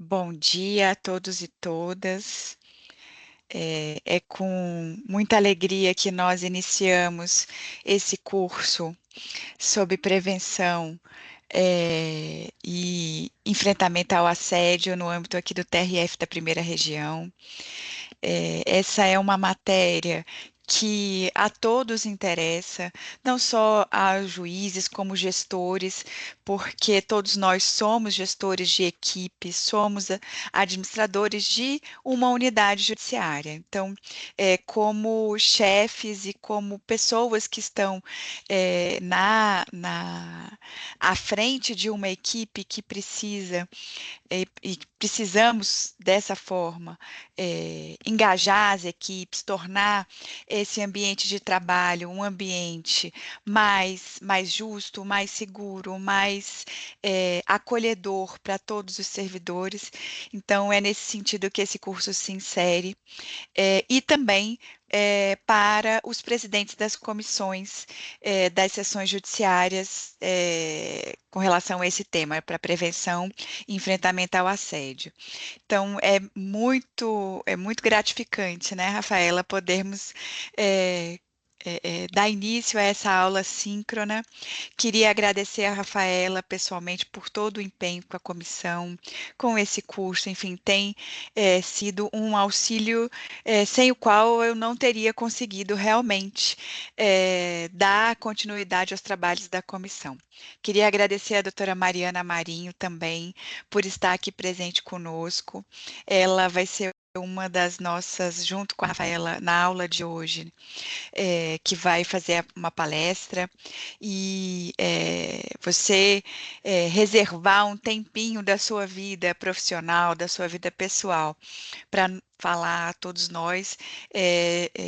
Bom dia a todos e todas. É com muita alegria que nós iniciamos esse curso sobre prevenção, e enfrentamento ao assédio no âmbito aqui do TRF da Primeira Região. Essa é uma matéria que a todos interessa, não só aos juízes como gestores, porque todos nós somos gestores de equipe, somos administradores de uma unidade judiciária. Então, como chefes e como pessoas que estão à frente de uma equipe que precisa e precisamos dessa forma engajar as equipes, tornar esse ambiente de trabalho um ambiente mais justo, mais seguro, mais acolhedor para todos os servidores. Então, é nesse sentido que esse curso se insere e também para os presidentes das comissões das sessões judiciárias com relação a esse tema, para prevenção e enfrentamento ao assédio. Então, é muito gratificante, né, Rafaela, podermos dar início a essa aula síncrona. Queria agradecer a Rafaela pessoalmente por todo o empenho com a comissão, com esse curso, enfim, tem sido um auxílio sem o qual eu não teria conseguido realmente dar continuidade aos trabalhos da comissão. Queria agradecer a doutora Mariana Marinho também por estar aqui presente conosco. Ela vai ser uma das nossas, junto com a Rafaela, na aula de hoje, que vai fazer uma palestra e você reservar um tempinho da sua vida profissional, da sua vida pessoal, para falar a todos nós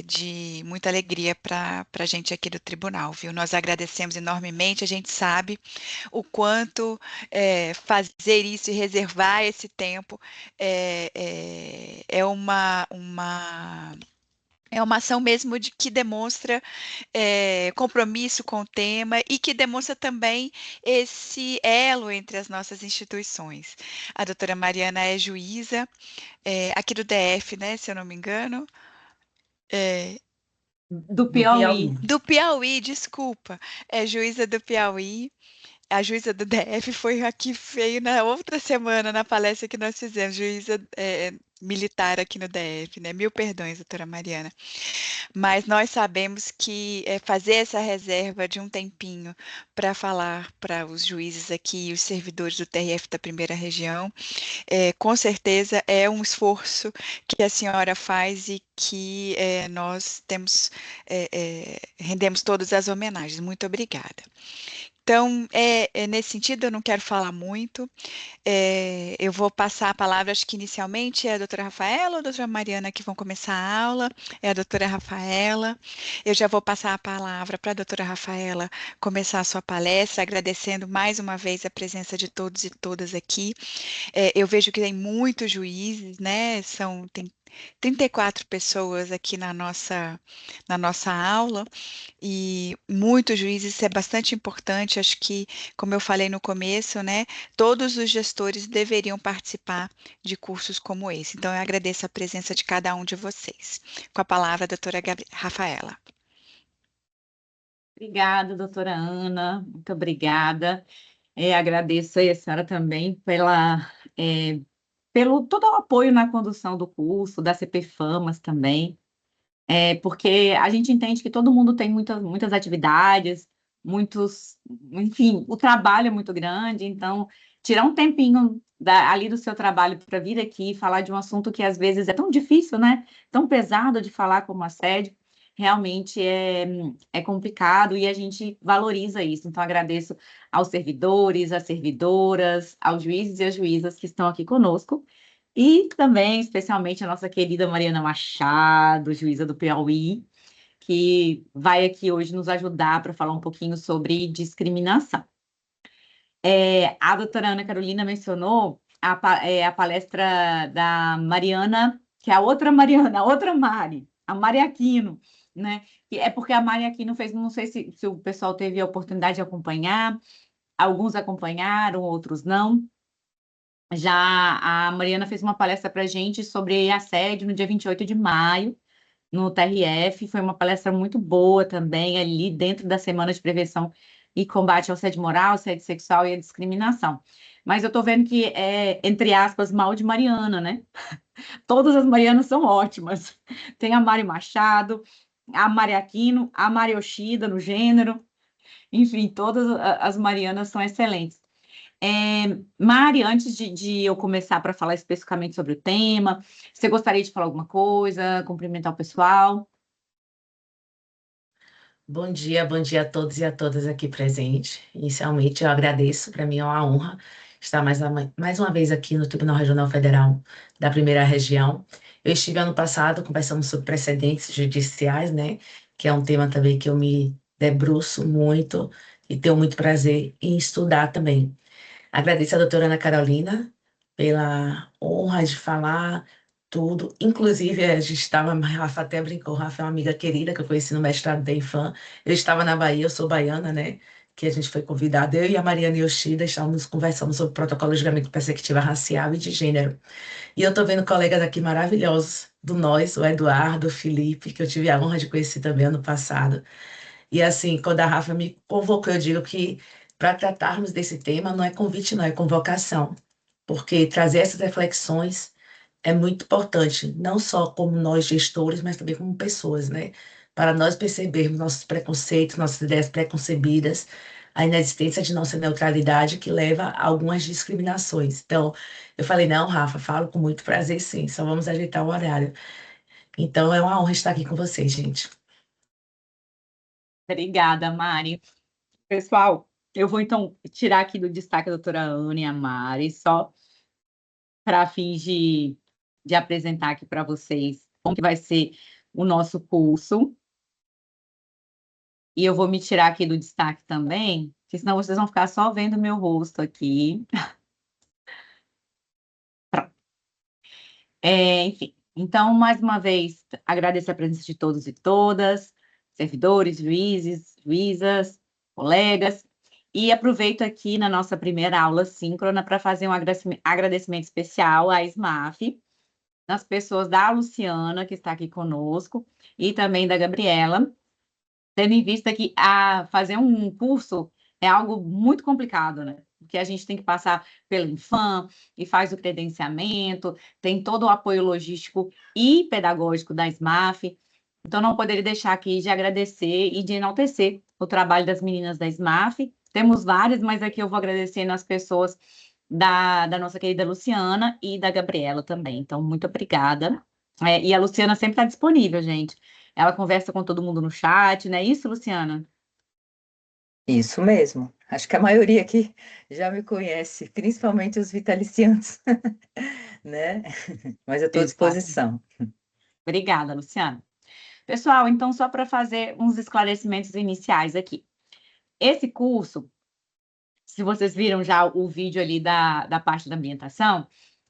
de muita alegria para a gente aqui do tribunal, viu? Nós agradecemos enormemente, a gente sabe o quanto fazer isso e reservar esse tempo é uma ação mesmo de que demonstra compromisso com o tema e que demonstra também esse elo entre as nossas instituições. A doutora Mariana é juíza aqui do DF, né, se eu não me engano. É, Do Do Piauí. Piauí. do Piauí, desculpa, é juíza do Piauí. A juíza do DF foi a que veio na outra semana na palestra que nós fizemos, juíza militar aqui no DF, né? Mil perdões, doutora Mariana. Mas nós sabemos que fazer essa reserva de um tempinho para falar para os juízes aqui e os servidores do TRF da Primeira Região, com certeza é um esforço que a senhora faz e que nós temos, rendemos todas as homenagens. Muito obrigada. Então, nesse sentido, eu não quero falar muito. Eu vou passar a palavra, acho que inicialmente é a doutora Rafaela ou a doutora Mariana que vão começar a aula. É a doutora Rafaela. Eu já vou passar a palavra para a doutora Rafaela começar a sua palestra, agradecendo mais uma vez a presença de todos e todas aqui. Eu vejo que tem muitos juízes, né? Tem 34 pessoas aqui na nossa aula e muitos juízes, isso é bastante importante. Acho que, como eu falei no começo, né, todos os gestores deveriam participar de cursos como esse. Então, eu agradeço a presença de cada um de vocês. Com a palavra, a doutora Rafaela. Obrigada, doutora Ana, muito obrigada. Agradeço aí a senhora também pelo todo o apoio na condução do curso, da CP Famas também, porque a gente entende que todo mundo tem muitas atividades, enfim, o trabalho é muito grande, então tirar um tempinho ali do seu trabalho para vir aqui e falar de um assunto que às vezes é tão difícil, né? Tão pesado de falar como assédio, realmente é complicado e a gente valoriza isso. Então, agradeço aos servidores, às servidoras, aos juízes e às juízas que estão aqui conosco. E também, especialmente, a nossa querida Mariana Machado, juíza do Piauí, que vai aqui hoje nos ajudar para falar um pouquinho sobre discriminação. A doutora Ana Carolina mencionou a palestra da Mariana, que é a outra Mariana, a outra Mari, a Mari Aquino, né? Que é porque a Mari Aquino fez, não sei se o pessoal teve a oportunidade de acompanhar, alguns acompanharam, outros não. Já a Mariana fez uma palestra para a gente sobre assédio no dia 28 de maio, no TRF. Foi uma palestra muito boa também, ali dentro da Semana de Prevenção e Combate ao Assédio Moral, Assédio Sexual e à Discriminação. Mas eu estou vendo que é, entre aspas, mal de Mariana, né? Todas as Marianas são ótimas. Tem a Mari Machado, a Mari Aquino, a Mari Yoshida no gênero. Enfim, todas as Marianas são excelentes. Mari, antes de eu começar para falar especificamente sobre o tema, você gostaria de falar alguma coisa, cumprimentar o pessoal? Bom dia a todos e a todas aqui presentes. Inicialmente, eu agradeço, para mim é uma honra estar mais uma vez aqui no Tribunal Regional Federal da Primeira Região. Eu estive ano passado conversando sobre precedentes judiciais, né, que é um tema também que eu me debruço muito e tenho muito prazer em estudar também. Agradeço a doutora Ana Carolina pela honra de falar tudo. Inclusive, a gente estava, Rafa até brincou, Rafa é uma amiga querida que eu conheci no mestrado da Infam. Eu estava na Bahia, eu sou baiana, né? Que a gente foi convidado, eu e a Mariana Yoshida estávamos conversando sobre protocolo de julgamento de perspectiva racial e de gênero. E eu estou vendo colegas aqui maravilhosos do nós, o Eduardo, o Felipe, que eu tive a honra de conhecer também ano passado. E assim, quando a Rafa me convocou, eu digo que para tratarmos desse tema não é convite, não é convocação, porque trazer essas reflexões é muito importante, não só como nós gestores, mas também como pessoas, né? Para nós percebermos nossos preconceitos, nossas ideias preconcebidas, a inexistência de nossa neutralidade que leva a algumas discriminações. Então, eu falei, não, Rafa, falo com muito prazer, sim, só vamos ajeitar o horário. Então, é uma honra estar aqui com vocês, gente. Obrigada, Mari. Pessoal, eu vou então tirar aqui do destaque a doutora Ana e a Mari, só para fins de apresentar aqui para vocês como que vai ser o nosso curso. E eu vou me tirar aqui do destaque também, porque senão vocês vão ficar só vendo meu rosto aqui. Pronto. Enfim, então, mais uma vez, agradeço a presença de todos e todas, servidores, juízes, juízas, colegas, e aproveito aqui na nossa primeira aula síncrona para fazer um agradecimento especial à SMAF, nas pessoas da Luciana, que está aqui conosco, e também da Gabriela, tendo em vista que fazer um curso é algo muito complicado, né? Porque a gente tem que passar pela Infam e faz o credenciamento, tem todo o apoio logístico e pedagógico da SMAF. Então, não poderia deixar aqui de agradecer e de enaltecer o trabalho das meninas da SMAF. Temos várias, mas aqui eu vou agradecendo as pessoas da nossa querida Luciana e da Gabriela também. Então, muito obrigada. E a Luciana sempre está disponível, gente. Ela conversa com todo mundo no chat, não é isso, Luciana? Isso mesmo. Acho que a maioria aqui já me conhece, principalmente os vitalicianos, né? Mas eu estou à Exato. disposição. Obrigada, Luciana. Pessoal, então, só para fazer uns esclarecimentos iniciais aqui. Esse curso, se vocês viram já o vídeo ali da parte da ambientação,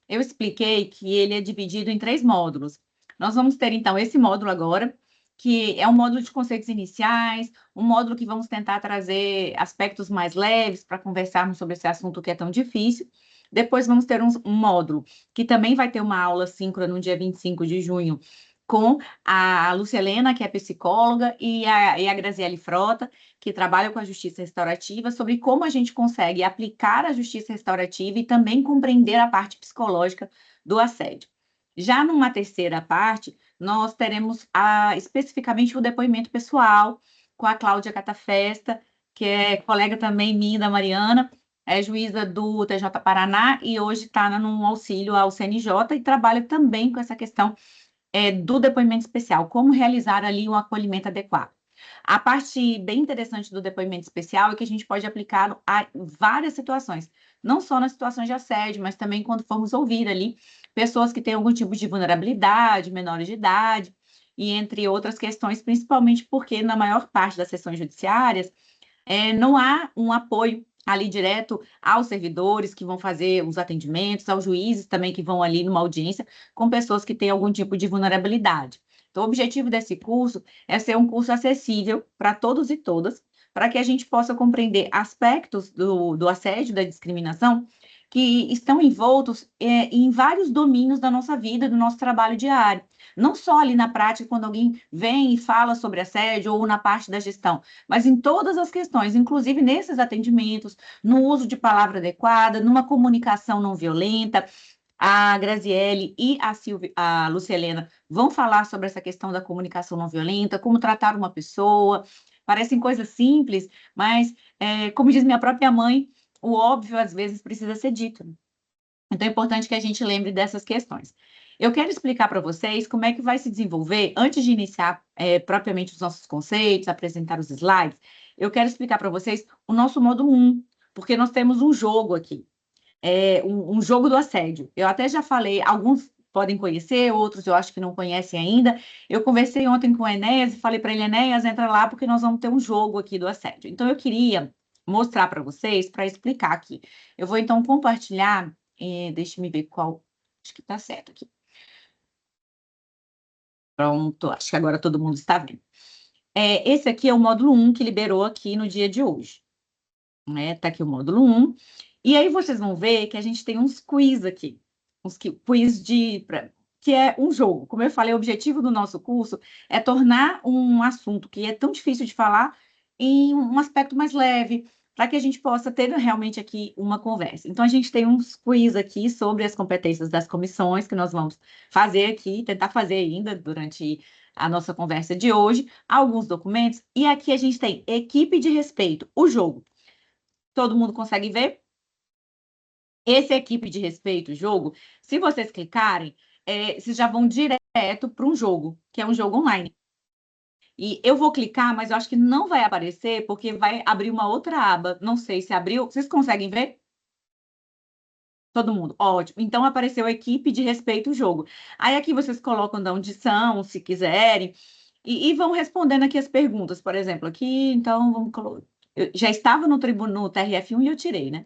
eu expliquei que ele é dividido em 3 módulos. Nós vamos ter, então, esse módulo agora, que é um módulo de conceitos iniciais, um módulo que vamos tentar trazer aspectos mais leves para conversarmos sobre esse assunto que é tão difícil. Depois vamos ter um módulo que também vai ter uma aula síncrona no dia 25 de junho, com a Lúcia Helena, que é psicóloga, e a Graziele Frota, que trabalha com a justiça restaurativa, sobre como a gente consegue aplicar a justiça restaurativa e também compreender a parte psicológica do assédio. Já numa terceira parte, nós teremos especificamente o depoimento pessoal com a Cláudia Catafesta, que é colega também minha da Mariana, é juíza do TJ Paraná e hoje está no auxílio ao CNJ e trabalha também com essa questão do depoimento especial, como realizar ali um acolhimento adequado. A parte bem interessante do depoimento especial é que a gente pode aplicar a várias situações, não só nas situações de assédio, mas também quando formos ouvir ali pessoas que têm algum tipo de vulnerabilidade, menores de idade, e entre outras questões, principalmente porque na maior parte das sessões judiciárias não há um apoio ali direto aos servidores que vão fazer os atendimentos, aos juízes também que vão ali numa audiência com pessoas que têm algum tipo de vulnerabilidade. Então, o objetivo desse curso é ser um curso acessível para todos e todas, para que a gente possa compreender aspectos do assédio, da discriminação, que estão envoltos em vários domínios da nossa vida, do nosso trabalho diário. Não só ali na prática, quando alguém vem e fala sobre assédio ou na parte da gestão, mas em todas as questões, inclusive nesses atendimentos, no uso de palavra adequada, numa comunicação não violenta. A Graziele e a Lúcia Helena vão falar sobre essa questão da comunicação não violenta, como tratar uma pessoa. Parecem coisas simples, mas, como diz minha própria mãe, o óbvio às vezes precisa ser dito. Então é importante que a gente lembre dessas questões. Eu quero explicar para vocês como é que vai se desenvolver, antes de iniciar propriamente os nossos conceitos, apresentar os slides, eu quero explicar para vocês o nosso módulo 1, porque nós temos um jogo aqui, um jogo do assédio. Eu até já falei, alguns podem conhecer, outros eu acho que não conhecem ainda. Eu conversei ontem com o Enéas e falei para ele, Enéas, entra lá porque nós vamos ter um jogo aqui do assédio. Então eu queria mostrar para vocês, para explicar aqui. Eu vou então compartilhar, deixa eu ver qual, acho que está certo aqui. Pronto, acho que agora todo mundo está vendo. Esse aqui é o módulo 1 que liberou aqui no dia de hoje. Tá aqui o módulo 1. E aí vocês vão ver que a gente tem uns quiz aqui. Uns quiz que é um jogo. Como eu falei, o objetivo do nosso curso é tornar um assunto que é tão difícil de falar em um aspecto mais leve, para que a gente possa ter realmente aqui uma conversa. Então, a gente tem uns quiz aqui sobre as competências das comissões, que nós vamos fazer aqui, tentar fazer ainda durante a nossa conversa de hoje, alguns documentos, e aqui a gente tem equipe de respeito, o jogo. Todo mundo consegue ver? Esse equipe de respeito, o jogo, se vocês clicarem, vocês já vão direto para um jogo, que é um jogo online. E eu vou clicar, mas eu acho que não vai aparecer, porque vai abrir uma outra aba. Não sei se abriu. Vocês conseguem ver? Todo mundo. Ótimo. Então, apareceu equipe de respeito o jogo. Aí, aqui vocês colocam da onde são, se quiserem, e vão respondendo aqui as perguntas. Por exemplo, aqui, então, vamos colocar. Eu já estava no TRF1 e eu tirei, né?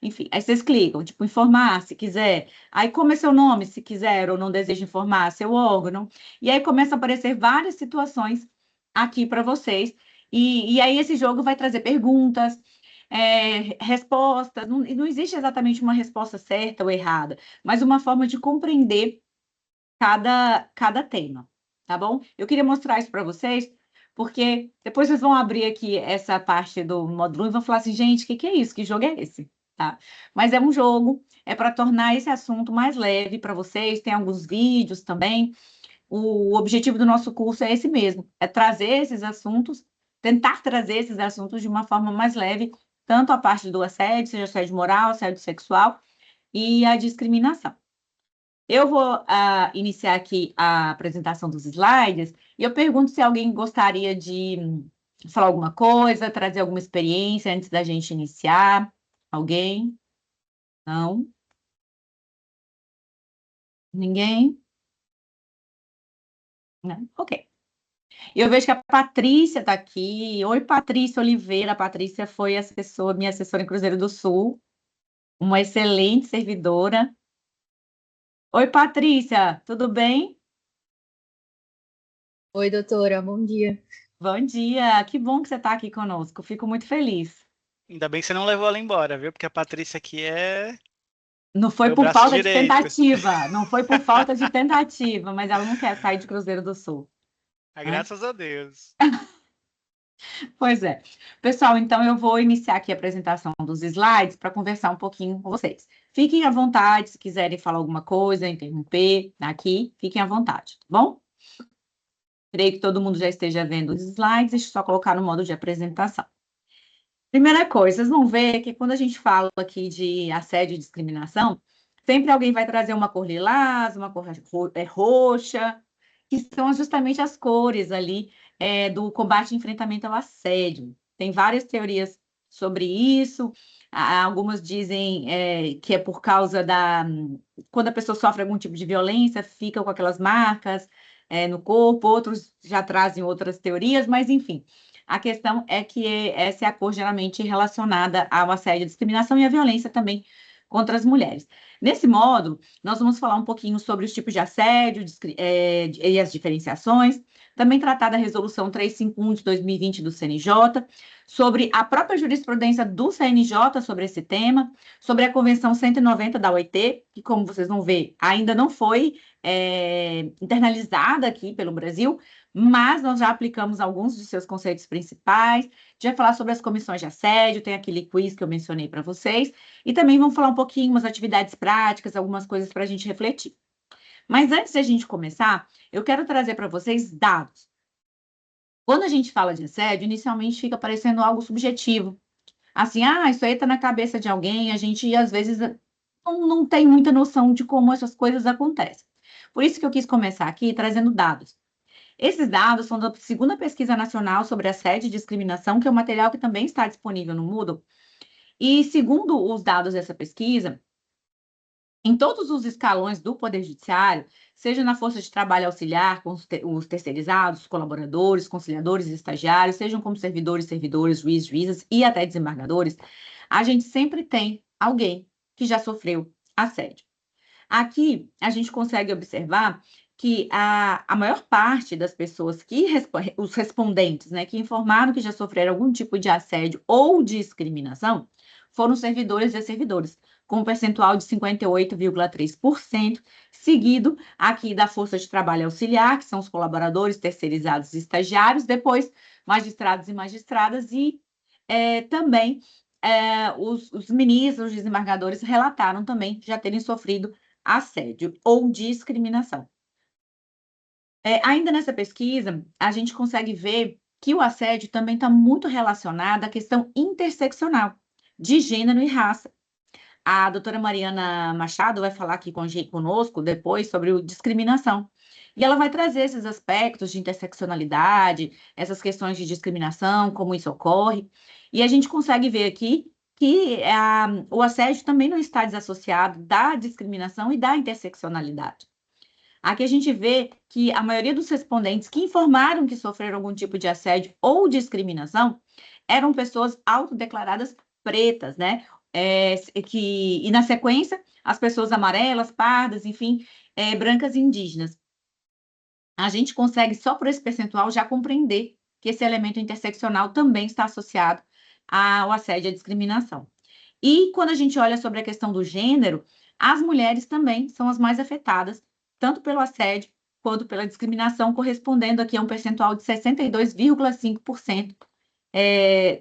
Enfim, aí vocês clicam, tipo, informar, se quiser. Aí, como é seu nome, se quiser ou não deseja informar, seu órgão. E aí, começa a aparecer várias situações aqui para vocês. E aí, esse jogo vai trazer perguntas, respostas. Não existe exatamente uma resposta certa ou errada, mas uma forma de compreender cada tema, tá bom? Eu queria mostrar isso para vocês, porque depois vocês vão abrir aqui essa parte do módulo 1 e vão falar assim, gente, o que é isso? Que jogo é esse? Tá? Mas é um jogo, é para tornar esse assunto mais leve para vocês, tem alguns vídeos também. O objetivo do nosso curso é esse mesmo, é trazer esses assuntos, tentar trazer esses assuntos de uma forma mais leve, tanto a parte do assédio, seja assédio moral, assédio sexual e a discriminação. Eu vou iniciar aqui a apresentação dos slides e eu pergunto se alguém gostaria de falar alguma coisa, trazer alguma experiência antes da gente iniciar. Alguém? Não? Ninguém? Não? Ok. Eu vejo que a Patrícia está aqui. Oi, Patrícia Oliveira. A Patrícia foi minha assessora em Cruzeiro do Sul, uma excelente servidora. Oi, Patrícia, tudo bem? Oi, doutora, bom dia. Bom dia, que bom que você está aqui conosco. Fico muito feliz. Ainda bem que você não levou ela embora, viu? Porque a Patrícia aqui Não foi meu por braço falta de direito. tentativa, não foi por falta de tentativa, mas ela não quer sair de Cruzeiro do Sul. Graças a Deus. Pois é. Pessoal, então eu vou iniciar aqui a apresentação dos slides para conversar um pouquinho com vocês. Fiquem à vontade, se quiserem falar alguma coisa, interromper aqui, fiquem à vontade, tá bom? Creio que todo mundo já esteja vendo os slides, deixa eu só colocar no modo de apresentação. Primeira coisa, vocês vão ver que quando a gente fala aqui de assédio e discriminação, sempre alguém vai trazer uma cor lilás, uma cor roxa, que são justamente as cores ali do combate e enfrentamento ao assédio. Tem várias teorias sobre isso, algumas dizem que é por causa quando a pessoa sofre algum tipo de violência, fica com aquelas marcas no corpo, outros já trazem outras teorias, mas enfim, a questão é que essa é a cor geralmente relacionada ao assédio, à discriminação e à violência também contra as mulheres. Nesse módulo, nós vamos falar um pouquinho sobre os tipos de assédio e as diferenciações, também tratar da Resolução 351 de 2020 do CNJ, sobre a própria jurisprudência do CNJ sobre esse tema, sobre a Convenção 190 da OIT, que, como vocês vão ver, ainda não foi internalizada aqui pelo Brasil, mas nós já aplicamos alguns de seus conceitos principais, já vai falar sobre as comissões de assédio, tem aquele quiz que eu mencionei para vocês, e também vamos falar um pouquinho umas atividades práticas, algumas coisas para a gente refletir. Mas antes de a gente começar, eu quero trazer para vocês dados. Quando a gente fala de assédio, inicialmente fica parecendo algo subjetivo. Assim, isso aí está na cabeça de alguém, a gente às vezes não tem muita noção de como essas coisas acontecem. Por isso que eu quis começar aqui trazendo dados. Esses dados são da segunda pesquisa nacional sobre assédio e discriminação, que é um material que também está disponível no Moodle. E segundo os dados dessa pesquisa, em todos os escalões do Poder Judiciário, seja na força de trabalho auxiliar, com os terceirizados, colaboradores, conciliadores e estagiários, sejam como servidores, juízes, juízas e até desembargadores, a gente sempre tem alguém que já sofreu assédio. Aqui, a gente consegue observar que a maior parte das pessoas os respondentes, né, que informaram que já sofreram algum tipo de assédio ou discriminação, foram servidores e servidoras, com um percentual de 58,3%, seguido aqui da força de trabalho auxiliar, que são os colaboradores, terceirizados e estagiários, depois magistrados e magistradas, e também os ministros, os desembargadores relataram também já terem sofrido assédio ou discriminação. Ainda nessa pesquisa, a gente consegue ver que o assédio também está muito relacionado à questão interseccional, de gênero e raça. A doutora Mariana Machado vai falar aqui conosco depois sobre discriminação. E ela vai trazer esses aspectos de interseccionalidade, essas questões de discriminação, como isso ocorre. E a gente consegue ver aqui que o assédio também não está desassociado da discriminação e da interseccionalidade. Aqui a gente vê que a maioria dos respondentes que informaram que sofreram algum tipo de assédio ou discriminação eram pessoas autodeclaradas pretas, né? E na sequência, as pessoas amarelas, pardas, enfim, brancas e indígenas. A gente consegue, só por esse percentual, já compreender que esse elemento interseccional também está associado ao assédio e à discriminação. E quando a gente olha sobre a questão do gênero, as mulheres também são as mais afetadas, tanto pelo assédio quanto pela discriminação, correspondendo aqui a um percentual de 62,5%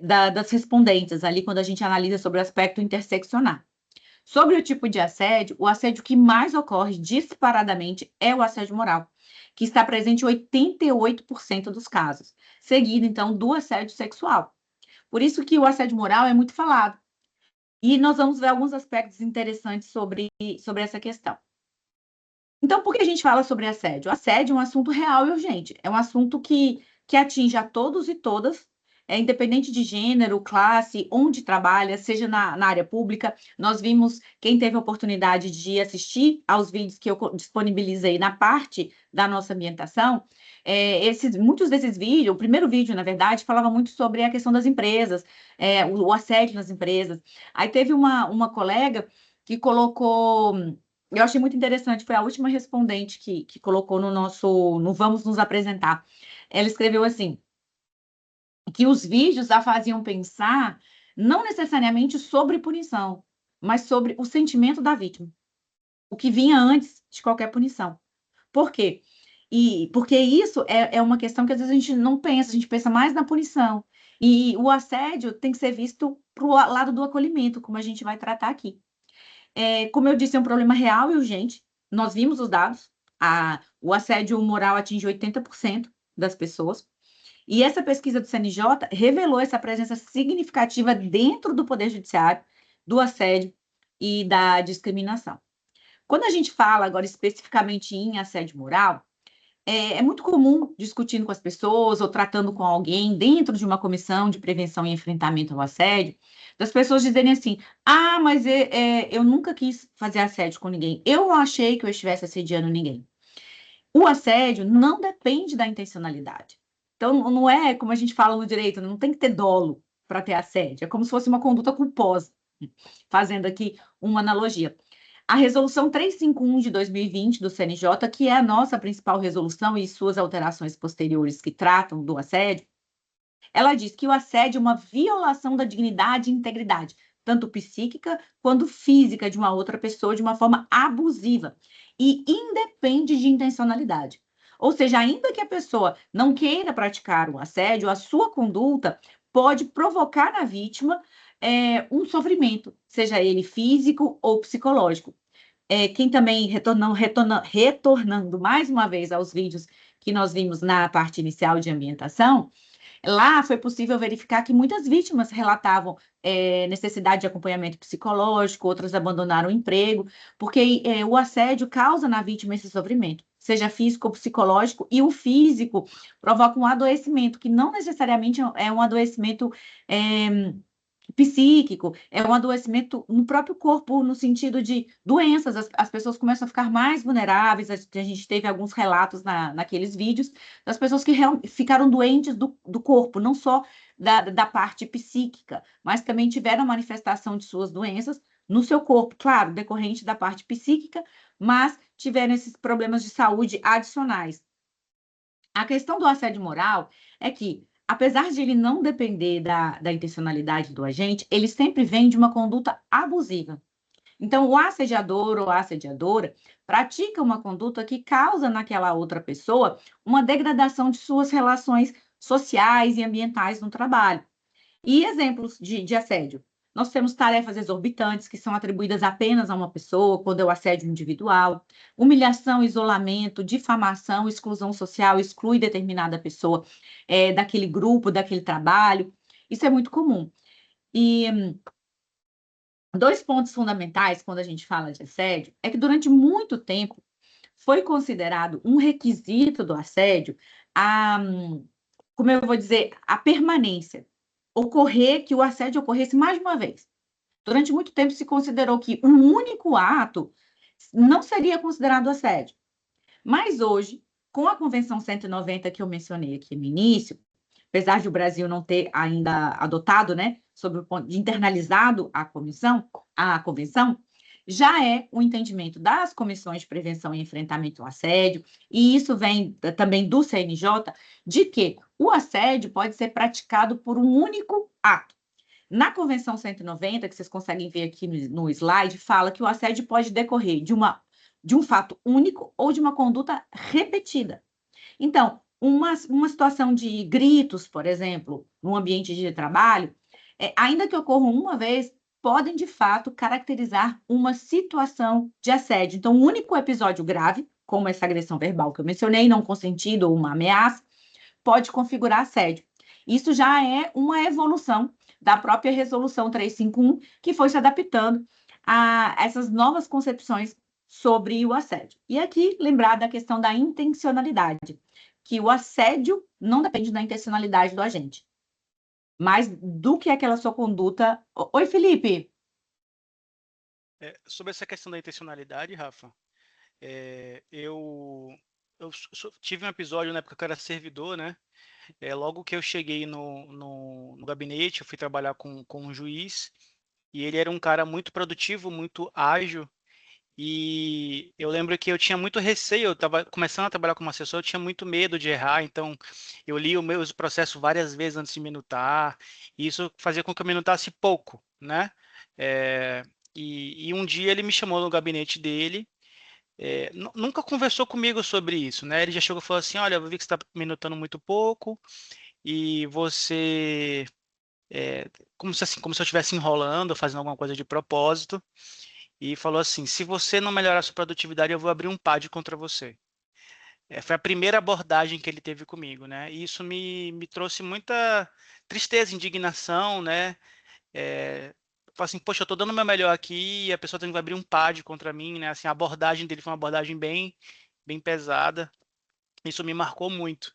das respondentes, ali quando a gente analisa sobre o aspecto interseccional. Sobre o tipo de assédio, o assédio que mais ocorre disparadamente é o assédio moral, que está presente em 88% dos casos, seguido, então, do assédio sexual. Por isso que o assédio moral é muito falado. E nós vamos ver alguns aspectos interessantes sobre essa questão. Então, por que a gente fala sobre assédio? O assédio é um assunto real e urgente. É um assunto que atinge a todos e todas, independente de gênero, classe, onde trabalha, seja na área pública. Nós vimos, quem teve a oportunidade de assistir aos vídeos que eu disponibilizei na parte da nossa ambientação, muitos desses vídeos, o primeiro vídeo, na verdade, falava muito sobre a questão das empresas, o assédio nas empresas. Aí teve uma colega que colocou... Eu achei muito interessante, foi a última respondente que colocou no Vamos Nos Apresentar. Ela escreveu assim, que os vídeos a faziam pensar não necessariamente sobre punição, mas sobre o sentimento da vítima, o que vinha antes de qualquer punição. Por quê? Porque isso é uma questão que às vezes a gente não pensa, a gente pensa mais na punição. E o assédio tem que ser visto para o lado do acolhimento, como a gente vai tratar aqui. Como eu disse, é um problema real e urgente. Nós vimos os dados. O assédio moral atinge 80% das pessoas. E essa pesquisa do CNJ revelou essa presença significativa dentro do Poder Judiciário, do assédio e da discriminação. Quando a gente fala agora especificamente em assédio moral, é muito comum discutindo com as pessoas ou tratando com alguém dentro de uma comissão de prevenção e enfrentamento ao assédio, das pessoas dizerem assim, mas eu nunca quis fazer assédio com ninguém, eu não achei que eu estivesse assediando ninguém. O assédio não depende da intencionalidade. Então, não é como a gente fala no direito, não tem que ter dolo para ter assédio, é como se fosse uma conduta culposa, fazendo aqui uma analogia. A resolução 351 de 2020 do CNJ, que é a nossa principal resolução e suas alterações posteriores que tratam do assédio, Ela diz que o assédio é uma violação da dignidade e integridade, tanto psíquica quanto física de uma outra pessoa de uma forma abusiva e independe de intencionalidade. Ou seja, ainda que a pessoa não queira praticar o assédio, a sua conduta pode provocar na vítima um sofrimento, seja ele físico ou psicológico. Quem também, retornando mais uma vez aos vídeos que nós vimos na parte inicial de ambientação, lá foi possível verificar que muitas vítimas relatavam necessidade de acompanhamento psicológico, outras abandonaram o emprego, porque o assédio causa na vítima esse sofrimento, seja físico ou psicológico, e o físico provoca um adoecimento, que não necessariamente é um adoecimento psíquico, é um adoecimento no próprio corpo, no sentido de doenças, as pessoas começam a ficar mais vulneráveis, a gente teve alguns relatos naqueles vídeos, das pessoas que ficaram doentes do corpo, não só da parte psíquica, mas também tiveram manifestação de suas doenças no seu corpo, claro, decorrente da parte psíquica, mas tiveram esses problemas de saúde adicionais. A questão do assédio moral é que, apesar de ele não depender da intencionalidade do agente, ele sempre vem de uma conduta abusiva. Então, o assediador ou a assediadora pratica uma conduta que causa naquela outra pessoa uma degradação de suas relações sociais e ambientais no trabalho. E exemplos de assédio. Nós temos tarefas exorbitantes que são atribuídas apenas a uma pessoa, quando é o assédio individual, humilhação, isolamento, difamação, exclusão social, exclui determinada pessoa daquele grupo, daquele trabalho. Isso é muito comum. E dois pontos fundamentais quando a gente fala de assédio é que durante muito tempo foi considerado um requisito do assédio como eu vou dizer, a permanência, que o assédio ocorresse mais de uma vez. Durante muito tempo se considerou que um único ato não seria considerado assédio. Mas hoje, com a Convenção 190 que eu mencionei aqui no início, apesar de o Brasil não ter ainda adotado, né, sobre o ponto de internalizado a convenção, já é o entendimento das comissões de prevenção e enfrentamento ao assédio, e isso vem também do CNJ, de que o assédio pode ser praticado por um único ato. Na Convenção 190, que vocês conseguem ver aqui no slide, fala que o assédio pode decorrer de um fato único ou de uma conduta repetida. Então, uma situação de gritos, por exemplo, no ambiente de trabalho, ainda que ocorram uma vez, podem, de fato, caracterizar uma situação de assédio. Então, um único episódio grave, como essa agressão verbal que eu mencionei, não consentido ou uma ameaça, pode configurar assédio. Isso já é uma evolução da própria Resolução 351, que foi se adaptando a essas novas concepções sobre o assédio. E aqui, lembrar da questão da intencionalidade, que o assédio não depende da intencionalidade do agente, mas do que aquela sua conduta. Oi, Felipe. Sobre essa questão da intencionalidade, Rafa, eu tive um episódio na época que eu era servidor, né? Logo que eu cheguei no gabinete, eu fui trabalhar com um juiz, e ele era um cara muito produtivo, muito ágil, e eu lembro que eu tinha muito receio, eu estava começando a trabalhar como assessor, eu tinha muito medo de errar, então eu li o meu processo várias vezes antes de minutar, e isso fazia com que eu minutasse pouco, né? É, e um dia ele me chamou no gabinete dele, nunca conversou comigo sobre isso, né? Ele já chegou e falou assim, olha, eu vi que você está minutando muito pouco, e você... como se eu estivesse enrolando, fazendo alguma coisa de propósito, e falou assim: se você não melhorar sua produtividade, eu vou abrir um PAD contra você. Foi a primeira abordagem que ele teve comigo, né? E isso me trouxe muita tristeza, indignação, né? Falei assim, poxa, eu tô dando o meu melhor aqui e a pessoa tem que abrir um PAD contra mim, né? Assim, a abordagem dele foi uma abordagem bem pesada. Isso me marcou muito.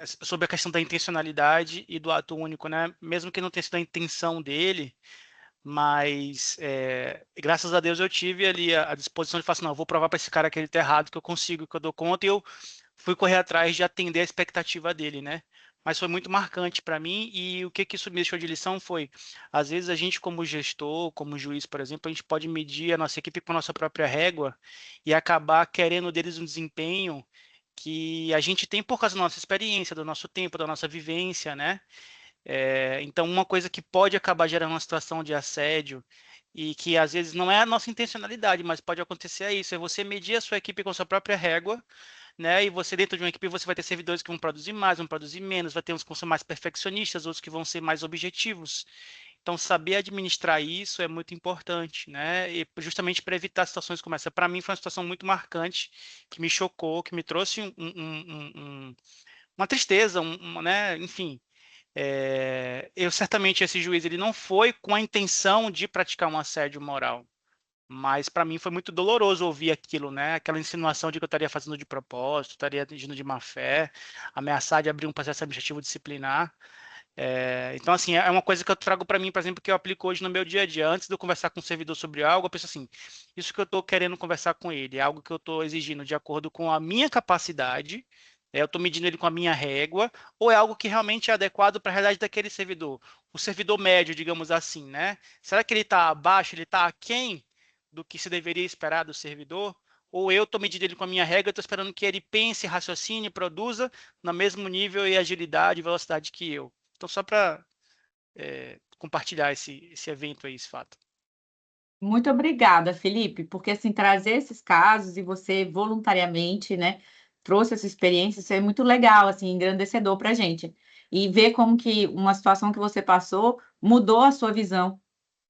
Sobre a questão da intencionalidade e do ato único, né? Mesmo que não tenha sido a intenção dele, mas graças a Deus eu tive ali a disposição de falar assim, não, eu vou provar para esse cara que ele está errado, que eu consigo, que eu dou conta, e eu fui correr atrás de atender a expectativa dele, né? Mas foi muito marcante para mim, e o que isso me deixou de lição foi, às vezes a gente como gestor, como juiz, por exemplo, a gente pode medir a nossa equipe com a nossa própria régua e acabar querendo deles um desempenho que a gente tem por causa da nossa experiência, do nosso tempo, da nossa vivência, né? Então, uma coisa que pode acabar gerando uma situação de assédio e que às vezes não é a nossa intencionalidade, mas pode acontecer isso, é você medir a sua equipe com a sua própria régua, né? E você dentro de uma equipe você vai ter servidores que vão produzir mais, vão produzir menos, vai ter uns que vão ser mais perfeccionistas, outros que vão ser mais objetivos. Então, saber administrar isso é muito importante, né? E justamente para evitar situações como essa. Para mim, foi uma situação muito marcante, que me chocou, que me trouxe uma tristeza, né? Enfim, eu certamente esse juiz ele não foi com a intenção de praticar um assédio moral, mas para mim foi muito doloroso ouvir aquilo, né? Aquela insinuação de que eu estaria fazendo de propósito, estaria agindo de má fé, ameaçar de abrir um processo administrativo disciplinar. Então, assim, é uma coisa que eu trago para mim, por exemplo, que eu aplico hoje no meu dia a dia. Antes de eu conversar com um servidor sobre algo, eu penso assim, isso que eu estou querendo conversar com ele é algo que eu estou exigindo de acordo com a minha capacidade, eu estou medindo ele com a minha régua, ou é algo que realmente é adequado para a realidade daquele servidor? O servidor médio, digamos assim, né? Será que ele está abaixo, ele está aquém do que se deveria esperar do servidor? Ou eu estou medindo ele com a minha régua, estou esperando que ele pense, raciocine, produza no mesmo nível e agilidade e velocidade que eu? Então, só para compartilhar esse evento aí, esse fato. Muito obrigada, Felipe, porque assim, trazer esses casos e você voluntariamente, né, trouxe essa experiência, isso é muito legal, assim, engrandecedor para a gente. E ver como que uma situação que você passou mudou a sua visão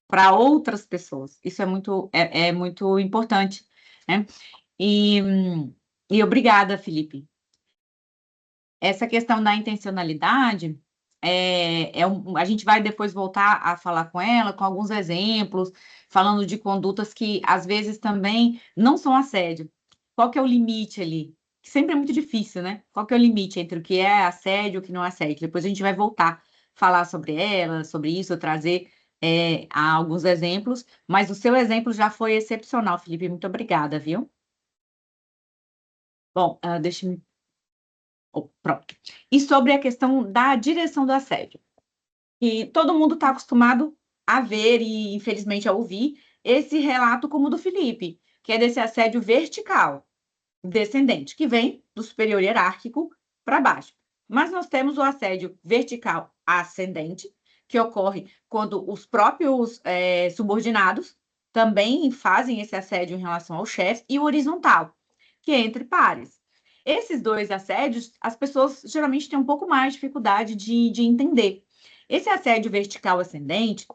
para outras pessoas. Isso é muito importante, né? E, e obrigada, Felipe. Essa questão da intencionalidade, a gente vai depois voltar a falar com ela, com alguns exemplos, falando de condutas que, às vezes, também não são assédio. Qual que é o limite ali? Que sempre é muito difícil, né? Qual que é o limite entre o que é assédio e o que não é assédio? Depois a gente vai voltar a falar sobre ela, sobre isso, trazer alguns exemplos, mas o seu exemplo já foi excepcional, Felipe. Muito obrigada, viu? Bom, deixa-me. Oh, pronto. E sobre a questão da direção do assédio. E todo mundo está acostumado a ver e, infelizmente, a ouvir esse relato como o do Felipe, que é desse assédio vertical, descendente, que vem do superior hierárquico para baixo. Mas nós temos o assédio vertical ascendente, que ocorre quando os próprios subordinados também fazem esse assédio em relação ao chefe, e o horizontal, que é entre pares. Esses dois assédios, as pessoas geralmente têm um pouco mais de dificuldade de entender. Esse assédio vertical ascendente,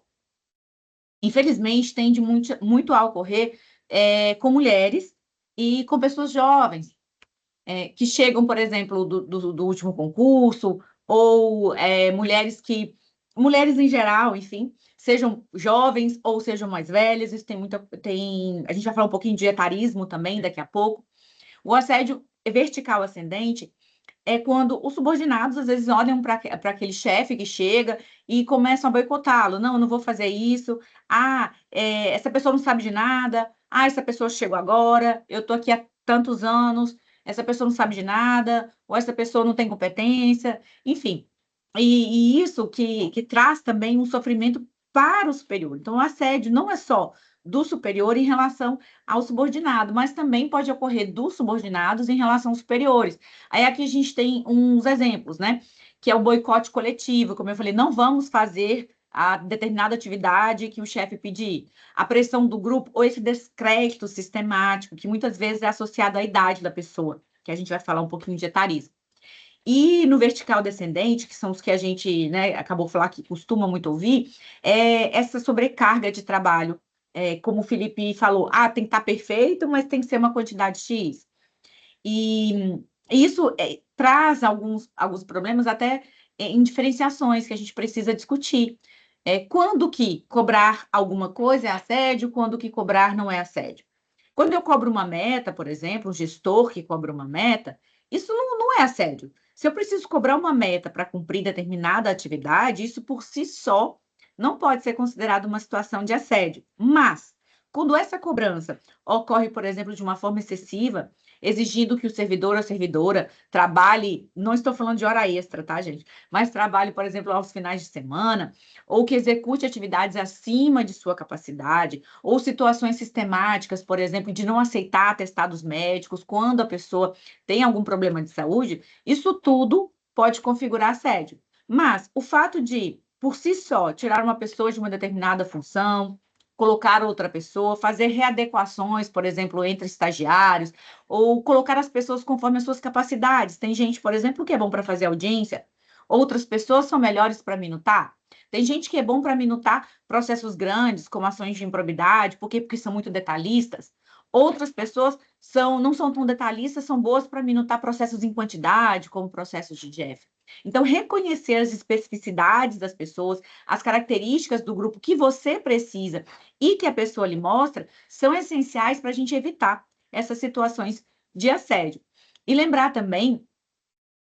infelizmente, tende muito a ocorrer com mulheres e com pessoas jovens, que chegam, por exemplo, do último concurso, ou mulheres em geral, enfim, sejam jovens ou sejam mais velhas, isso a gente vai falar um pouquinho de etarismo também daqui a pouco. O assédio vertical ascendente é quando os subordinados, às vezes, olham para aquele chefe que chega e começam a boicotá-lo. Não, eu não vou fazer isso. Essa pessoa não sabe de nada. Essa pessoa chegou agora. Eu estou aqui há tantos anos. Essa pessoa não sabe de nada. Ou essa pessoa não tem competência. Enfim. E isso que traz também um sofrimento para o superior. Então, o assédio não é só do superior em relação ao subordinado, mas também pode ocorrer dos subordinados em relação aos superiores. Aí aqui a gente tem uns exemplos, né? Que é o boicote coletivo, como eu falei, não vamos fazer a determinada atividade que o chefe pedir. A pressão do grupo, ou esse descrédito sistemático, que muitas vezes é associado à idade da pessoa, que a gente vai falar um pouquinho de etarismo. E no vertical descendente, que são os que a gente, né, acabou de falar que costuma muito ouvir, essa sobrecarga de trabalho, como o Felipe falou, tem que estar perfeito, mas tem que ser uma quantidade X. E isso traz alguns problemas até em diferenciações que a gente precisa discutir. Quando que cobrar alguma coisa é assédio, quando que cobrar não é assédio. Quando eu cobro uma meta, por exemplo, um gestor que cobra uma meta, isso não é assédio. Se eu preciso cobrar uma meta para cumprir determinada atividade, isso por si só não pode ser considerado uma situação de assédio. Mas, quando essa cobrança ocorre, por exemplo, de uma forma excessiva, exigindo que o servidor ou a servidora trabalhe, não estou falando de hora extra, tá, gente? Mas trabalhe, por exemplo, aos finais de semana, ou que execute atividades acima de sua capacidade, ou situações sistemáticas, por exemplo, de não aceitar atestados médicos quando a pessoa tem algum problema de saúde, isso tudo pode configurar assédio. Mas o fato de, por si só, tirar uma pessoa de uma determinada função, colocar outra pessoa, fazer readequações, por exemplo, entre estagiários, ou colocar as pessoas conforme as suas capacidades. Tem gente, por exemplo, que é bom para fazer audiência, outras pessoas são melhores para minutar. Tem gente que é bom para minutar processos grandes, como ações de improbidade, por quê? Porque são muito detalhistas. Outras pessoas não são tão detalhistas, são boas para minutar processos em quantidade, como processos de Jeff. Então, reconhecer as especificidades das pessoas, as características do grupo que você precisa e que a pessoa lhe mostra, são essenciais para a gente evitar essas situações de assédio. E lembrar também,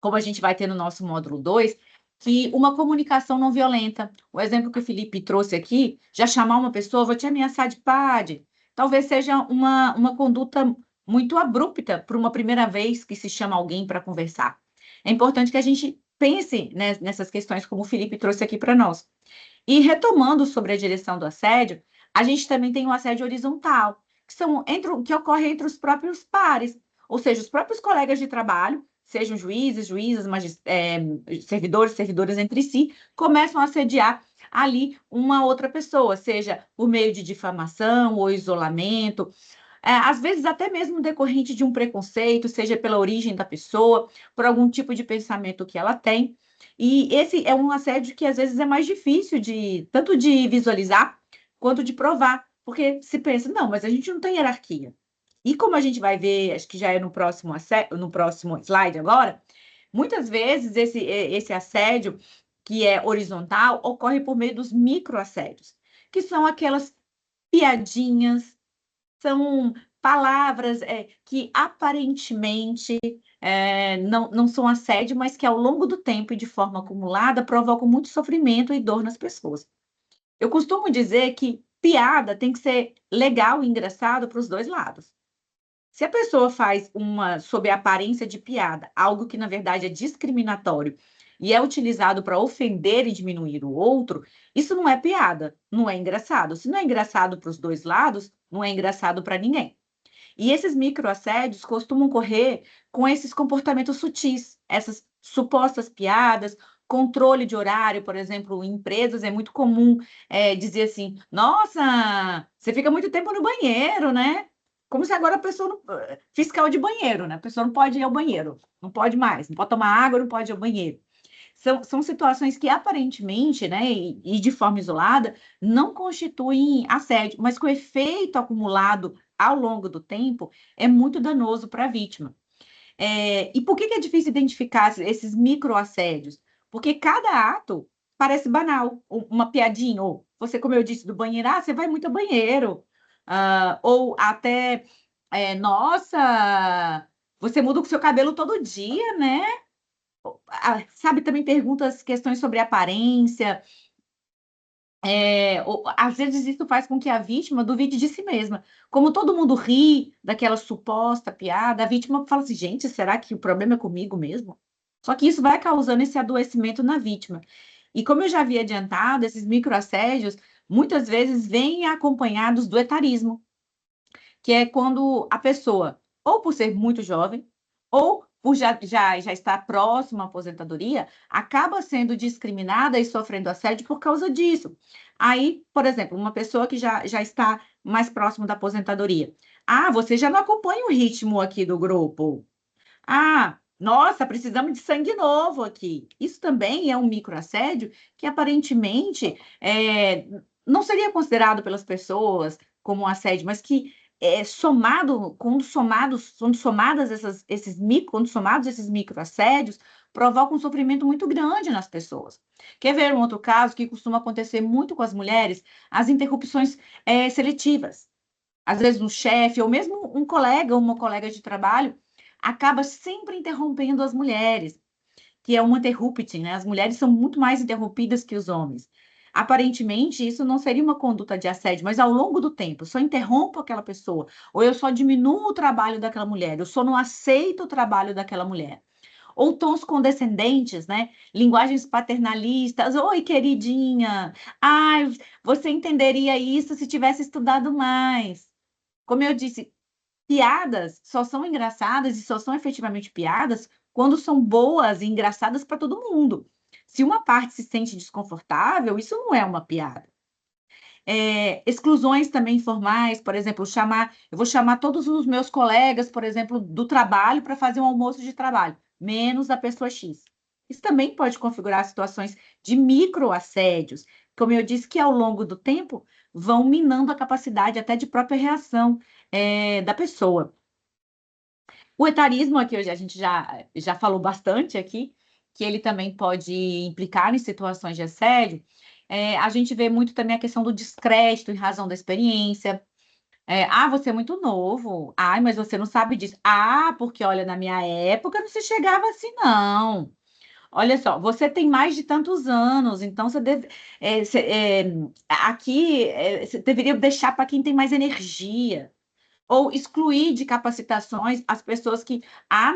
como a gente vai ter no nosso módulo 2, que uma comunicação não violenta, o exemplo que o Felipe trouxe aqui, já chamar uma pessoa, vou te ameaçar de PAD, talvez seja uma conduta muito abrupta para uma primeira vez que se chama alguém para conversar. É importante que a gente pense, né, nessas questões, como o Felipe trouxe aqui para nós. E retomando sobre a direção do assédio, a gente também tem o assédio horizontal, que ocorre entre os próprios pares, ou seja, os próprios colegas de trabalho, sejam juízes, juízas, servidores, servidoras entre si, começam a assediar ali uma outra pessoa, seja por meio de difamação ou isolamento, às vezes até mesmo decorrente de um preconceito, seja pela origem da pessoa, por algum tipo de pensamento que ela tem. E esse é um assédio que às vezes é mais difícil tanto de visualizar quanto de provar, porque se pensa, não, mas a gente não tem hierarquia. E como a gente vai ver, acho que já é no próximo slide agora, muitas vezes esse assédio, que é horizontal, ocorre por meio dos microassédios, que são aquelas piadinhas, são palavras que aparentemente não são assédio, mas que ao longo do tempo e de forma acumulada provocam muito sofrimento e dor nas pessoas. Eu costumo dizer que piada tem que ser legal e engraçado para os dois lados. Se a pessoa faz sob a aparência de piada, algo que na verdade é discriminatório e é utilizado para ofender e diminuir o outro, isso não é piada, não é engraçado. Se não é engraçado para os dois lados, não é engraçado para ninguém. E esses microassédios costumam ocorrer com esses comportamentos sutis, essas supostas piadas, controle de horário, por exemplo, em empresas é muito comum dizer assim, nossa, você fica muito tempo no banheiro, né? Como se agora a pessoa fiscal de banheiro, né? A pessoa não pode ir ao banheiro, não pode mais, não pode tomar água, não pode ir ao banheiro. São situações que aparentemente, né, e de forma isolada, não constituem assédio, mas que o efeito acumulado ao longo do tempo é muito danoso para a vítima. E por que é difícil identificar esses microassédios? Porque cada ato parece banal, uma piadinha, ou você, como eu disse, do banheiro, você vai muito ao banheiro, ou até, nossa, você muda o seu cabelo todo dia, né? Sabe, também questões sobre aparência. Às vezes isso faz com que a vítima duvide de si mesma. Como todo mundo ri daquela suposta piada, a vítima fala assim, gente, será que o problema é comigo mesmo? Só que isso vai causando esse adoecimento na vítima. E como eu já havia adiantado, esses microassédios muitas vezes vêm acompanhados do etarismo, que é quando a pessoa, ou por ser muito jovem, ou por já estar próxima à aposentadoria, acaba sendo discriminada e sofrendo assédio por causa disso. Aí, por exemplo, uma pessoa que já está mais próximo da aposentadoria. Você já não acompanha o ritmo aqui do grupo. Nossa, precisamos de sangue novo aqui. Isso também é um microassédio que aparentemente não seria considerado pelas pessoas como um assédio, mas que quando somados esses microassédios, provoca um sofrimento muito grande nas pessoas. Quer ver um outro caso que costuma acontecer muito com as mulheres? As interrupções seletivas. Às vezes um chefe ou mesmo um colega ou uma colega de trabalho acaba sempre interrompendo as mulheres, que é uma interrupting, né? As mulheres são muito mais interrompidas que os homens. aparentemente isso não seria uma conduta de assédio, mas ao longo do tempo, eu só interrompo aquela pessoa, ou eu só diminuo o trabalho daquela mulher, eu só não aceito o trabalho daquela mulher. Ou tons condescendentes, né? Linguagens paternalistas. Oi, queridinha. Ai, você entenderia isso se tivesse estudado mais. Como eu disse, piadas só são engraçadas e só são efetivamente piadas quando são boas e engraçadas para todo mundo. Se uma parte se sente desconfortável, isso não é uma piada. Exclusões também formais, por exemplo, eu vou chamar todos os meus colegas, por exemplo, do trabalho para fazer um almoço de trabalho, menos a pessoa X. Isso também pode configurar situações de microassédios, como eu disse, que ao longo do tempo vão minando a capacidade até de própria reação da pessoa. O etarismo, aqui hoje a gente já falou bastante aqui, que ele também pode implicar em situações de assédio. A gente vê muito também a questão do descrédito em razão da experiência. Você é muito novo. Ai, mas você não sabe disso. Porque olha, na minha época não se chegava assim, não. Olha só, você tem mais de tantos anos, então você deve. Você deveria deixar para quem tem mais energia. Ou excluir de capacitações as pessoas que,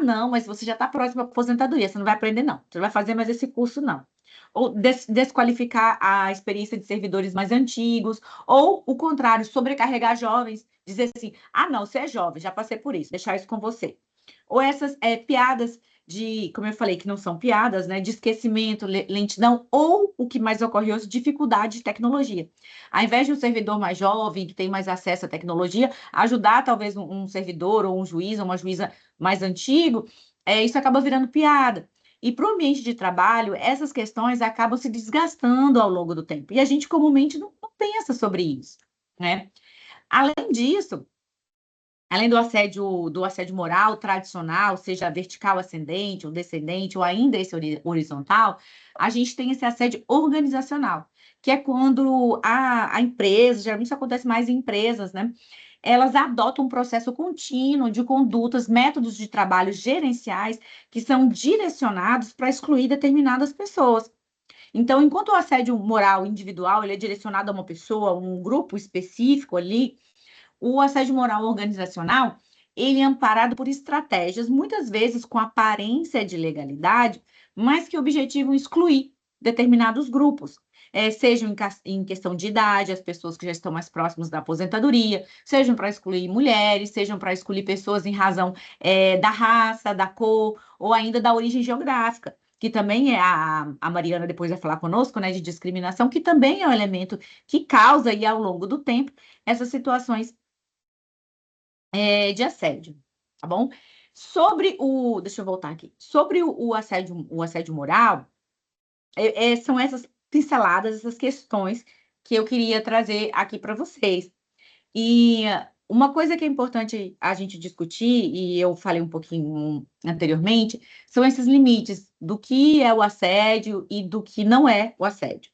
não, mas você já está próximo à aposentadoria, você não vai aprender, não. Você não vai fazer mais esse curso, não. Ou desqualificar a experiência de servidores mais antigos, ou o contrário, sobrecarregar jovens, dizer assim, não, você é jovem, já passei por isso, deixar isso com você. Ou essas piadas como eu falei, que não são piadas, né, de esquecimento, lentidão, ou o que mais ocorre hoje, dificuldade de tecnologia. Ao invés de um servidor mais jovem, que tem mais acesso à tecnologia, ajudar talvez um servidor ou um juiz ou uma juíza mais antigo, isso acaba virando piada. E para o ambiente de trabalho, essas questões acabam se desgastando ao longo do tempo. E a gente comumente não pensa sobre isso, né? Além disso, além do assédio moral tradicional, seja vertical ascendente ou descendente, ou ainda esse horizontal, a gente tem esse assédio organizacional, que é quando a empresa, geralmente isso acontece mais em empresas, né? Elas adotam um processo contínuo de condutas, métodos de trabalho gerenciais que são direcionados para excluir determinadas pessoas. Então, enquanto o assédio moral individual ele é direcionado a uma pessoa, um grupo específico ali, o assédio moral organizacional, ele é amparado por estratégias, muitas vezes com aparência de legalidade, mas que objetivam excluir determinados grupos, sejam em questão de idade, as pessoas que já estão mais próximas da aposentadoria, sejam para excluir mulheres, sejam para excluir pessoas em razão da raça, da cor, ou ainda da origem geográfica, que também a Mariana depois vai falar conosco, né, de discriminação, que também é um elemento que causa, e ao longo do tempo, essas situações de assédio, tá bom? Deixa eu voltar aqui. Sobre o assédio moral, são essas pinceladas, essas questões que eu queria trazer aqui para vocês. E uma coisa que é importante a gente discutir, e eu falei um pouquinho anteriormente, são esses limites do que é o assédio e do que não é o assédio.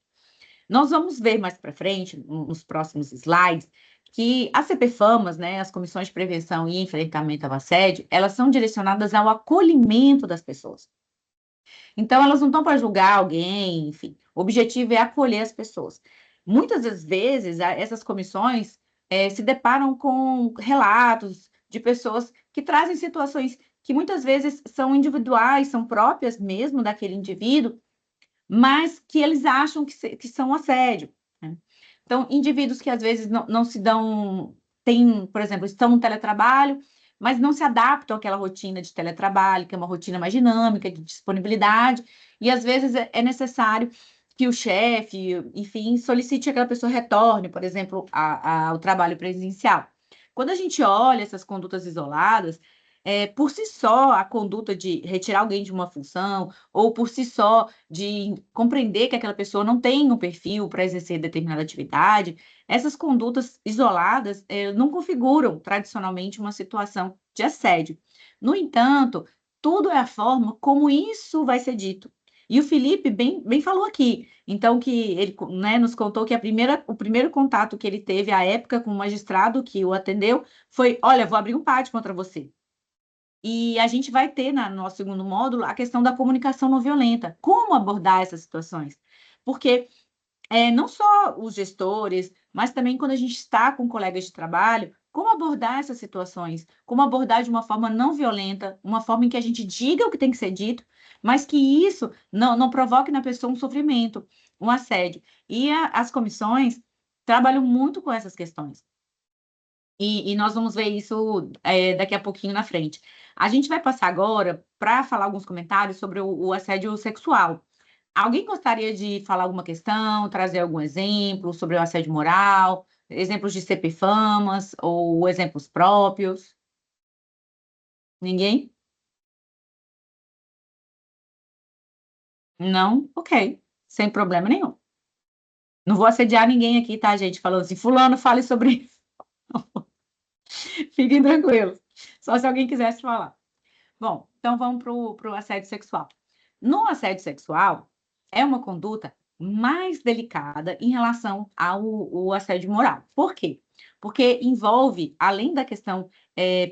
Nós vamos ver mais para frente, nos próximos slides, que as CPFAMAs, né, as Comissões de Prevenção e Enfrentamento ao Assédio, elas são direcionadas ao acolhimento das pessoas. Então, elas não estão para julgar alguém, enfim. O objetivo é acolher as pessoas. Muitas das vezes, essas comissões se deparam com relatos de pessoas que trazem situações que muitas vezes são individuais, são próprias mesmo daquele indivíduo, mas que eles acham que são assédio, né? Então, indivíduos que às vezes não se dão, por exemplo, estão no teletrabalho, mas não se adaptam àquela rotina de teletrabalho, que é uma rotina mais dinâmica, de disponibilidade, e às vezes é necessário que o chefe, enfim, solicite que aquela pessoa retorne, por exemplo, ao trabalho presencial. Quando a gente olha essas condutas isoladas, por si só, a conduta de retirar alguém de uma função, ou por si só, de compreender que aquela pessoa não tem um perfil para exercer determinada atividade, essas condutas isoladas não configuram tradicionalmente uma situação de assédio. No entanto, tudo é a forma como isso vai ser dito. E o Felipe bem falou aqui, então, que ele, né, nos contou que o primeiro contato que ele teve à época com o magistrado que o atendeu foi: olha, vou abrir um pátio contra você. E a gente vai ter, no nosso segundo módulo, a questão da comunicação não violenta. Como abordar essas situações? Porque não só os gestores, mas também quando a gente está com colegas de trabalho, como abordar essas situações, como abordar de uma forma não violenta, uma forma em que a gente diga o que tem que ser dito, mas que isso não provoque na pessoa um sofrimento, um assédio. E as comissões trabalham muito com essas questões. E nós vamos ver isso daqui a pouquinho na frente. A gente vai passar agora para falar alguns comentários sobre o assédio sexual. Alguém gostaria de falar alguma questão, trazer algum exemplo sobre o assédio moral, exemplos de CPFAMAS ou exemplos próprios? Ninguém? Não? Ok, sem problema nenhum. Não vou assediar ninguém aqui, tá, gente? Falando assim, fulano, fale sobre isso. Fiquem tranquilos. Só se alguém quisesse falar. Bom, então vamos para o assédio sexual. No assédio sexual, é uma conduta mais delicada em relação ao assédio moral. Por quê? Porque envolve, além da questão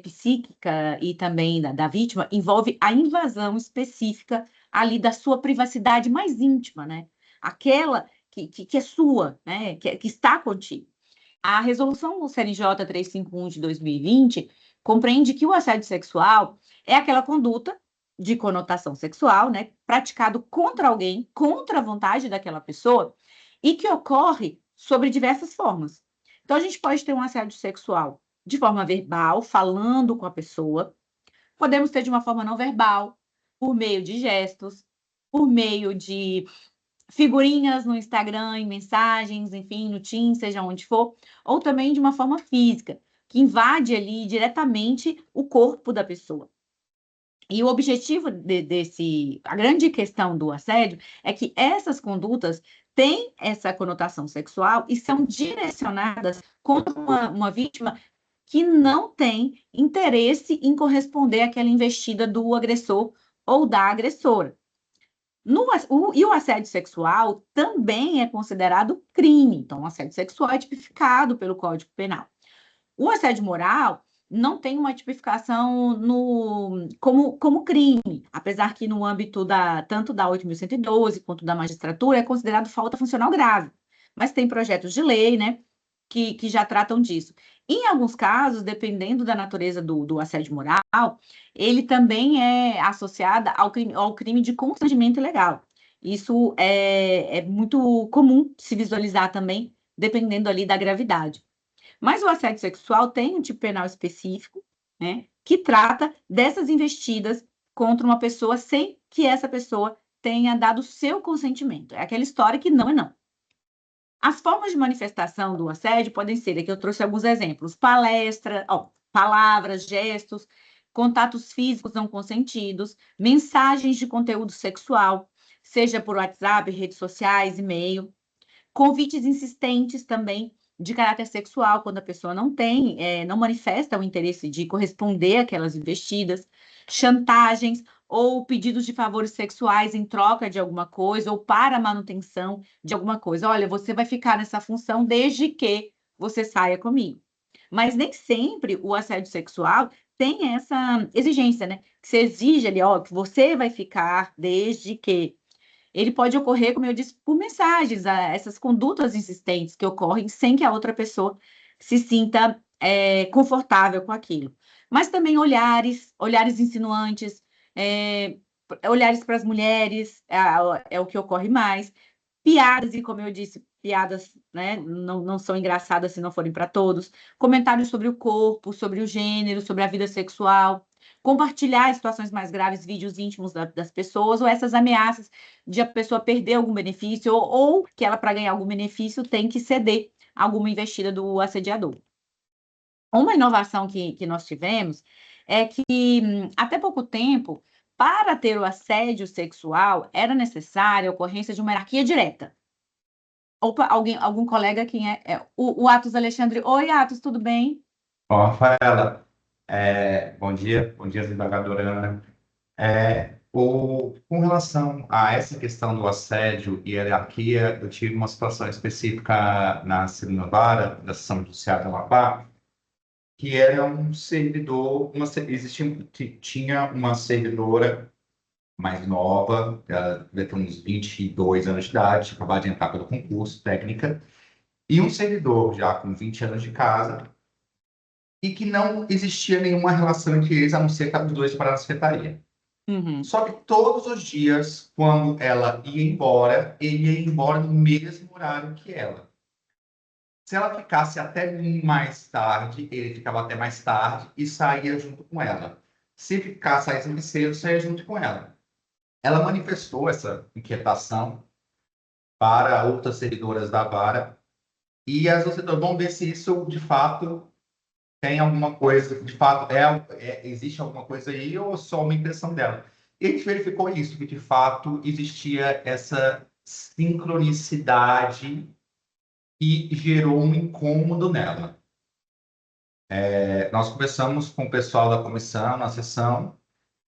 psíquica e também da vítima, envolve a invasão específica ali da sua privacidade mais íntima, né? Aquela que é sua, né? Que está contigo. A resolução do CNJ 351 de 2020 compreende que o assédio sexual é aquela conduta de conotação sexual, né, praticado contra alguém, contra a vontade daquela pessoa, e que ocorre sobre diversas formas. Então, a gente pode ter um assédio sexual de forma verbal, falando com a pessoa, podemos ter de uma forma não verbal, por meio de gestos, por meio de figurinhas no Instagram, em mensagens, enfim, no Teams, seja onde for, ou também de uma forma física, que invade ali diretamente o corpo da pessoa. E o objetivo a grande questão do assédio é que essas condutas têm essa conotação sexual e são direcionadas contra uma vítima que não tem interesse em corresponder àquela investida do agressor ou da agressora. E o assédio sexual também é considerado crime. Então, o assédio sexual é tipificado pelo Código Penal. O assédio moral não tem uma tipificação como crime, apesar que no âmbito tanto da 8.112 quanto da magistratura é considerado falta funcional grave. Mas tem projetos de lei, né, que já tratam disso. Em alguns casos, dependendo da natureza do assédio moral, ele também é associado ao crime de constrangimento ilegal. Isso é muito comum se visualizar também, dependendo ali da gravidade. Mas o assédio sexual tem um tipo penal específico, né, que trata dessas investidas contra uma pessoa sem que essa pessoa tenha dado seu consentimento. É aquela história que não é não. As formas de manifestação do assédio podem ser, aqui eu trouxe alguns exemplos, palavras, gestos, contatos físicos não consentidos, mensagens de conteúdo sexual, seja por WhatsApp, redes sociais, e-mail, convites insistentes também de caráter sexual, quando a pessoa não manifesta o interesse de corresponder àquelas investidas, chantagens ou pedidos de favores sexuais em troca de alguma coisa ou para manutenção de alguma coisa. Olha, você vai ficar nessa função desde que você saia comigo. Mas nem sempre o assédio sexual tem essa exigência, né? Que você exige ali, ó, que você vai ficar desde que ele pode ocorrer, como eu disse, por mensagens, essas condutas insistentes que ocorrem sem que a outra pessoa se sinta confortável com aquilo. Mas também olhares insinuantes, olhares para as mulheres, é o que ocorre mais. Piadas, e como eu disse, piadas, né, não são engraçadas se não forem para todos. Comentários sobre o corpo, sobre o gênero, sobre a vida sexual. Compartilhar situações mais graves, vídeos íntimos das pessoas, ou essas ameaças de a pessoa perder algum benefício, ou que ela, para ganhar algum benefício, tem que ceder alguma investida do assediador. Uma inovação que nós tivemos é que, até pouco tempo, para ter o assédio sexual, era necessária a ocorrência de uma hierarquia direta. Opa, algum colega, quem é? O Atos Alexandre. Oi, Atos, tudo bem? Ó, Rafaela, bom dia, desembargadora Ana. Com relação a essa questão do assédio e hierarquia, eu tive uma situação específica na segunda vara da seção judiciária do Amapá, que era um servidor, tinha uma servidora mais nova, ela devia ter uns 22 anos de idade, tinha acabado de entrar pelo concurso, técnica, e um servidor já com 20 anos de casa, e que não existia nenhuma relação entre eles, a não ser que os dois pararam na secretaria. Uhum. Só que todos os dias, quando ela ia embora, ele ia embora no mesmo horário que ela. Se ela ficasse até mais tarde, ele ficava até mais tarde e saía junto com ela. Se ficasse saísse mais cedo, saía junto com ela. Ela manifestou essa inquietação para outras servidoras da vara e as outras servidoras vão ver se isso de fato tem alguma coisa, de fato existe alguma coisa aí ou só uma impressão dela. E a gente verificou isso, que de fato existia essa sincronicidade e gerou um incômodo nela. Nós conversamos com o pessoal da comissão na sessão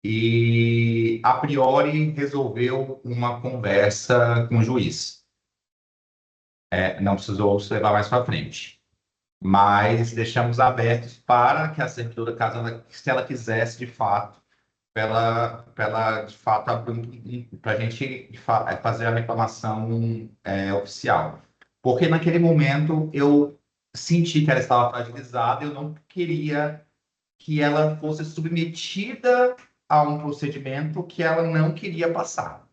e, a priori, resolveu uma conversa com o juiz. Não precisou se levar mais para frente. Mas deixamos abertos para que a servidora, se ela quisesse, de fato, para ela de fato, para a gente fazer a reclamação oficial. Porque naquele momento eu senti que ela estava fragilizada, eu não queria que ela fosse submetida a um procedimento que ela não queria passar.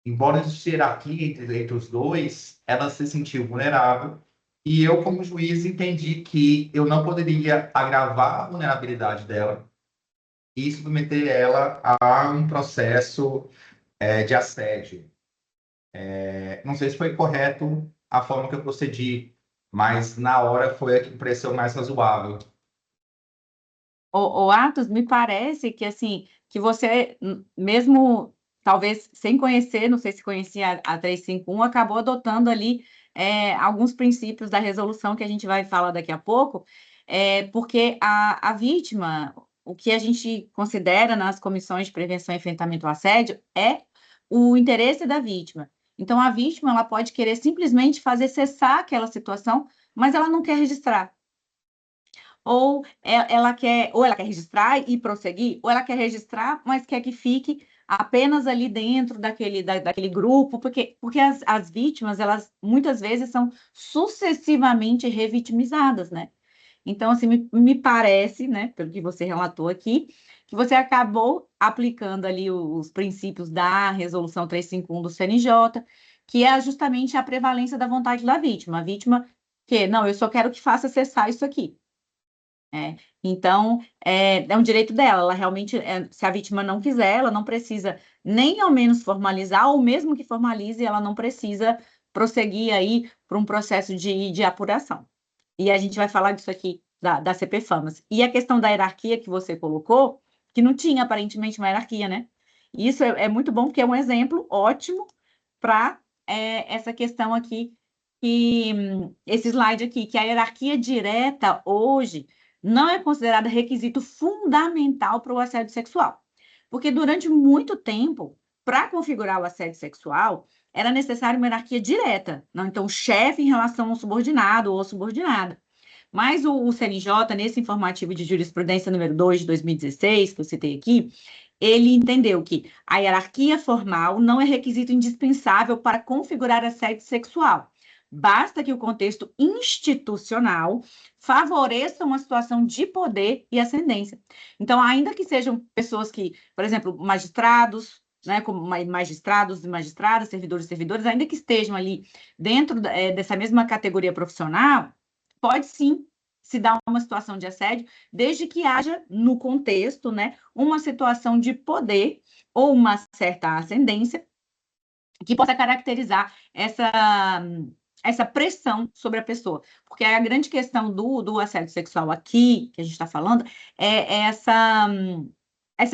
Embora existisse hierarquia entre os dois, ela se sentiu vulnerável e eu, como juiz, entendi que eu não poderia agravar a vulnerabilidade dela e submeter ela a um processo de assédio. Não sei se foi correto a forma que eu procedi, mas na hora foi a que me pareceu mais razoável. O Atos, me parece que assim, que você, mesmo talvez sem conhecer, não sei se conhecia a 351, acabou adotando ali alguns princípios da resolução que a gente vai falar daqui a pouco, porque a vítima, o que a gente considera nas comissões de prevenção e enfrentamento ao assédio é o interesse da vítima. Então, a vítima ela pode querer simplesmente fazer cessar aquela situação, mas ela não quer registrar. Ou ela quer registrar e prosseguir, ou ela quer registrar, mas quer que fique apenas ali dentro daquele grupo, porque as vítimas, elas muitas vezes são sucessivamente revitimizadas, né? Então, assim, me parece, né, pelo que você relatou aqui, que você acabou aplicando ali os princípios da Resolução 351 do CNJ, que é justamente a prevalência da vontade da vítima. A vítima que, não, eu só quero que faça cessar isso aqui. Então, é um direito dela, ela realmente, se a vítima não quiser, ela não precisa nem ao menos formalizar, ou mesmo que formalize, ela não precisa prosseguir aí para um processo de apuração. E a gente vai falar disso aqui, da CPFAMAS. E a questão da hierarquia que você colocou, que não tinha aparentemente uma hierarquia, né? Isso é muito bom, porque é um exemplo ótimo para essa questão aqui, esse slide aqui, que a hierarquia direta hoje não é considerada requisito fundamental para o assédio sexual. Porque durante muito tempo, para configurar o assédio sexual, era necessário uma hierarquia direta. Não? Então, o chefe em relação ao subordinado ou subordinada. Mas o CNJ, nesse informativo de jurisprudência número 2 de 2016, que eu citei aqui, ele entendeu que a hierarquia formal não é requisito indispensável para configurar assédio sexual. Basta que o contexto institucional favoreça uma situação de poder e ascendência. Então, ainda que sejam pessoas que, por exemplo, magistrados, né, como magistrados e magistradas, servidores e servidoras, ainda que estejam ali dentro dessa mesma categoria profissional, pode sim se dar uma situação de assédio, desde que haja no contexto, né, uma situação de poder ou uma certa ascendência que possa caracterizar essa pressão sobre a pessoa. Porque a grande questão do assédio sexual aqui, que a gente está falando, é essa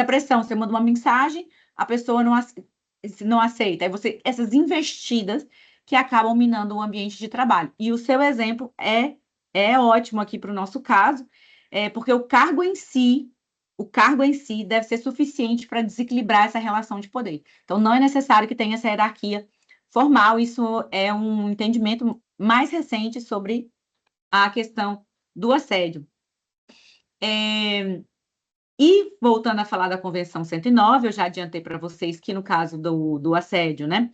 pressão. Você manda uma mensagem, a pessoa não aceita. Aí essas investidas que acabam minando o ambiente de trabalho. E o seu exemplo é ótimo aqui para o nosso caso, porque o cargo em si deve ser suficiente para desequilibrar essa relação de poder. Então, não é necessário que tenha essa hierarquia formal, isso é um entendimento mais recente sobre a questão do assédio. E, voltando a falar da Convenção 109, eu já adiantei para vocês que, no caso do assédio, né,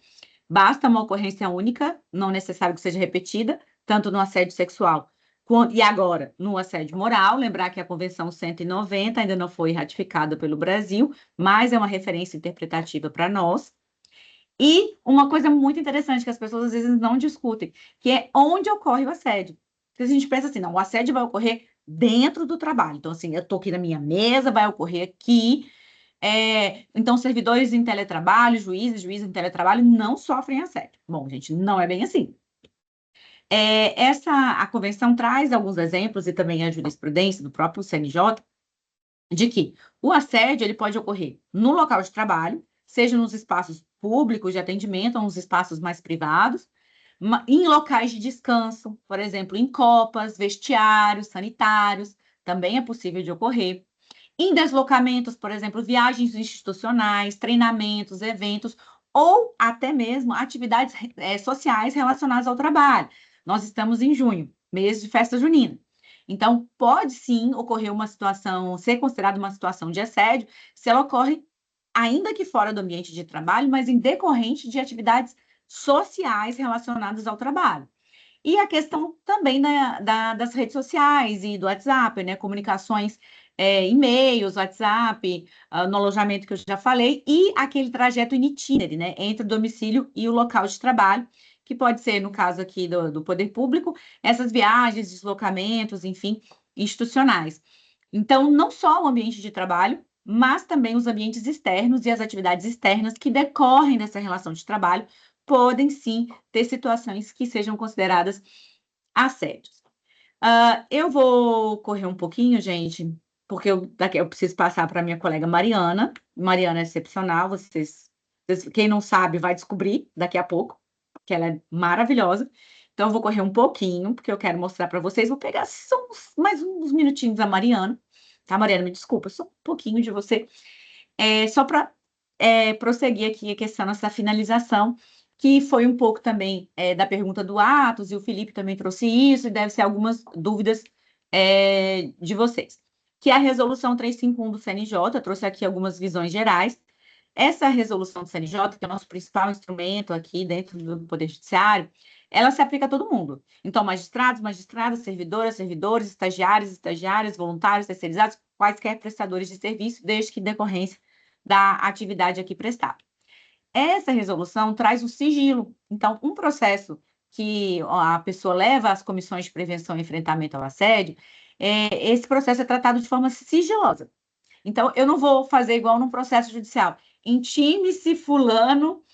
basta uma ocorrência única, não é necessário que seja repetida, tanto no assédio sexual e agora no assédio moral. Lembrar que a Convenção 190 ainda não foi ratificada pelo Brasil, mas é uma referência interpretativa para nós. E uma coisa muito interessante que as pessoas às vezes não discutem, que é onde ocorre o assédio. Porque a gente pensa assim, não, o assédio vai ocorrer dentro do trabalho. Então, assim, eu estou aqui na minha mesa, vai ocorrer aqui. Então, servidores em teletrabalho, juízes em teletrabalho não sofrem assédio. Bom, gente, não é bem assim. A convenção traz alguns exemplos e também a jurisprudência do próprio CNJ de que o assédio ele pode ocorrer no local de trabalho, seja nos espaços públicos de atendimento ou nos espaços mais privados, em locais de descanso, por exemplo, em copas, vestiários, sanitários, também é possível de ocorrer. Em deslocamentos, por exemplo, viagens institucionais, treinamentos, eventos, ou até mesmo atividades sociais relacionadas ao trabalho. Nós estamos em junho, mês de festa junina. Então, pode sim ocorrer uma situação, ser considerada uma situação de assédio, se ela ocorre ainda que fora do ambiente de trabalho, mas em decorrente de atividades sociais relacionadas ao trabalho. E a questão também das redes sociais e do WhatsApp, né? Comunicações, e-mails, WhatsApp, no alojamento que eu já falei, e aquele trajeto in itinere, né? Entre o domicílio e o local de trabalho, que pode ser, no caso aqui do poder público, essas viagens, deslocamentos, enfim, institucionais. Então, não só o ambiente de trabalho, mas também os ambientes externos e as atividades externas que decorrem dessa relação de trabalho podem sim ter situações que sejam consideradas assédios. Eu vou correr um pouquinho, gente, porque eu preciso passar para a minha colega Mariana. Mariana é excepcional, quem não sabe vai descobrir daqui a pouco, que ela é maravilhosa. Então, eu vou correr um pouquinho, porque eu quero mostrar para vocês. Vou pegar só mais uns minutinhos da Mariana. Tá, Mariana, me desculpa, só um pouquinho de você. Só para prosseguir aqui a questão dessa finalização, que foi um pouco também da pergunta do Atos, e o Felipe também trouxe isso, e deve ser algumas dúvidas de vocês. Que a resolução 351 do CNJ trouxe aqui algumas visões gerais. Essa resolução do CNJ, que é o nosso principal instrumento aqui dentro do Poder Judiciário, ela se aplica a todo mundo. Então, magistrados, magistradas, servidoras, servidores, estagiários, estagiárias, voluntários, terceirizados, quaisquer prestadores de serviço, desde que decorrência da atividade aqui prestada. Essa resolução traz o sigilo. Então, um processo que a pessoa leva às comissões de prevenção e enfrentamento ao assédio, esse processo é tratado de forma sigilosa. Então, eu não vou fazer igual num processo judicial. Intime-se fulano,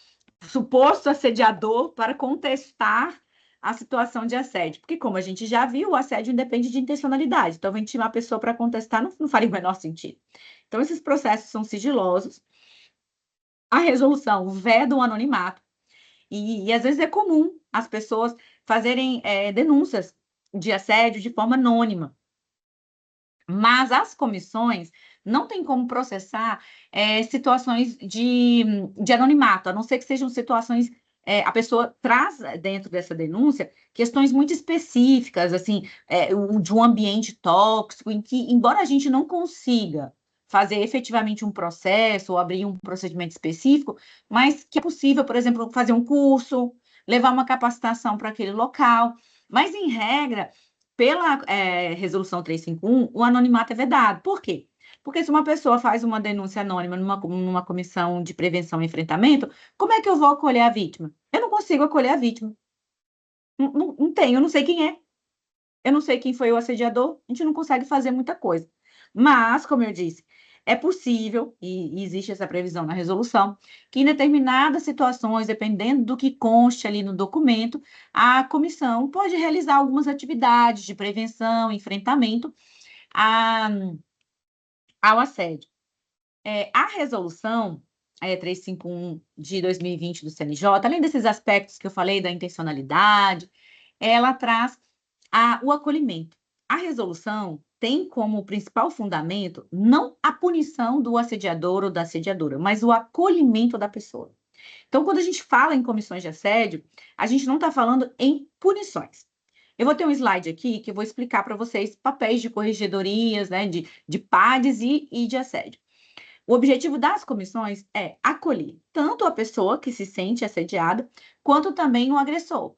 suposto assediador, para contestar a situação de assédio. Porque, como a gente já viu, o assédio independe de intencionalidade. Então, eu vou intimar a pessoa para contestar não faria o menor sentido. Então, esses processos são sigilosos. A resolução veda o anonimato. E às vezes é comum as pessoas fazerem denúncias de assédio de forma anônima. Mas as comissões não têm como processar situações de anonimato, a não ser que sejam situações. A pessoa traz dentro dessa denúncia questões muito específicas, assim, de um ambiente tóxico, em que, embora a gente não consiga fazer efetivamente um processo ou abrir um procedimento específico, mas que é possível, por exemplo, fazer um curso, levar uma capacitação para aquele local. Mas, em regra, pela resolução 351, o anonimato é vedado. Por quê? Porque se uma pessoa faz uma denúncia anônima numa comissão de prevenção e enfrentamento, como é que eu vou acolher a vítima? Eu não consigo acolher a vítima. Não tenho, eu não sei quem é. Eu não sei quem foi o assediador, a gente não consegue fazer muita coisa. Mas, como eu disse, é possível, e existe essa previsão na resolução, que em determinadas situações, dependendo do que conste ali no documento, a comissão pode realizar algumas atividades de prevenção, enfrentamento ao assédio. A resolução 351 de 2020 do CNJ, além desses aspectos que eu falei da intencionalidade, ela traz o acolhimento. A resolução tem como principal fundamento não a punição do assediador ou da assediadora, mas o acolhimento da pessoa. Então, quando a gente fala em comissões de assédio, a gente não está falando em punições. Eu vou ter um slide aqui que eu vou explicar para vocês papéis de corregedorias, né, de PADs e de assédio. O objetivo das comissões é acolher tanto a pessoa que se sente assediada, quanto também o agressor.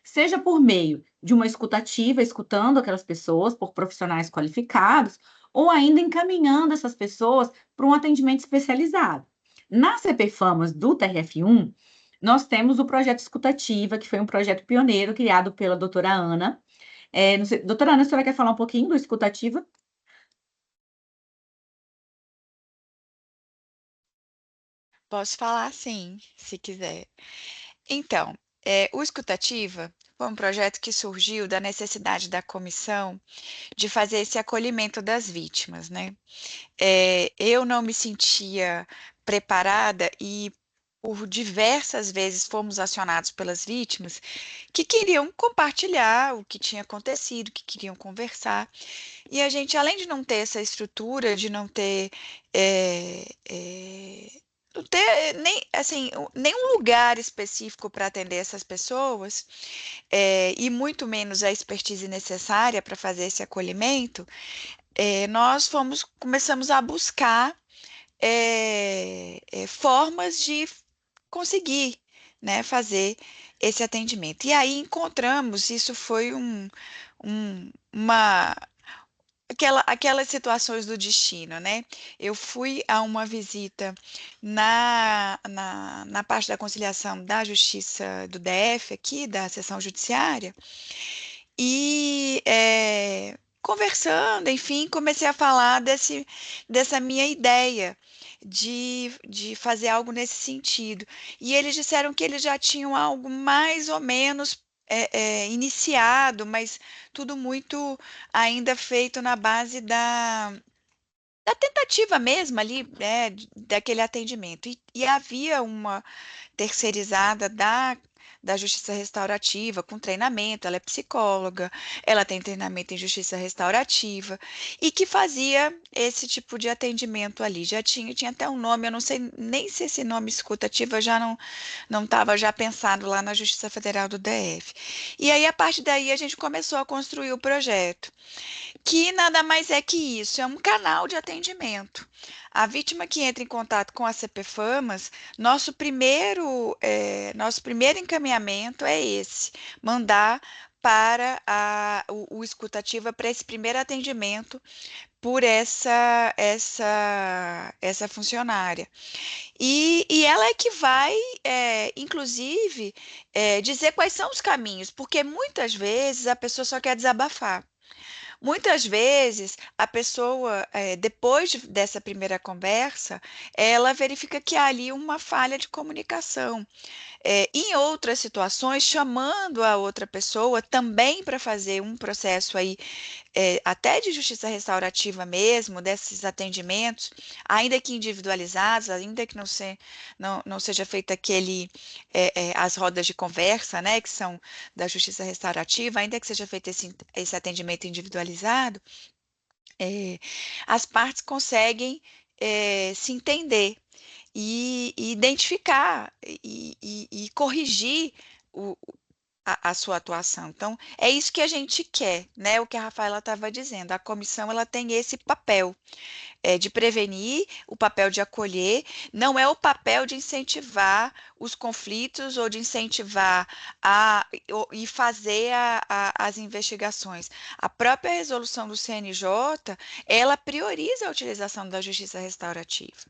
Seja por meio de uma escutativa, escutando aquelas pessoas por profissionais qualificados, ou ainda encaminhando essas pessoas para um atendimento especializado. Na CPFAMAS do TRF1, nós temos o projeto Escutativa, que foi um projeto pioneiro criado pela doutora Ana. Doutora Ana, a senhora quer falar um pouquinho do Escutativa? Posso falar sim, se quiser. Então, o Escutativa foi um projeto que surgiu da necessidade da comissão de fazer esse acolhimento das vítimas, né? Eu não me sentia preparada e por diversas vezes fomos acionados pelas vítimas que queriam compartilhar o que tinha acontecido, que queriam conversar. E a gente, além de não ter essa estrutura, de não ter, não ter nem, assim, nenhum lugar específico para atender essas pessoas, e muito menos a expertise necessária para fazer esse acolhimento, nós começamos a buscar formas de conseguir, né, fazer esse atendimento. E aí encontramos, isso foi uma aquelas situações do destino, né? Eu fui a uma visita na parte da conciliação da Justiça do DF, aqui, da seção judiciária, e conversando, enfim, comecei a falar dessa minha ideia de fazer algo nesse sentido. E eles disseram que eles já tinham algo mais ou menos iniciado, mas tudo muito ainda feito na base da tentativa mesmo ali, daquele atendimento. E havia uma terceirizada da justiça restaurativa, com treinamento, ela é psicóloga, ela tem treinamento em justiça restaurativa, e que fazia esse tipo de atendimento ali. Já tinha até um nome, eu não sei nem se esse nome escutativa já não estava já pensado lá na Justiça Federal do DF. E aí, a partir daí, a gente começou a construir o projeto, que nada mais é que isso, é um canal de atendimento. A vítima que entra em contato com a CPFAMAS, nosso primeiro encaminhamento é esse, mandar para o escutativa para esse primeiro atendimento por essa funcionária. E ela é que vai, inclusive, dizer quais são os caminhos, porque muitas vezes a pessoa só quer desabafar. Muitas vezes, a pessoa, depois dessa primeira conversa, ela verifica que há ali uma falha de comunicação. Em outras situações, chamando a outra pessoa também para fazer um processo aí, até de justiça restaurativa mesmo, desses atendimentos, ainda que individualizados, ainda que não seja feito as rodas de conversa, né, que são da justiça restaurativa, ainda que seja feito esse atendimento individualizado, as partes conseguem se entender e identificar e corrigir a sua atuação. Então, é isso que a gente quer, né? O que a Rafaela estava dizendo. A comissão ela tem esse papel de prevenir, o papel de acolher, não é o papel de incentivar os conflitos ou de incentivar e fazer as investigações. A própria resolução do CNJ, ela prioriza a utilização da justiça restaurativa,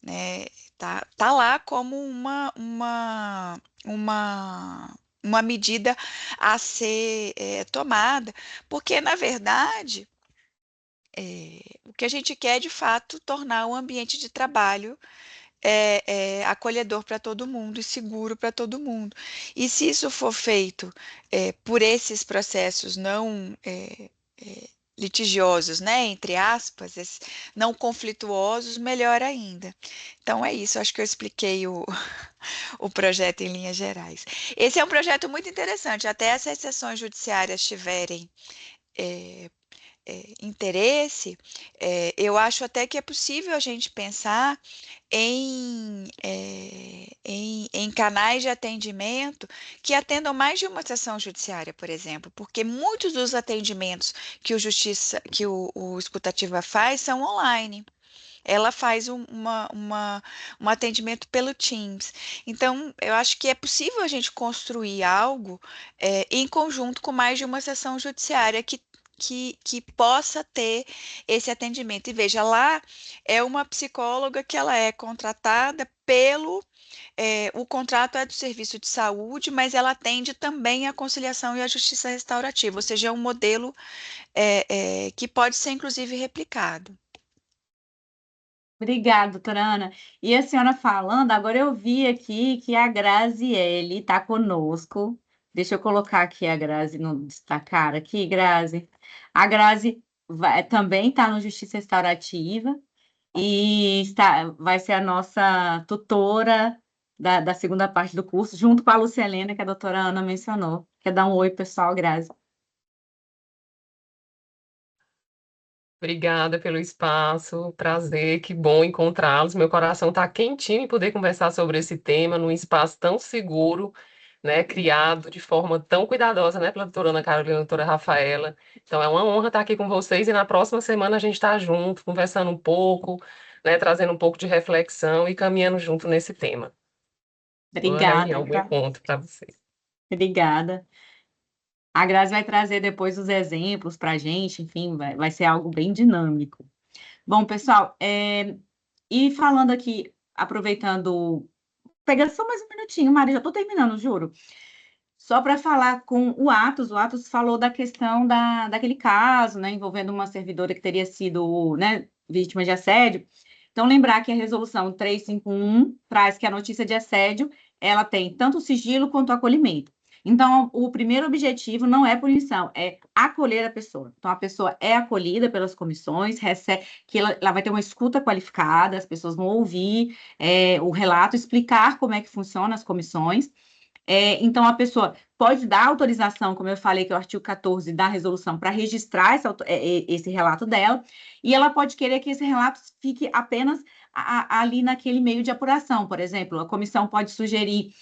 né? Tá lá como uma medida a ser tomada, porque, na verdade, o que a gente quer, de fato, tornar um ambiente de trabalho acolhedor para todo mundo e seguro para todo mundo. E se isso for feito por esses processos não litigiosos, né, entre aspas, não conflituosos, melhor ainda. Então é isso, acho que eu expliquei o projeto em linhas gerais. Esse é um projeto muito interessante, até essas sessões judiciárias tiverem interesse, eu acho até que é possível a gente pensar em canais de atendimento que atendam mais de uma sessão judiciária, por exemplo, porque muitos dos atendimentos que o Escutativa faz são online. Ela faz um atendimento pelo Teams. Então, eu acho que é possível a gente construir algo em conjunto com mais de uma sessão judiciária que possa ter esse atendimento. E veja, lá é uma psicóloga que ela é contratada o contrato é do serviço de saúde, mas ela atende também a conciliação e a justiça restaurativa, ou seja, é um modelo que pode ser, inclusive, replicado. Obrigada, doutora Ana. E a senhora falando, agora eu vi aqui que a Graziele está conosco. Deixa eu colocar aqui a Grazi no destacar aqui, Grazi. A Grazi também está no Justiça Restaurativa e vai ser a nossa tutora da segunda parte do curso, junto com a Lucelena, que a doutora Ana mencionou. Quer dar um oi, pessoal, Grazi? Obrigada pelo espaço, prazer, que bom encontrá-los. Meu coração está quentinho em poder conversar sobre esse tema num espaço tão seguro, né, criado de forma tão cuidadosa, né, pela doutora Ana Carolina e doutora Rafaela. Então é uma honra estar aqui com vocês e na próxima semana a gente está junto, conversando um pouco, né, trazendo um pouco de reflexão e caminhando junto nesse tema. Boa reunião, bom encontro para vocês. Obrigada. A Grazi vai trazer depois os exemplos para a gente, enfim, vai ser algo bem dinâmico. Bom, pessoal, e falando aqui, aproveitando, pegando só mais um minutinho, Mari, já estou terminando, juro. Só para falar com o Atos falou da questão daquele caso, né, envolvendo uma servidora que teria sido, né, vítima de assédio. Então, lembrar que a resolução 351 traz que a notícia de assédio, ela tem tanto o sigilo quanto o acolhimento. Então, o primeiro objetivo não é punição, é acolher a pessoa. Então, a pessoa é acolhida pelas comissões, recebe, que ela vai ter uma escuta qualificada, as pessoas vão ouvir o relato, explicar como é que funciona as comissões. Então, a pessoa pode dar autorização, como eu falei, que é o artigo 14 da resolução, para registrar esse relato dela, e ela pode querer que esse relato fique apenas ali naquele meio de apuração. Por exemplo, a comissão pode sugerir,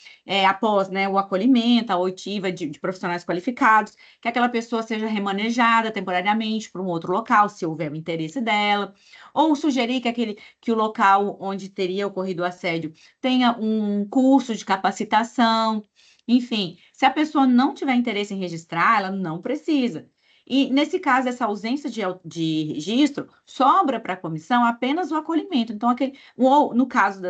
após, né, o acolhimento, a oitiva de profissionais qualificados, que aquela pessoa seja remanejada temporariamente para um outro local, se houver o interesse dela, ou sugerir que o local onde teria ocorrido o assédio tenha um curso de capacitação. Enfim, se a pessoa não tiver interesse em registrar, ela não precisa. E, nesse caso, essa ausência de registro, sobra para a comissão apenas o acolhimento. Então, no caso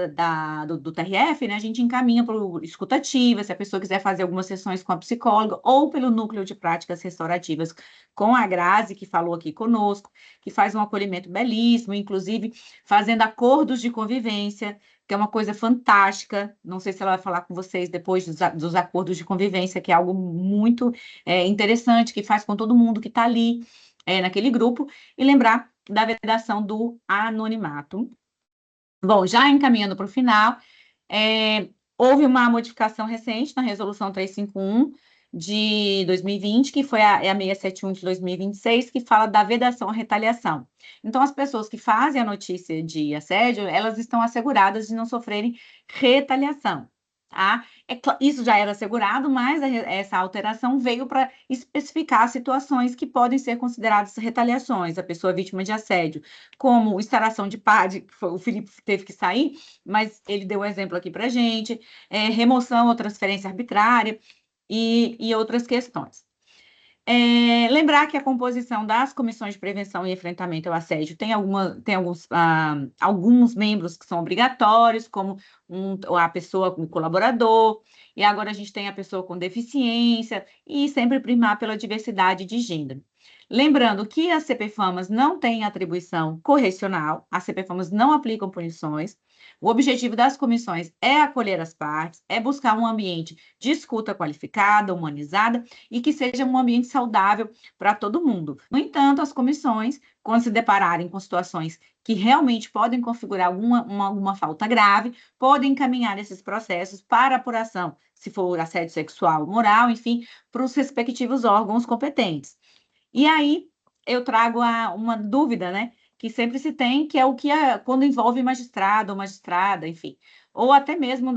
do TRF, né, a gente encaminha para o escutativa, se a pessoa quiser fazer algumas sessões com a psicóloga, ou pelo núcleo de práticas restaurativas com a Grazi, que falou aqui conosco, que faz um acolhimento belíssimo, inclusive fazendo acordos de convivência, que é uma coisa fantástica. Não sei se ela vai falar com vocês depois dos acordos de convivência, que é algo muito interessante, que faz com todo mundo que está ali naquele grupo, e lembrar da vedação do anonimato. Bom, já encaminhando para o final, houve uma modificação recente na Resolução 351 de 2020, que foi a 671 de 2026, que fala da vedação à retaliação. Então, as pessoas que fazem a notícia de assédio, elas estão asseguradas de não sofrerem retaliação. Tá? Isso já era assegurado, mas essa alteração veio para especificar situações que podem ser consideradas retaliações. A pessoa vítima de assédio, como instalação de PAD, o Felipe teve que sair, mas ele deu um exemplo aqui para a gente, remoção ou transferência arbitrária e outras questões. Lembrar que a composição das comissões de prevenção e enfrentamento ao assédio tem alguns membros que são obrigatórios, como a pessoa com colaborador, e agora a gente tem a pessoa com deficiência, e sempre primar pela diversidade de gênero. Lembrando que as CPFAMAS não têm atribuição correcional, as CPFAMAS não aplicam punições. O objetivo das comissões é acolher as partes, é buscar um ambiente de escuta qualificada, humanizada e que seja um ambiente saudável para todo mundo. No entanto, as comissões, quando se depararem com situações que realmente podem configurar alguma falta grave, podem encaminhar esses processos para apuração, se for assédio sexual, moral, enfim, para os respectivos órgãos competentes. E aí, eu trago uma dúvida, né? Que sempre se tem, que é o que quando envolve magistrado ou magistrada, enfim, ou até mesmo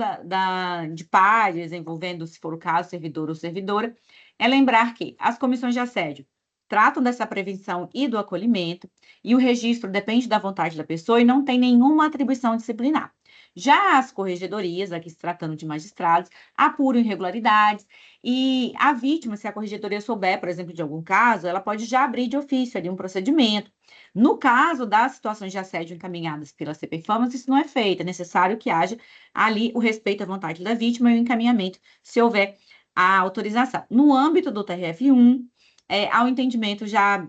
de pares, envolvendo, se for o caso, servidor ou servidora, é lembrar que as comissões de assédio tratam dessa prevenção e do acolhimento, e o registro depende da vontade da pessoa e não tem nenhuma atribuição disciplinar. Já as corregedorias, aqui se tratando de magistrados, apuram irregularidades e a vítima, se a corregedoria souber, por exemplo, de algum caso, ela pode já abrir de ofício ali um procedimento. No caso das situações de assédio encaminhadas pela CPFAMAS, isso não é feito, é necessário que haja ali o respeito à vontade da vítima e o encaminhamento, se houver a autorização. No âmbito do TRF1, há o entendimento já,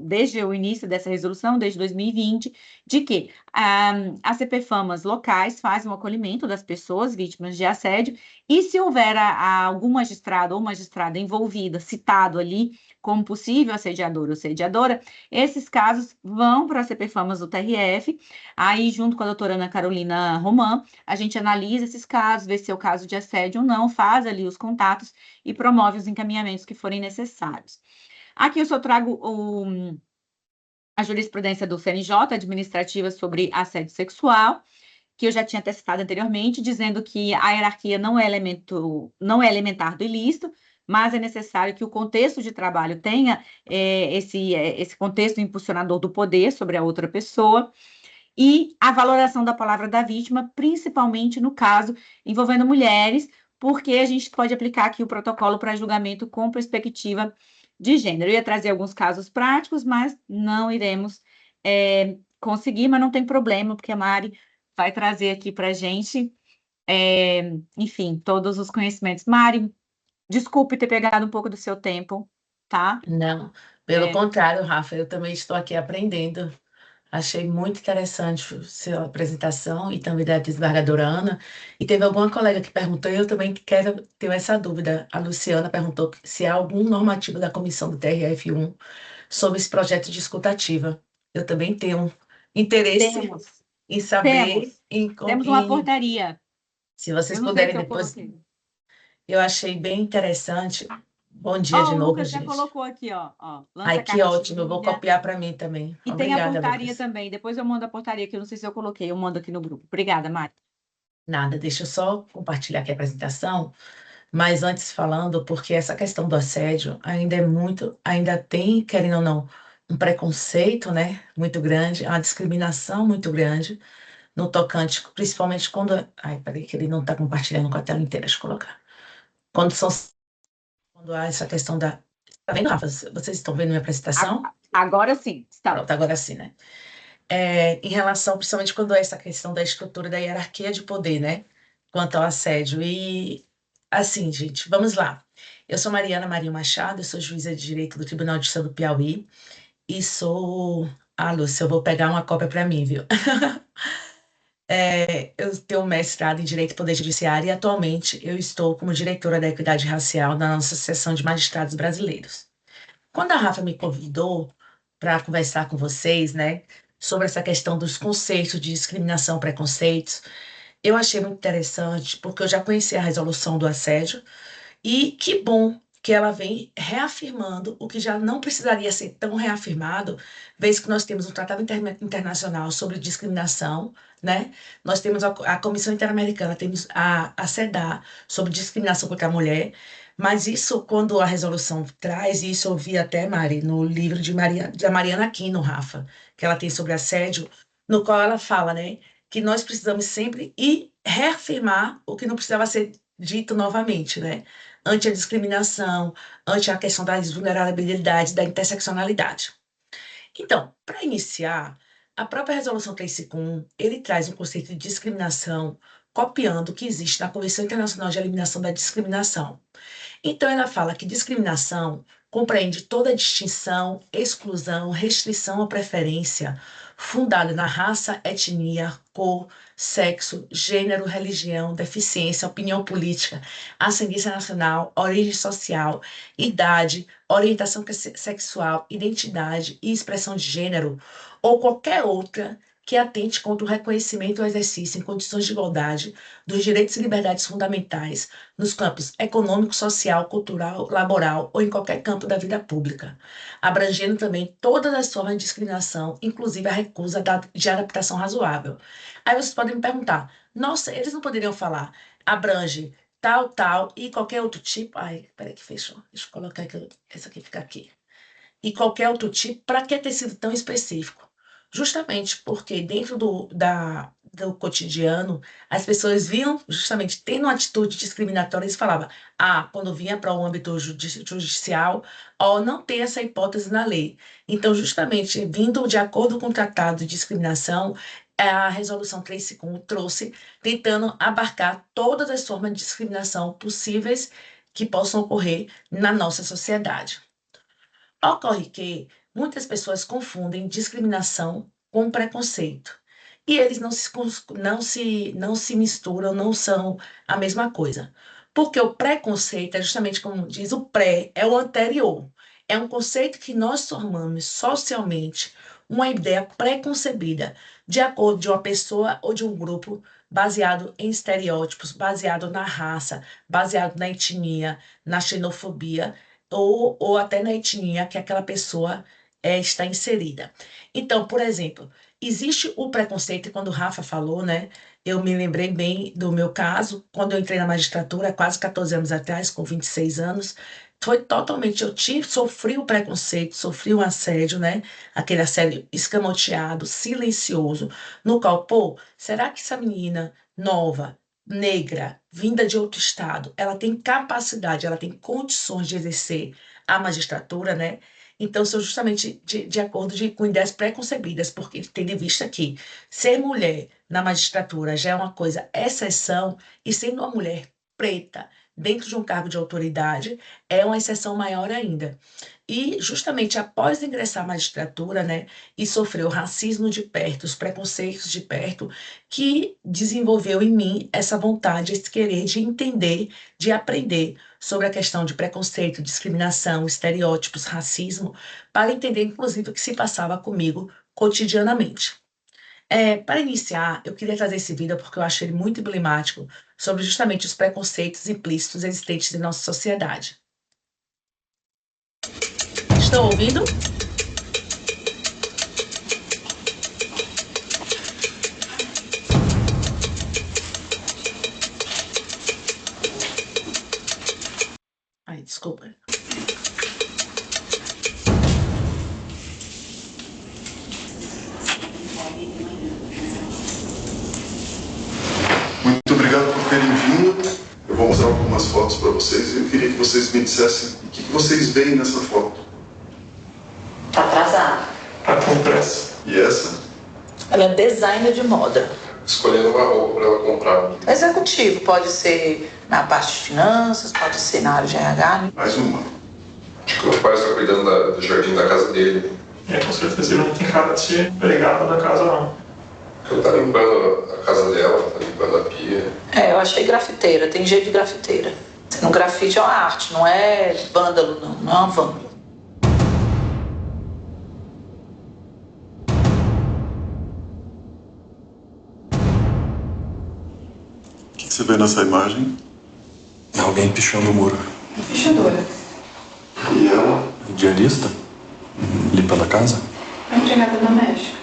desde o início dessa resolução, desde 2020, de que as CPFAMAS locais fazem o acolhimento das pessoas vítimas de assédio e se houver algum magistrado ou magistrada envolvida, citado ali como possível assediador ou assediadora, esses casos vão para a CPFAMAS do TRF, aí junto com a doutora Ana Carolina Roman, a gente analisa esses casos, vê se é o caso de assédio ou não, faz ali os contatos e promove os encaminhamentos que forem necessários. Aqui eu só trago a jurisprudência do CNJ administrativa sobre assédio sexual, que eu já tinha até citado anteriormente, dizendo que a hierarquia não é elementar do ilícito, mas é necessário que o contexto de trabalho tenha esse contexto impulsionador do poder sobre a outra pessoa, e a valoração da palavra da vítima, principalmente no caso envolvendo mulheres, porque a gente pode aplicar aqui o protocolo para julgamento com perspectiva de gênero. Eu ia trazer alguns casos práticos, mas não iremos conseguir, mas não tem problema, porque a Mari vai trazer aqui para a gente, enfim, todos os conhecimentos. Mari, desculpe ter pegado um pouco do seu tempo, tá? Não, pelo contrário, Rafa, eu também estou aqui aprendendo. Achei muito interessante a sua apresentação e também da desembargadora Ana. E teve alguma colega que perguntou, e eu também tenho essa dúvida. A Luciana perguntou se há algum normativo da comissão do TRF1 sobre esse projeto de escutativa. Eu também tenho interesse em saber. Temos uma portaria. Se vocês Eu não sei puderem se eu depois. coloquei. Eu achei bem interessante. Bom dia Ó, de o novo, Lucas já gente. colocou aqui, ó. Ai, que ótimo. Eu vou lança-cartilha. copiar para mim também. E tem a Obrigada, portaria Lucas. também. Depois eu mando a portaria, que eu não sei se eu coloquei. Eu mando aqui no grupo. Obrigada, Mari. Nada, deixa eu só compartilhar aqui a apresentação. Mas antes falando, porque essa questão do assédio ainda tem, querendo ou não, um preconceito, né, muito grande, uma discriminação muito grande no tocante, principalmente quando. Ai, peraí, que ele não está compartilhando com a tela inteira, deixa eu colocar. Quando há essa questão da. Tá vendo, Rafa? Vocês estão vendo minha apresentação? Agora sim, está. Pronto, agora sim, né? Em relação, principalmente quando há essa questão da estrutura da hierarquia de poder, né? Quanto ao assédio. E, assim, gente, vamos lá. Eu sou Mariana Marinho Machado, eu sou juíza de Direito do Tribunal de Justiça do Piauí e sou... Ah, Lúcia, eu vou pegar uma cópia para mim, viu? Eu tenho mestrado em Direito e Poder Judiciário e atualmente eu estou como diretora da Equidade Racial na nossa Associação de Magistrados Brasileiros. Quando a Rafa me convidou para conversar com vocês, né, sobre essa questão dos conceitos de discriminação, preconceitos, eu achei muito interessante, porque eu já conhecia a resolução do assédio, e que bom que ela vem reafirmando o que já não precisaria ser tão reafirmado, vez que nós temos um Tratado Internacional sobre Discriminação, né? Nós temos a Comissão Interamericana, temos a CEDAW sobre discriminação contra a mulher, mas isso, quando a resolução traz, e isso eu vi até, Mari, no livro da Mariana Aquino, Rafa, que ela tem sobre assédio, no qual ela fala, né, que nós precisamos sempre ir reafirmar o que não precisava ser dito novamente, né? Ante a discriminação, ante a questão das vulnerabilidades, da interseccionalidade. Então, para iniciar, a própria Resolução 351, ele traz um conceito de discriminação, copiando o que existe na Convenção Internacional de Eliminação da Discriminação. Então, ela fala que discriminação compreende toda distinção, exclusão, restrição ou preferência fundada na raça, etnia, cor, sexo, gênero, religião, deficiência, opinião política, ascendência nacional, origem social, idade, orientação sexual, identidade e expressão de gênero ou qualquer outra que atente contra o reconhecimento e o exercício em condições de igualdade dos direitos e liberdades fundamentais nos campos econômico, social, cultural, laboral ou em qualquer campo da vida pública, abrangendo também todas as formas de discriminação, inclusive a recusa de adaptação razoável. Aí vocês podem me perguntar, nossa, eles não poderiam falar, abrange tal, tal e qualquer outro tipo? Ai, peraí que fechou. Deixa eu colocar aqui, essa aqui fica aqui. E qualquer outro tipo, para que ter sido tão específico? Justamente porque dentro do cotidiano, as pessoas viam, justamente tendo uma atitude discriminatória, eles falavam, quando vinha para o âmbito judicial, não tem essa hipótese na lei. Então, justamente, vindo de acordo com o Tratado de Discriminação, a Resolução 351 trouxe, tentando abarcar todas as formas de discriminação possíveis que possam ocorrer na nossa sociedade. Ocorre que muitas pessoas confundem discriminação com preconceito. E eles não se misturam, não são a mesma coisa. Porque o preconceito é justamente como diz o pré, é o anterior. É um conceito que nós formamos socialmente, uma ideia preconcebida, de acordo de uma pessoa ou de um grupo, baseado em estereótipos, baseado na raça, baseado na etnia, na xenofobia ou até na etnia que aquela pessoa está inserida. Então, por exemplo, existe o preconceito, e quando o Rafa falou, né, eu me lembrei bem do meu caso, quando eu entrei na magistratura, quase 14 anos atrás, com 26 anos, foi totalmente, sofri o preconceito, sofri o assédio, né, aquele assédio escamoteado, silencioso, no qual, será que essa menina nova, negra, vinda de outro estado, ela tem capacidade, ela tem condições de exercer a magistratura, né? Então, sou justamente de acordo com ideias preconcebidas, porque tendo em vista que ser mulher na magistratura já é uma coisa exceção, e sendo uma mulher preta dentro de um cargo de autoridade, é uma exceção maior ainda. E justamente após ingressar à magistratura, né, e sofrer o racismo de perto, os preconceitos de perto, que desenvolveu em mim essa vontade, esse querer de entender, de aprender sobre a questão de preconceito, discriminação, estereótipos, racismo, para entender, inclusive, o que se passava comigo cotidianamente. Para iniciar, eu queria trazer esse vídeo porque eu acho ele muito emblemático sobre justamente os preconceitos implícitos existentes em nossa sociedade. Estão ouvindo? Ai, desculpa. Muito obrigado por terem vindo. Eu vou mostrar algumas fotos para vocês e eu queria que vocês me dissessem o que vocês veem nessa foto. Tá atrasada. Tá com pressa. E essa? Ela é designer de moda. Escolhendo uma roupa para ela comprar. Executivo, pode ser na parte de finanças, pode ser na área de RH. Mais uma. O meu pai está cuidando do jardim da casa dele. Com certeza ele não tem cara de ser empregado da casa, não. Ela tá limpando a casa dela, tá limpando a pia. Eu achei grafiteira, tem jeito de grafiteira. No grafite é uma arte, não é vândalo, não é uma vândalo. O que você vê nessa imagem? Alguém pichando o muro. Pichadora. E ela? Diarista? Limpando a casa? É empregada doméstica.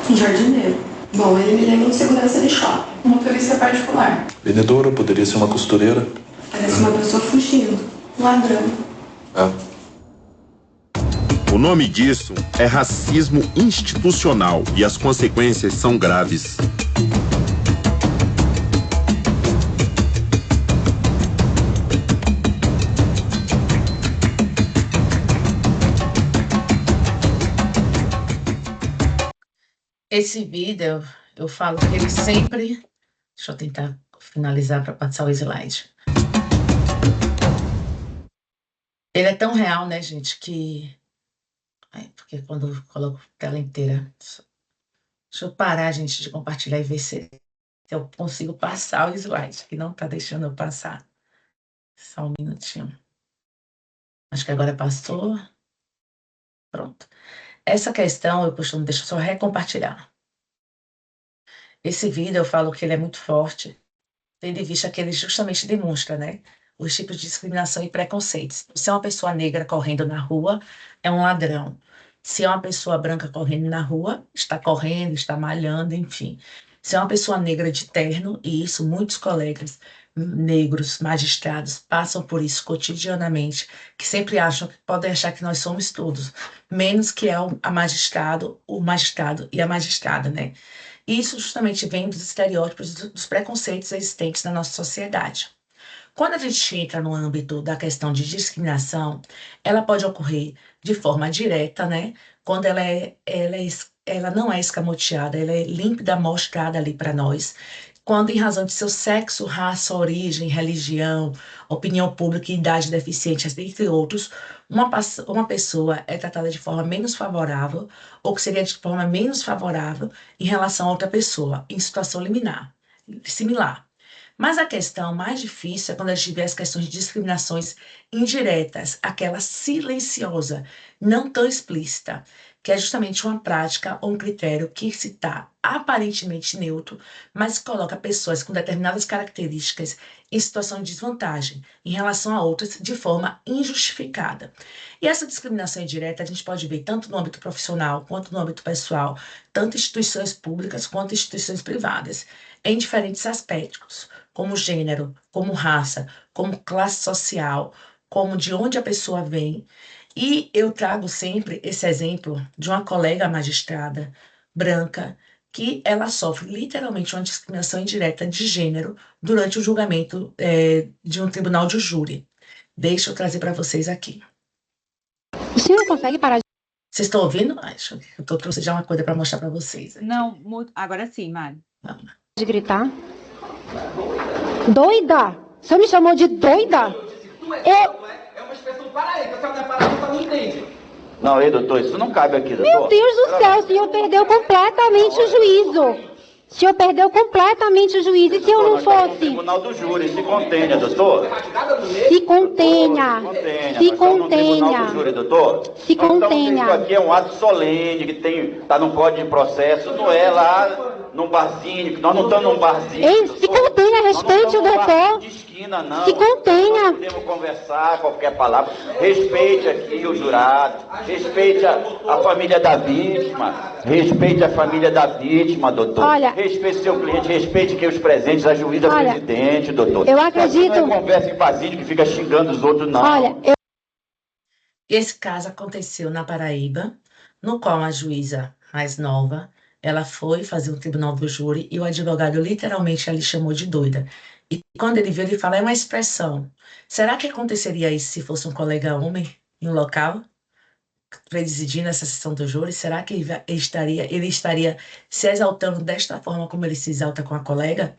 Um jardineiro. Bom, ele me lembra um segurança de shopping. Um motorista particular. Vendedora, poderia ser uma costureira. Parece uma pessoa fugindo. Ladrão. O nome disso é racismo institucional e as consequências são graves. Esse vídeo, eu falo que ele sempre... Deixa eu tentar finalizar para passar o slide. Ele é tão real, né, gente, que... porque quando eu coloco a tela inteira... Deixa eu parar, gente, de compartilhar e ver se eu consigo passar o slide, que não está deixando eu passar. Só um minutinho. Acho que agora passou. Pronto. Essa questão, eu costumo... Deixa eu só recompartilhar. Esse vídeo eu falo que ele é muito forte, tendo em vista que ele justamente demonstra, né, os tipos de discriminação e preconceitos. Se é uma pessoa negra correndo na rua, é um ladrão. Se é uma pessoa branca correndo na rua, está correndo, está malhando, enfim. Se é uma pessoa negra de terno, e isso muitos colegas negros, magistrados, passam por isso cotidianamente, que sempre acham que podem achar que nós somos todos, menos que é a magistrado, o magistrado e a magistrada, né? Isso justamente vem dos estereótipos, dos preconceitos existentes na nossa sociedade. Quando a gente entra no âmbito da questão de discriminação, ela pode ocorrer de forma direta, né? Quando ela não é escamoteada, ela é límpida, mostrada ali para nós. Quando, em razão de seu sexo, raça, origem, religião, opinião pública, idade, deficiente, entre outros, uma pessoa é tratada de forma menos favorável, ou que seria de forma menos favorável em relação a outra pessoa, em situação similar. Mas a questão mais difícil é quando a gente vê as questões de discriminações indiretas, aquela silenciosa, não tão explícita, que é justamente uma prática ou um critério que se está aparentemente neutro, mas coloca pessoas com determinadas características em situação de desvantagem em relação a outras de forma injustificada. E essa discriminação indireta a gente pode ver tanto no âmbito profissional quanto no âmbito pessoal, tanto instituições públicas quanto instituições privadas, em diferentes aspectos, como gênero, como raça, como classe social, como de onde a pessoa vem. E eu trago sempre esse exemplo de uma colega magistrada branca que ela sofre literalmente uma discriminação indireta de gênero durante o julgamento de um tribunal de júri. Deixa eu trazer para vocês aqui. O senhor consegue parar de... Vocês estão ouvindo? Acho que eu trouxe já uma coisa para mostrar para vocês. Não, agora sim, Mari. de gritar? Doida? O senhor me chamou de doida? É uma expressão paraíba, se ela não é paraíba, não entende. Não, ei, doutor, isso não cabe aqui, doutor. Meu Deus do céu, o senhor perdeu completamente o juízo. O senhor perdeu completamente o juízo. E se eu não fosse? Tribunal do Júri, se contenha, doutor. Se contenha. Se contenha. Tribunal do Júri, doutor. Se contenha. Isso aqui é um ato solene, que tá no Código de Processo, não é lá num barzinho, nós não estamos num barzinho. Ei, se contenha, respeite o doutor. Não. Se contenha. Nós podemos conversar qualquer palavra. Respeite aqui o jurado. Respeite a família da vítima. Respeite a família da vítima, doutor. Olha, respeite seu cliente, respeite que os presentes, a juíza, presidente, doutor. Eu acredito. Não é conversa em barzinho que fica xingando os outros, não. Olha, Esse caso aconteceu na Paraíba, no qual a juíza mais nova, ela foi fazer um tribunal do júri e o advogado literalmente ali chamou de doida. E quando ele viu, ele fala, é uma expressão. Será que aconteceria isso se fosse um colega homem no local, presidindo essa sessão do júri? Será que ele estaria se exaltando desta forma como ele se exalta com a colega?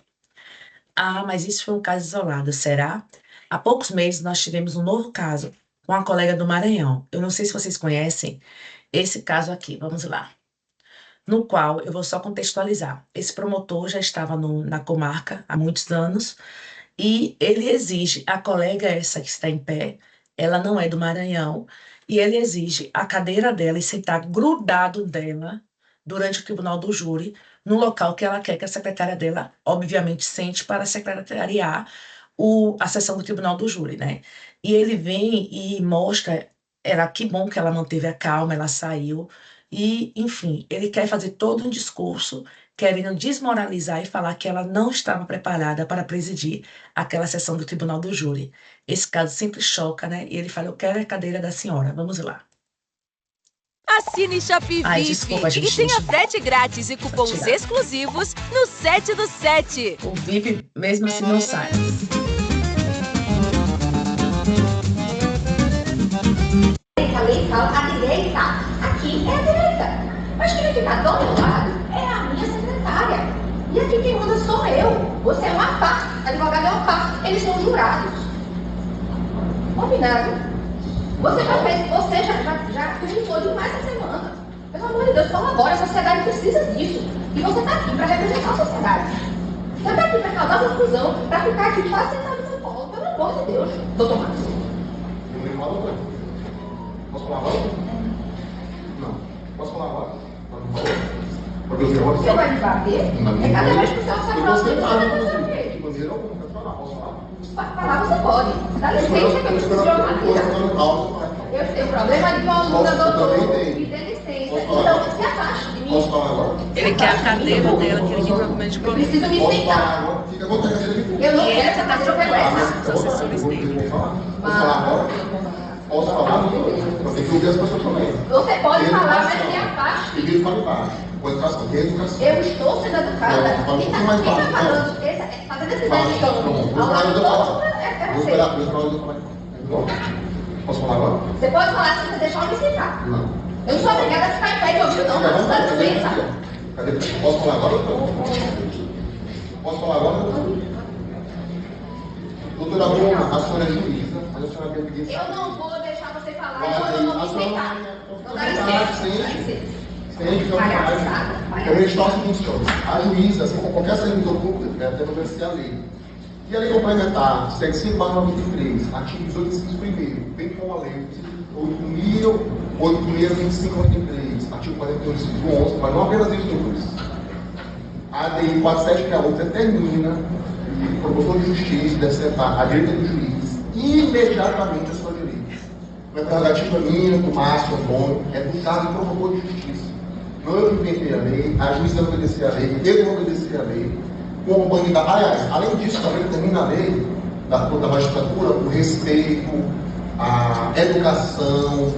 Ah, mas isso foi um caso isolado, será? Há poucos meses nós tivemos um novo caso com a colega do Maranhão. Eu não sei se vocês conhecem esse caso aqui, vamos lá. No qual eu vou só contextualizar. Esse promotor já estava na comarca há muitos anos e ele exige, a colega essa que está em pé, ela não é do Maranhão, e ele exige a cadeira dela e sentar grudado dela durante o tribunal do júri, no local que ela quer que a secretária dela, obviamente, sente para secretariar a sessão do tribunal do júri, né? E ele vem e mostra, que bom que ela manteve a calma, ela saiu, e, enfim, ele quer fazer todo um discurso querendo desmoralizar e falar que ela não estava preparada para presidir aquela sessão do tribunal do júri. Esse caso sempre choca, né? E ele fala, eu quero a cadeira da senhora. Vamos lá. Assine Shopee VIP e tenha frete grátis e cupons exclusivos no 7 do 7. O VIP mesmo assim não sai. A lei fala a direita. Aqui é a direita. Mas quem fica do meu lado é a minha secretária. E aqui quem manda sou eu. Você é uma parte. Advogado é uma parte. Eles são jurados. Combinado? Você já fez, já cogitou demais essa semana. Pelo amor de Deus, colabora. A sociedade precisa disso. E você está aqui para representar a sociedade. Você está aqui para causar confusão, para ficar aqui quase sentado no colo. Pelo amor de Deus, doutor Marcos. Posso falar agora? Não. Posso falar agora? Porque agora Você vai me bater? É cada vez que o senhor sai pra você, de você vai maneira alguma, quer falar? Posso falar? falar, você pode. Dá licença que eu preciso de uma maneira. Eu tenho problema de uma aluna, doutor. Me dê licença. Então, se afaste de mim. Posso falar agora? Ele quer a cadeira dela, que ele tem problema de Eu coluna. preciso me Posso falar sentar. agora? Fica com a cadeira de Eu não quero essa cadeira, eu quero essa. Posso falar agora? Posso falar? Eu tenho que ouvir as pessoas também. Você pode falar, mas se afaste. E vem para baixo. Com educação, tem educação. Eu estou sendo educada. Quem está falando, fazendo esse Pronto, vou falar do falar. Vou esperar eu falar. Posso falar agora? Você pode falar se você deixar eu me sentar. Não. Eu não sou obrigada a ficar em pé de ouvir, não. Mas dá licença. Cadê? Posso falar agora? Posso falar agora? Doutora Bruna, a senhora é juíza, mas a senhora quer pedir... Eu não vou deixar você falar enquanto eu não me sentar. Então dá licença. Dá licença. Eu registro o seguinte, a juíza, assim como qualquer servidor público, deve ter obedecer a lei. E a lei complementar, 75/93, artigo 18, inciso 1º, bem como a lei 8.825/93, artigo 41, inciso 11, mas não apenas isso, dois. A ADI 4768 determina que o promotor de justiça deve sentar à direita do juiz imediatamente a sua direita. A prerrogativa minha, do Márcio Antônio, é do caso do promotor de justiça. Não eu inventei a lei, a juíza deve obedecer a lei, eu vou obedecer a lei. Com humanidade. Aliás, além disso, também termina a lei da magistratura o respeito, a educação,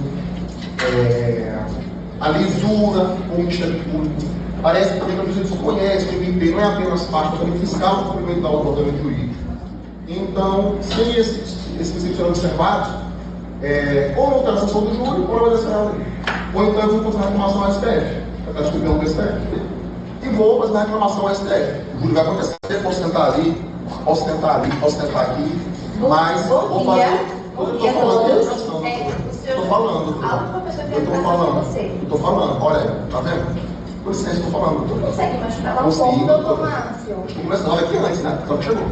a lisura com o Ministério Público. Parece que também a justiça conhece que o MP não é apenas parte também fiscal do cumprimento da ordenamento jurídico. Então, sem esses princípios serem observados, ou não tem a sanção do júri, ou não obedecer a lei. Ou então eu vou fazer uma reclamação ao STF, para descobrir o STF. E vou fazer uma reclamação ao STF. O júri vai acontecer, posso sentar ali, posso sentar ali, posso sentar aqui, mas vou fazer. Estou falando. Olha, tá vendo? Por licença, estou falando. Consegue mais falar um pouco, doutor Márcio? Não, aqui antes, né? Só que chegou.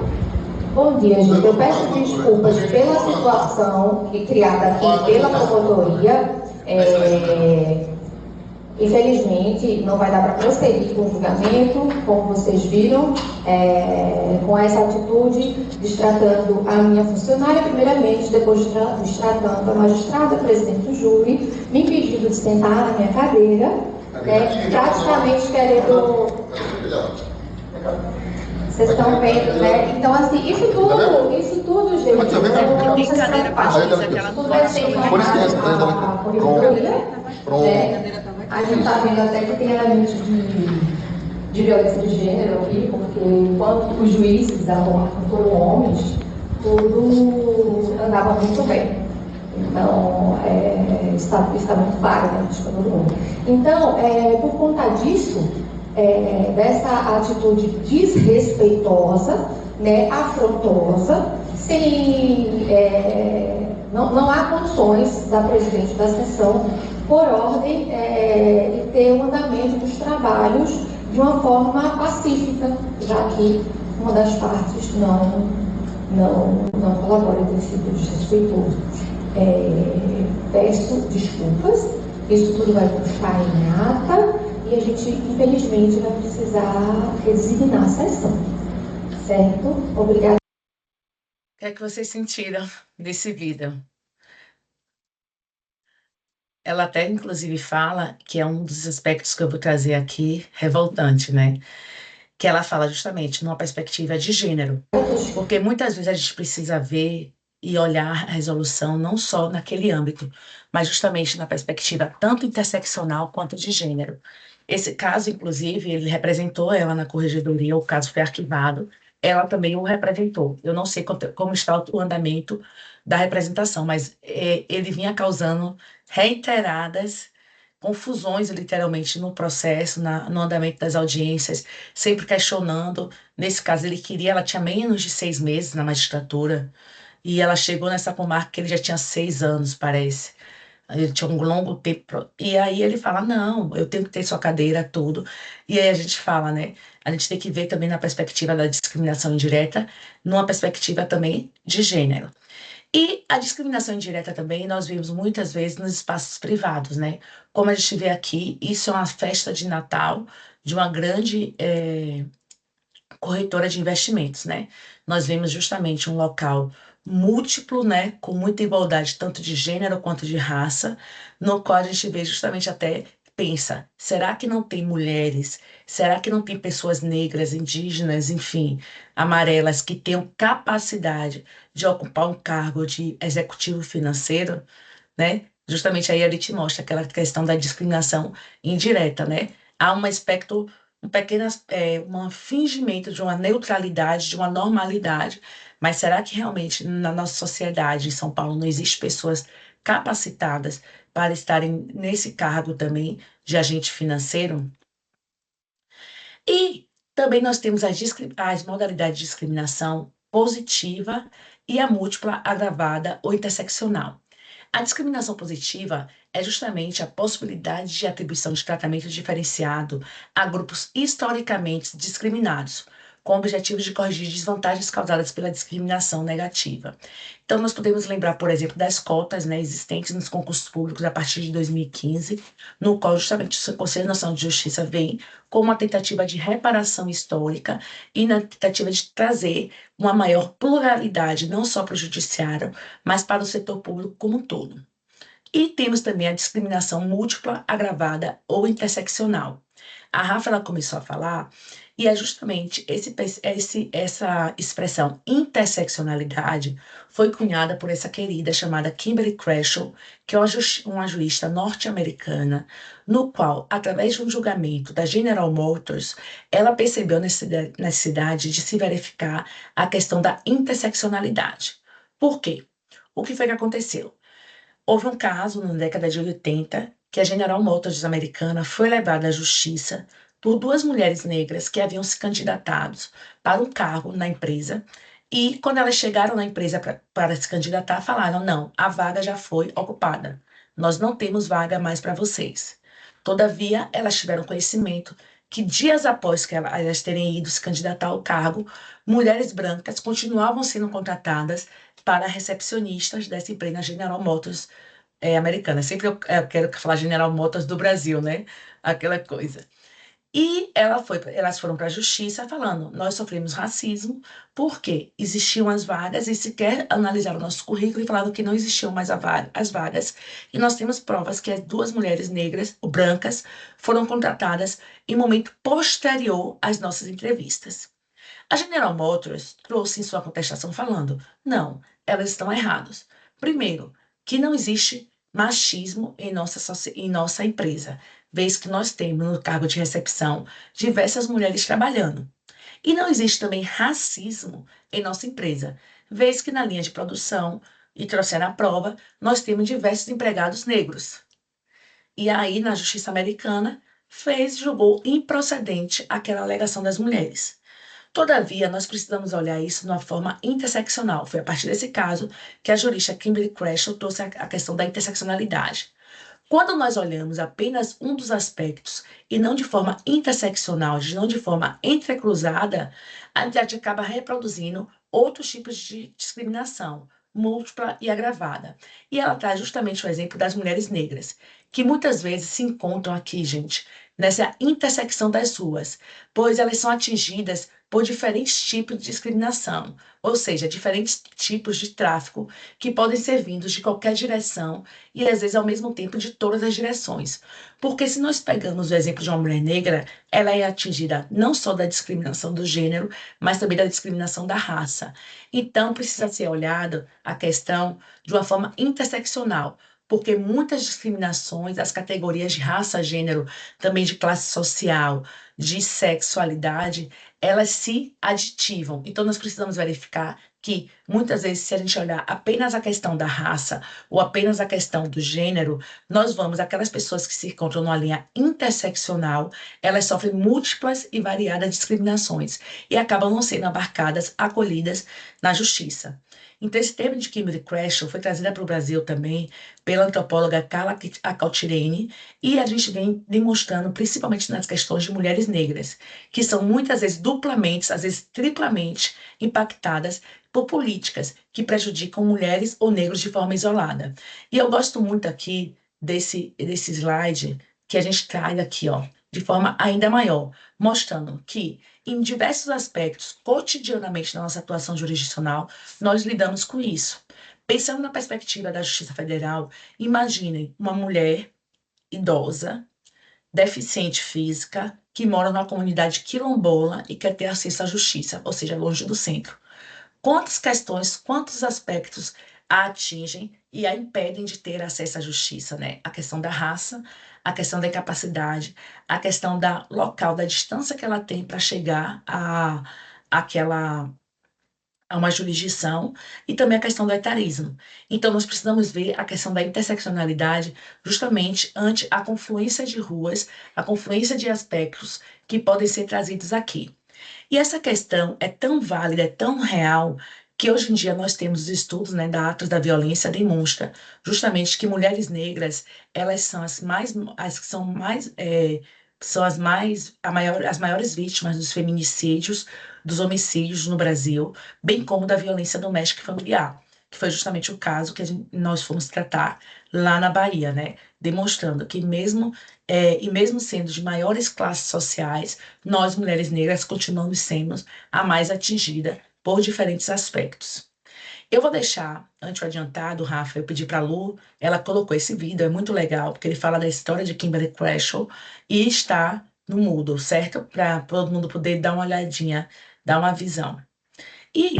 Bom dia, gente. Eu peço desculpas pela situação criada aqui pela promotoria. Infelizmente, não vai dar para prosseguir com o julgamento, como vocês viram, com essa atitude, destratando a minha funcionária, primeiramente, depois destratando a magistrada, presidente do júri, me impedindo de sentar na minha cadeira, praticamente querendo... Vocês estão vendo, né? Então, assim, isso tudo, gente, Tem cadeira para juíza que ela não vai a gente está vendo até que tem elementos de violência de gênero aqui, porque enquanto os juízes foram homens, tudo andava muito bem. Então, está muito claro, né, de todo mundo. Então, por conta disso, dessa atitude desrespeitosa, né, afrontosa, não há condições da presidente da sessão, por ordem, de ter o andamento dos trabalhos de uma forma pacífica, já que uma das partes não colabora, tem sido desrespeitoso. Peço desculpas, isso tudo vai constar em ata e a gente, infelizmente, vai precisar resignar a sessão, certo? Obrigada. O que é que vocês sentiram desse vídeo? Ela até, inclusive, fala que é um dos aspectos que eu vou trazer aqui, revoltante, né? Que ela fala justamente numa perspectiva de gênero. Porque muitas vezes a gente precisa ver e olhar a resolução não só naquele âmbito, mas justamente na perspectiva tanto interseccional quanto de gênero. Esse caso, inclusive, ele representou ela na corregedoria, o caso foi arquivado, ela também o representou. Eu não sei como está o andamento da representação, mas ele vinha causando reiteradas confusões, literalmente, no processo, no andamento das audiências, sempre questionando. Nesse caso, ela tinha menos de 6 meses na magistratura, e ela chegou nessa comarca que ele já tinha 6 anos, parece. Ele tinha um longo tempo. E aí ele fala, não, eu tenho que ter sua cadeira, tudo. E aí a gente fala, né? A gente tem que ver também na perspectiva da discriminação indireta, numa perspectiva também de gênero. E a discriminação indireta também nós vemos muitas vezes nos espaços privados, né? Como a gente vê aqui, isso é uma festa de Natal de uma grande corretora de investimentos, né? Nós vemos justamente um local múltiplo, né, com muita igualdade tanto de gênero quanto de raça, no qual a gente vê justamente até pensa, será que não tem mulheres? Será que não tem pessoas negras, indígenas, enfim, amarelas que tenham capacidade de ocupar um cargo de executivo financeiro, né? Justamente aí ele te mostra aquela questão da discriminação indireta, né? Há um aspecto um pequeno um fingimento de uma neutralidade, de uma normalidade, mas será que realmente na nossa sociedade em São Paulo não existe pessoas capacitadas para estarem nesse cargo também de agente financeiro? E também nós temos as modalidades de discriminação positiva e a múltipla, agravada ou interseccional. A discriminação positiva é justamente a possibilidade de atribuição de tratamento diferenciado a grupos historicamente discriminados, com o objetivo de corrigir desvantagens causadas pela discriminação negativa. Então, nós podemos lembrar, por exemplo, das cotas, né, existentes nos concursos públicos a partir de 2015, no qual justamente o Conselho Nacional de Justiça vem com uma tentativa de reparação histórica e na tentativa de trazer uma maior pluralidade, não só para o judiciário, mas para o setor público como um todo. E temos também a discriminação múltipla, agravada ou interseccional. A Rafa ela começou a falar, e é justamente essa expressão interseccionalidade foi cunhada por essa querida chamada Kimberly Crenshaw, que é uma jurista norte-americana, no qual, através de um julgamento da General Motors, ela percebeu a necessidade de se verificar a questão da interseccionalidade. Por quê? O que foi que aconteceu? Houve um caso na década de 80 que a General Motors americana foi levada à justiça por duas mulheres negras que haviam se candidatado para um cargo na empresa e quando elas chegaram na empresa para se candidatar, falaram, não, a vaga já foi ocupada, nós não temos vaga mais para vocês. Todavia, elas tiveram conhecimento que dias após que elas terem ido se candidatar ao cargo, mulheres brancas continuavam sendo contratadas para recepcionistas dessa empresa General Motors americana. Sempre eu quero falar General Motors do Brasil, né? Aquela coisa. E elas foram para a justiça falando, nós sofremos racismo porque existiam as vagas e sequer analisaram o nosso currículo e falaram que não existiam mais as vagas. E nós temos provas que as duas mulheres negras, ou brancas, foram contratadas em momento posterior às nossas entrevistas. A General Motors trouxe em sua contestação falando, não, elas estão erradas. Primeiro, que não existe machismo em nossa empresa, vez que nós temos no cargo de recepção diversas mulheres trabalhando. E não existe também racismo em nossa empresa, vez que na linha de produção, e trouxeram a prova, nós temos diversos empregados negros. E aí, na justiça americana, julgou improcedente aquela alegação das mulheres. Todavia, nós precisamos olhar isso de uma forma interseccional. Foi a partir desse caso que a jurista Kimberly Crenshaw trouxe a questão da interseccionalidade. Quando nós olhamos apenas um dos aspectos e não de forma interseccional, não de forma entrecruzada, a gente acaba reproduzindo outros tipos de discriminação, múltipla e agravada. E ela traz justamente o exemplo das mulheres negras, que muitas vezes se encontram aqui, gente, nessa intersecção das ruas, pois elas são atingidas por diferentes tipos de discriminação, ou seja, diferentes tipos de tráfico que podem ser vindos de qualquer direção e, às vezes, ao mesmo tempo, de todas as direções. Porque se nós pegamos o exemplo de uma mulher negra, ela é atingida não só da discriminação do gênero, mas também da discriminação da raça. Então, precisa ser olhada a questão de uma forma interseccional, porque muitas discriminações, as categorias de raça, gênero, também de classe social, de sexualidade, elas se aditivam. Então, nós precisamos verificar que, muitas vezes, se a gente olhar apenas a questão da raça ou apenas a questão do gênero, nós vamos, aquelas pessoas que se encontram numa linha interseccional, elas sofrem múltiplas e variadas discriminações e acabam não sendo abarcadas, acolhidas na justiça. Então, esse termo de Kimberly Crenshaw foi trazida para o Brasil também pela antropóloga Carla Acaltirene, e a gente vem demonstrando, principalmente nas questões de mulheres negras, que são muitas vezes duplamente, às vezes triplamente impactadas por políticas que prejudicam mulheres ou negros de forma isolada. E eu gosto muito aqui desse slide que a gente traz aqui, ó, de forma ainda maior, mostrando que, em diversos aspectos, cotidianamente na nossa atuação jurisdicional, nós lidamos com isso. Pensando na perspectiva da Justiça Federal, imaginem uma mulher idosa, deficiente física, que mora numa comunidade quilombola e quer ter acesso à justiça, ou seja, longe do centro. Quantas questões, quantos aspectos a atingem e a impedem de ter acesso à justiça, né? A questão da raça, a questão da incapacidade, a questão da local, da distância que ela tem para chegar a uma jurisdição, e também a questão do etarismo. Então, nós precisamos ver a questão da interseccionalidade justamente ante a confluência de ruas, a confluência de aspectos que podem ser trazidos aqui. E essa questão é tão válida, é tão real, que hoje em dia nós temos estudos, né, da Atos da Violência demonstra justamente que mulheres negras, elas são as maiores vítimas dos feminicídios, dos homicídios no Brasil, bem como da violência doméstica e familiar, que foi justamente o caso que nós fomos tratar lá na Bahia, né, demonstrando que mesmo sendo de maiores classes sociais, nós, mulheres negras, continuamos sendo a mais atingida por diferentes aspectos. Eu vou deixar, antes do adiantado, Rafa, eu pedi para a Lu, ela colocou esse vídeo, é muito legal, porque ele fala da história de Kimberly Crenshaw e está no Moodle, certo? Para todo mundo poder dar uma olhadinha, dar uma visão. E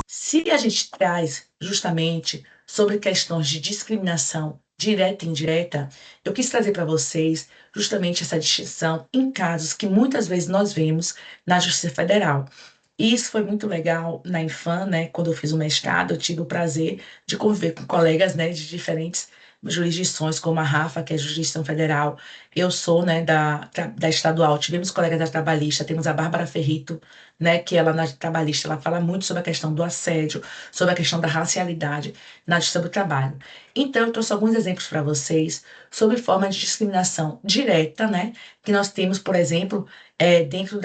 se a gente traz justamente sobre questões de discriminação direta e indireta, eu quis trazer para vocês justamente essa distinção em casos que muitas vezes nós vemos na Justiça Federal. E isso foi muito legal na Infam, né? Quando eu fiz o mestrado, eu tive o prazer de conviver com colegas, né, de diferentes jurisdições, como a Rafa, que é a jurisdição federal. Eu sou, né, da estadual. Tivemos colegas da trabalhista, temos a Bárbara Ferrito, né, que ela na trabalhista, ela fala muito sobre a questão do assédio, sobre a questão da racialidade na justiça do trabalho. Então, eu trouxe alguns exemplos para vocês sobre forma de discriminação direta, né, que nós temos, por exemplo, dentro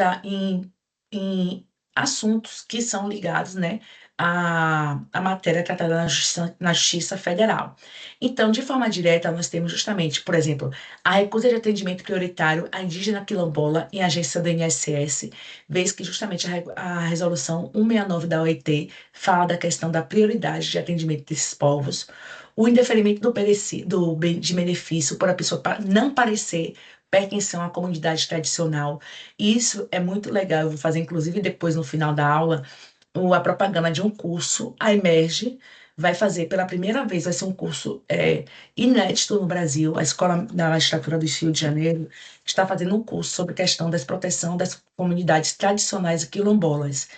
em assuntos que são ligados, né, à matéria tratada na Justiça Federal. Então, de forma direta, nós temos justamente, por exemplo, a recusa de atendimento prioritário à indígena quilombola em agência do INSS, vez que justamente a resolução 169 da OIT fala da questão da prioridade de atendimento desses povos, o indeferimento de benefício por a pessoa não parecer pertencer a uma comunidade tradicional. E isso é muito legal. Eu vou fazer, inclusive, depois, no final da aula, a propaganda de um curso. A Emerge vai fazer pela primeira vez, vai ser um curso inédito no Brasil. A Escola da Magistratura do Rio de Janeiro está fazendo um curso sobre a questão da proteção das comunidades tradicionais e quilombolas.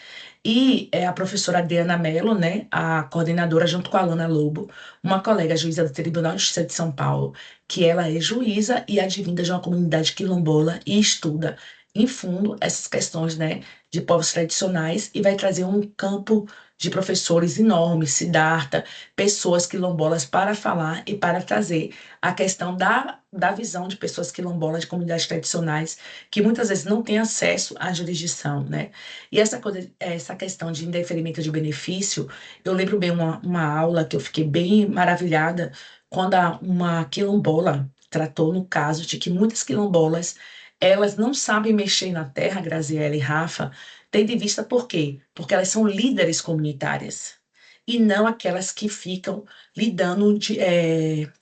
E a professora Adriana Mello, né, a coordenadora, junto com a Alana Lobo, uma colega juíza do Tribunal de Justiça de São Paulo, que ela é juíza e advinda de uma comunidade quilombola e estuda em fundo essas questões, né, de povos tradicionais, e vai trazer um campo de professores enormes, Siddhartha, pessoas quilombolas para falar e para trazer a questão da visão de pessoas quilombolas, de comunidades tradicionais, que muitas vezes não têm acesso à jurisdição, né? E essa questão de indeferimento de benefício, eu lembro bem uma aula que eu fiquei bem maravilhada quando uma quilombola tratou no caso de que muitas quilombolas, elas não sabem mexer na terra, Graziella e Rafa, tendo em vista por quê? Porque elas são líderes comunitárias e não aquelas que ficam lidando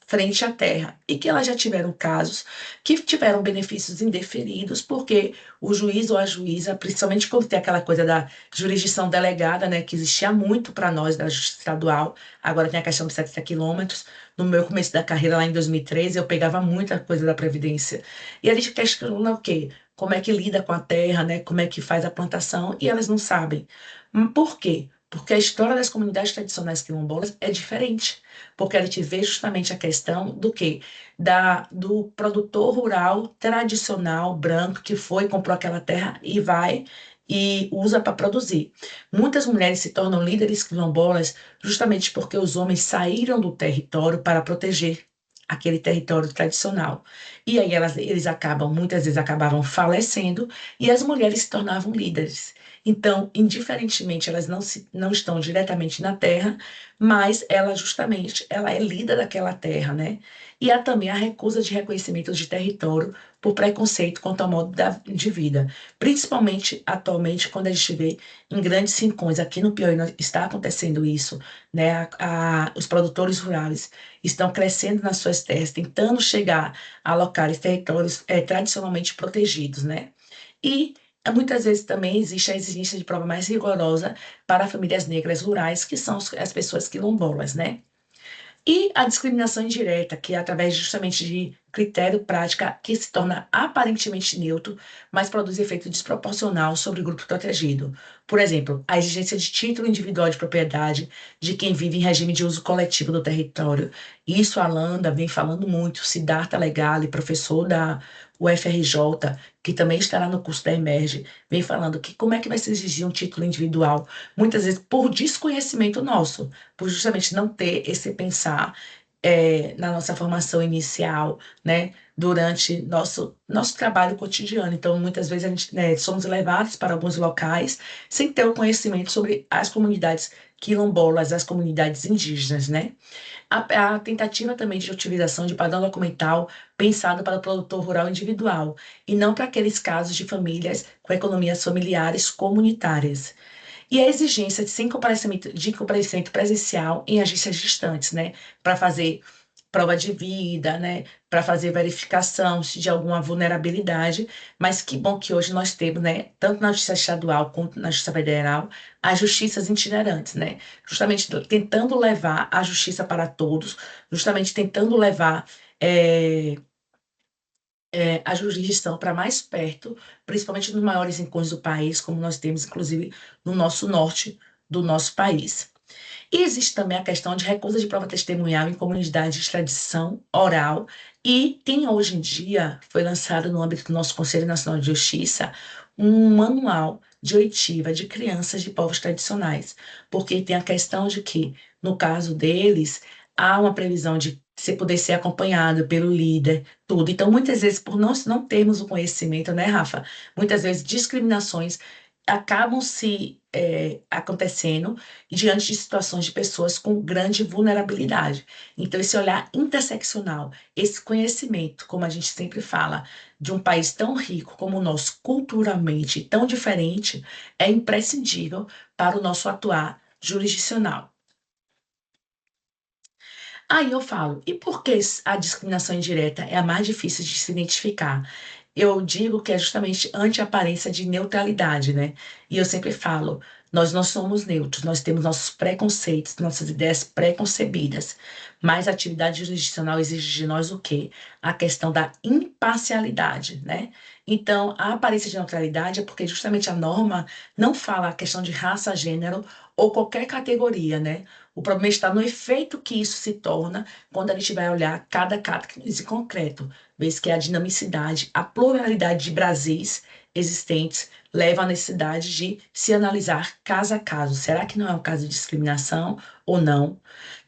frente à terra. E que elas já tiveram casos que tiveram benefícios indeferidos, porque o juiz ou a juíza, principalmente quando tem aquela coisa da jurisdição delegada, né, que existia muito para nós da justiça estadual, agora tem a questão dos 70 quilômetros. No meu começo da carreira, lá em 2013, eu pegava muita coisa da Previdência. E a gente questiona o quê? Como é que lida com a terra, né? Como é que faz a plantação, e elas não sabem. Por quê? Porque a história das comunidades tradicionais quilombolas é diferente, porque a gente vê justamente a questão do quê? Do produtor rural tradicional, branco, que foi, comprou aquela terra e vai e usa para produzir. Muitas mulheres se tornam líderes quilombolas justamente porque os homens saíram do território para proteger aquele território tradicional. E aí eles muitas vezes acabavam falecendo e as mulheres se tornavam líderes. Então, indiferentemente, elas não estão diretamente na terra, mas ela é líder daquela terra, né? E há também a recusa de reconhecimento de território por preconceito quanto ao modo de vida. Principalmente, atualmente, quando a gente vê em grandes rincões, aqui no Piauí está acontecendo isso, né? Os produtores rurais estão crescendo nas suas terras, tentando chegar a locais, territórios tradicionalmente protegidos, né? E muitas vezes também existe a exigência de prova mais rigorosa para famílias negras rurais, que são as pessoas quilombolas, né? E a discriminação indireta, que é através justamente de critério prática que se torna aparentemente neutro, mas produz efeito desproporcional sobre o grupo protegido. Por exemplo, a exigência de título individual de propriedade de quem vive em regime de uso coletivo do território. Isso a Landa vem falando muito, Siddhartha Legale, professor da UFRJ, que também estará no curso da Emerge, vem falando que como é que vai se exigir um título individual, muitas vezes por desconhecimento nosso, por justamente não ter esse pensar na nossa formação inicial, né, durante nosso trabalho cotidiano. Então, muitas vezes a gente, né, somos levados para alguns locais sem ter o conhecimento sobre as comunidades quilombolas, as comunidades indígenas, né? A tentativa também de utilização de padrão documental pensado para o produtor rural individual e não para aqueles casos de famílias com economias familiares comunitárias. E a exigência de comparecimento presencial em agências distantes, né? Para fazer prova de vida, né? Para fazer verificação de alguma vulnerabilidade. Mas que bom que hoje nós temos, né? Tanto na Justiça Estadual quanto na Justiça Federal, as justiças itinerantes, né? Justamente tentando levar a justiça para todos, justamente tentando levar a jurisdição para mais perto, principalmente nos maiores rincões do país, como nós temos, inclusive, no nosso norte do nosso país. E existe também a questão de recusa de prova testemunhal em comunidades de tradição oral, e tem hoje em dia, foi lançado no âmbito do nosso Conselho Nacional de Justiça, um manual de oitiva de crianças de povos tradicionais, porque tem a questão de que, no caso deles, há uma previsão de você poder ser acompanhado pelo líder, tudo. Então, muitas vezes, por nós não termos o conhecimento, né, Rafa? Muitas vezes, discriminações acabam se acontecendo diante de situações de pessoas com grande vulnerabilidade. Então, esse olhar interseccional, esse conhecimento, como a gente sempre fala, de um país tão rico como o nosso, culturalmente tão diferente, é imprescindível para o nosso atuar jurisdicional. Aí eu falo, e por que a discriminação indireta é a mais difícil de se identificar? Eu digo que é justamente ante a aparência de neutralidade, né? E eu sempre falo, nós não somos neutros, nós temos nossos preconceitos, nossas ideias preconcebidas, mas a atividade jurisdicional exige de nós o quê? A questão da imparcialidade, né? Então, a aparência de neutralidade é porque justamente a norma não fala a questão de raça, gênero ou qualquer categoria, né? O problema está no efeito que isso se torna quando a gente vai olhar cada caso concreto, vez que a dinamicidade, a pluralidade de Brasis existentes leva à necessidade de se analisar caso a caso. Será que não é um caso de discriminação ou não?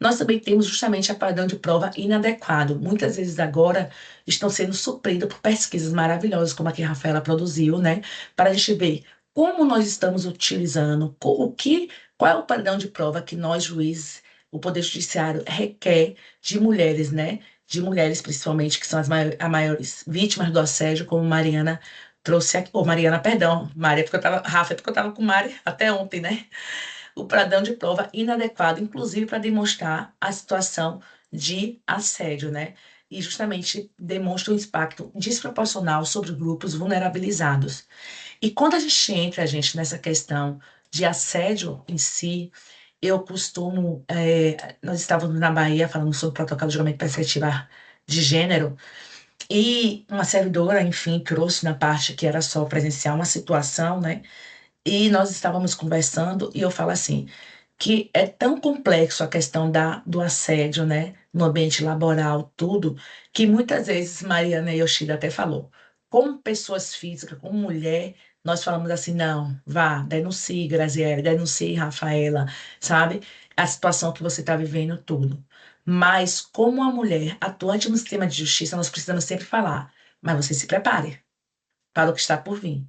Nós também temos justamente a padrão de prova inadequado. Muitas vezes agora estão sendo supridos por pesquisas maravilhosas, como a que a Rafaela produziu, né? Para a gente ver como nós estamos utilizando, qual é o padrão de prova que nós, juízes, o Poder Judiciário, requer de mulheres, né? De mulheres, principalmente, que são as maiores vítimas do assédio, como Mariana trouxe aqui. Mariana, perdão, Maria, Rafa, porque eu estava com Mari até ontem, né? O padrão de prova inadequado, inclusive para demonstrar a situação de assédio, né? E justamente demonstra um impacto desproporcional sobre grupos vulnerabilizados. E quando a gente entra, nessa questão de assédio em si, eu costumo. Nós estávamos na Bahia falando sobre o protocolo de julgamento e perspectiva de gênero, e uma servidora, enfim, trouxe na parte que era só presenciar uma situação, né? E nós estávamos conversando, e eu falo assim, que é tão complexo a questão do assédio, né? No ambiente laboral, tudo, que muitas vezes Mariana Yoshida até falou, como pessoas físicas, como mulher, nós falamos assim, não, vá, denuncie, Graziele, denuncie, Rafaela, sabe? A situação que você está vivendo, tudo. Mas, como uma mulher atuante no sistema de justiça, nós precisamos sempre falar, mas você se prepare para o que está por vir.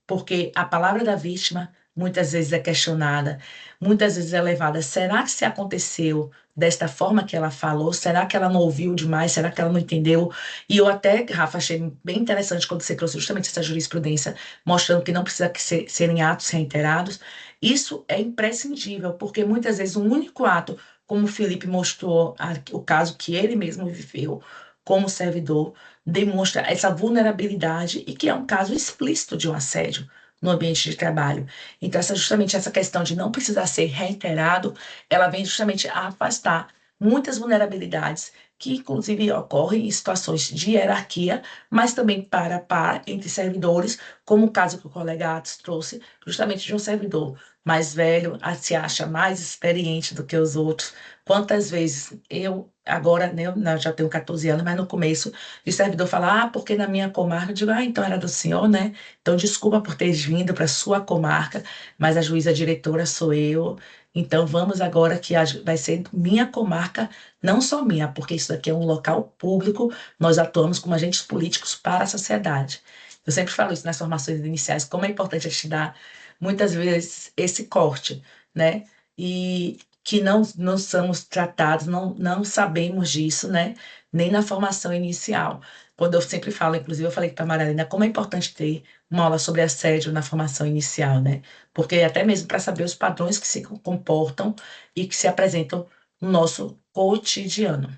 Porque a palavra da vítima muitas vezes é questionada, muitas vezes é levada. Será que se aconteceu desta forma que ela falou? Será que ela não ouviu demais? Será que ela não entendeu? E eu até, Rafa, achei bem interessante quando você trouxe justamente essa jurisprudência, mostrando que não precisa serem atos reiterados. Isso é imprescindível, porque muitas vezes um único ato, como o Felipe mostrou o caso que ele mesmo viveu como servidor, demonstra essa vulnerabilidade e que é um caso explícito de um assédio no ambiente de trabalho. Então, justamente essa questão de não precisar ser reiterado, ela vem justamente a afastar muitas vulnerabilidades que, inclusive, ocorrem em situações de hierarquia, mas também para par entre servidores, como o caso que o colega Atos trouxe, justamente de um servidor mais velho, se acha mais experiente do que os outros. Quantas vezes eu, agora, né, eu já tenho 14 anos, mas no começo, o servidor fala, porque na minha comarca, eu digo, então era do senhor, né? Então, desculpa por ter vindo para a sua comarca, mas a juíza diretora sou eu. Então, vamos agora que vai ser minha comarca, não só minha, porque isso daqui é um local público, nós atuamos como agentes políticos para a sociedade. Eu sempre falo isso nas formações iniciais, como é importante a gente dar, muitas vezes, esse corte, né? E que não somos tratados, não sabemos disso, né? Nem na formação inicial. Quando eu sempre falo, inclusive eu falei para a Marilena, como é importante ter uma aula sobre assédio na formação inicial, né? Porque até mesmo para saber os padrões que se comportam e que se apresentam no nosso cotidiano.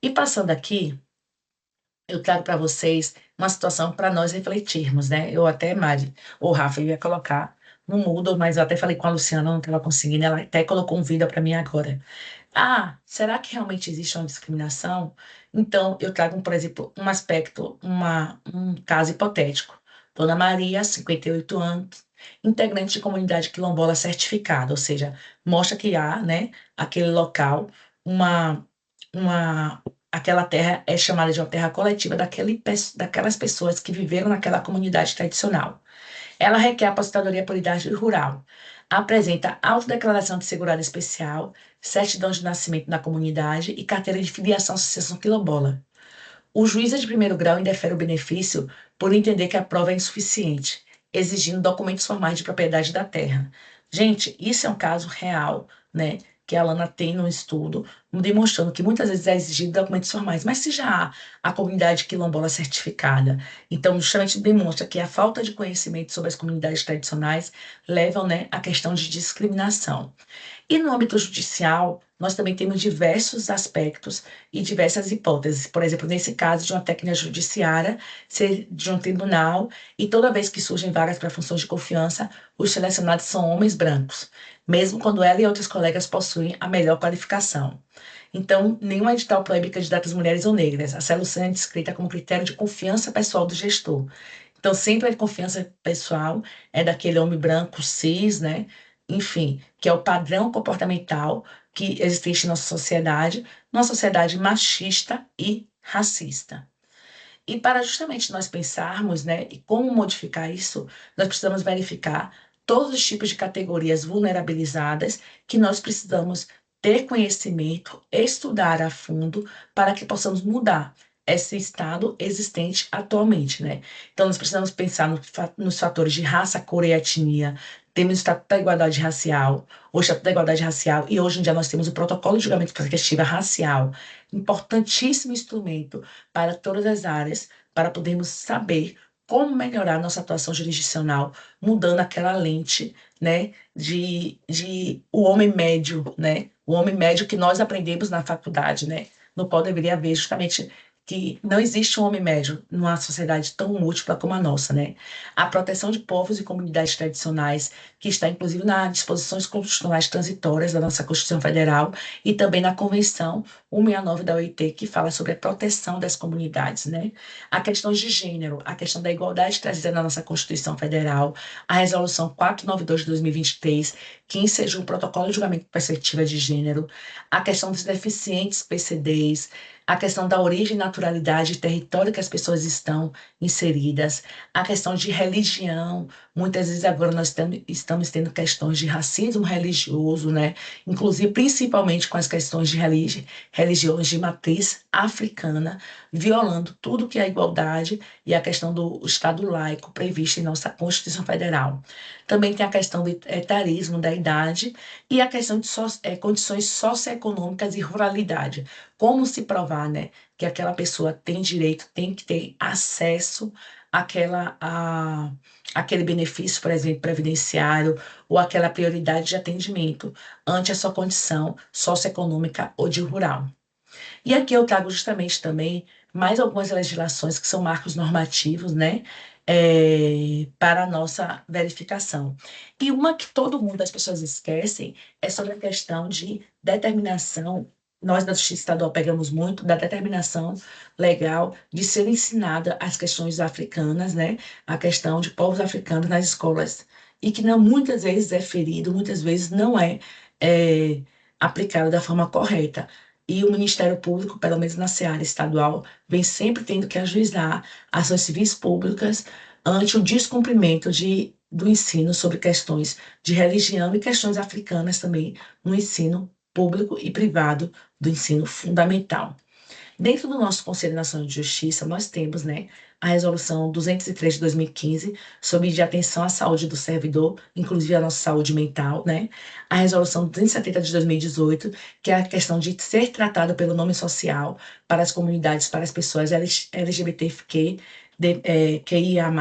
E passando aqui, eu trago para vocês uma situação para nós refletirmos, né? Eu até, Mari, ou Rafa, eu ia colocar no Moodle, mas eu até falei com a Luciana, não estava conseguindo, ela até colocou um vídeo para mim agora. Será que realmente existe uma discriminação? Então, eu trago, por exemplo, um aspecto, um caso hipotético. Dona Maria, 58 anos, integrante de comunidade quilombola certificada, ou seja, mostra que há, né, aquele local, aquela terra é chamada de uma terra coletiva daquelas pessoas que viveram naquela comunidade tradicional. Ela requer a aposentadoria por idade rural. Apresenta autodeclaração de segurado especial, certidão de nascimento na comunidade e carteira de filiação à associação quilombola. O juiz de primeiro grau indefere o benefício por entender que a prova é insuficiente, exigindo documentos formais de propriedade da terra. Gente, isso é um caso real, né? Que a Alana tem no estudo, demonstrando que muitas vezes é exigido documentos formais, mas se já há a comunidade quilombola certificada, então justamente demonstra que a falta de conhecimento sobre as comunidades tradicionais levam, né, à questão de discriminação. E no âmbito judicial, nós também temos diversos aspectos e diversas hipóteses. Por exemplo, nesse caso de uma técnica judiciária, ser de um tribunal, e toda vez que surgem vagas para funções de confiança, os selecionados são homens brancos, mesmo quando ela e outros colegas possuem a melhor qualificação. Então, nenhum edital proíbe candidatas mulheres ou negras. A seleção é descrita como critério de confiança pessoal do gestor. Então, sempre a confiança pessoal é daquele homem branco, cis, né? Enfim, que é o padrão comportamental que existe na nossa sociedade, numa sociedade machista e racista. E para justamente nós pensarmos, né, e como modificar isso, nós precisamos verificar todos os tipos de categorias vulnerabilizadas que nós precisamos ter conhecimento, estudar a fundo para que possamos mudar esse estado existente atualmente, né? Então, nós precisamos pensar nos fatores de raça, cor e etnia. Temos o Estatuto da Igualdade Racial, o Estatuto da Igualdade Racial, e hoje em dia nós temos o Protocolo de Julgamento de Perspectiva Racial, importantíssimo instrumento para todas as áreas, para podermos saber como melhorar nossa atuação jurisdicional, mudando aquela lente, né, de o homem médio, né? O homem médio que nós aprendemos na faculdade, né? No qual deveria haver justamente que não existe um homem médio numa sociedade tão múltipla como a nossa, né? A proteção de povos e comunidades tradicionais, que está inclusive nas disposições constitucionais transitórias da nossa Constituição Federal e também na Convenção 169 da OIT, que fala sobre a proteção das comunidades, né? A questão de gênero, a questão da igualdade trazida na nossa Constituição Federal, a Resolução 492 de 2023, que ensejou o Protocolo de Julgamento de Perspectiva de Gênero, a questão dos deficientes PCDs, a questão da origem, naturalidade e território que as pessoas estão inseridas, a questão de religião. Muitas vezes agora nós estamos tendo questões de racismo religioso, né? Inclusive, principalmente com as questões de religiões de matriz africana, violando tudo que é a igualdade e a questão do Estado laico previsto em nossa Constituição Federal. Também tem a questão do etarismo da idade e a questão de condições socioeconômicas e ruralidade. Como se provar, né, que aquela pessoa tem direito, tem que ter acesso àquele benefício, por exemplo, previdenciário, ou aquela prioridade de atendimento ante a sua condição socioeconômica ou de rural. E aqui eu trago justamente também mais algumas legislações que são marcos normativos, né, para a nossa verificação. E uma que todo mundo, as pessoas esquecem, é sobre a questão de determinação. Nós da Justiça Estadual pegamos muito da determinação legal de ser ensinada as questões africanas, né, a questão de povos africanos nas escolas, e que não, muitas vezes é ferido, muitas vezes não é aplicado da forma correta. E o Ministério Público, pelo menos na seara estadual, vem sempre tendo que ajuizar ações civis públicas ante o descumprimento do ensino sobre questões de religião e questões africanas também no ensino público e privado do ensino fundamental. Dentro do nosso Conselho Nacional de Justiça, nós temos, né, a Resolução 203 de 2015, sobre de atenção à saúde do servidor, inclusive a nossa saúde mental, né? A Resolução 270 de 2018, que é a questão de ser tratado pelo nome social para as comunidades, para as pessoas LGBTQ, QIA+,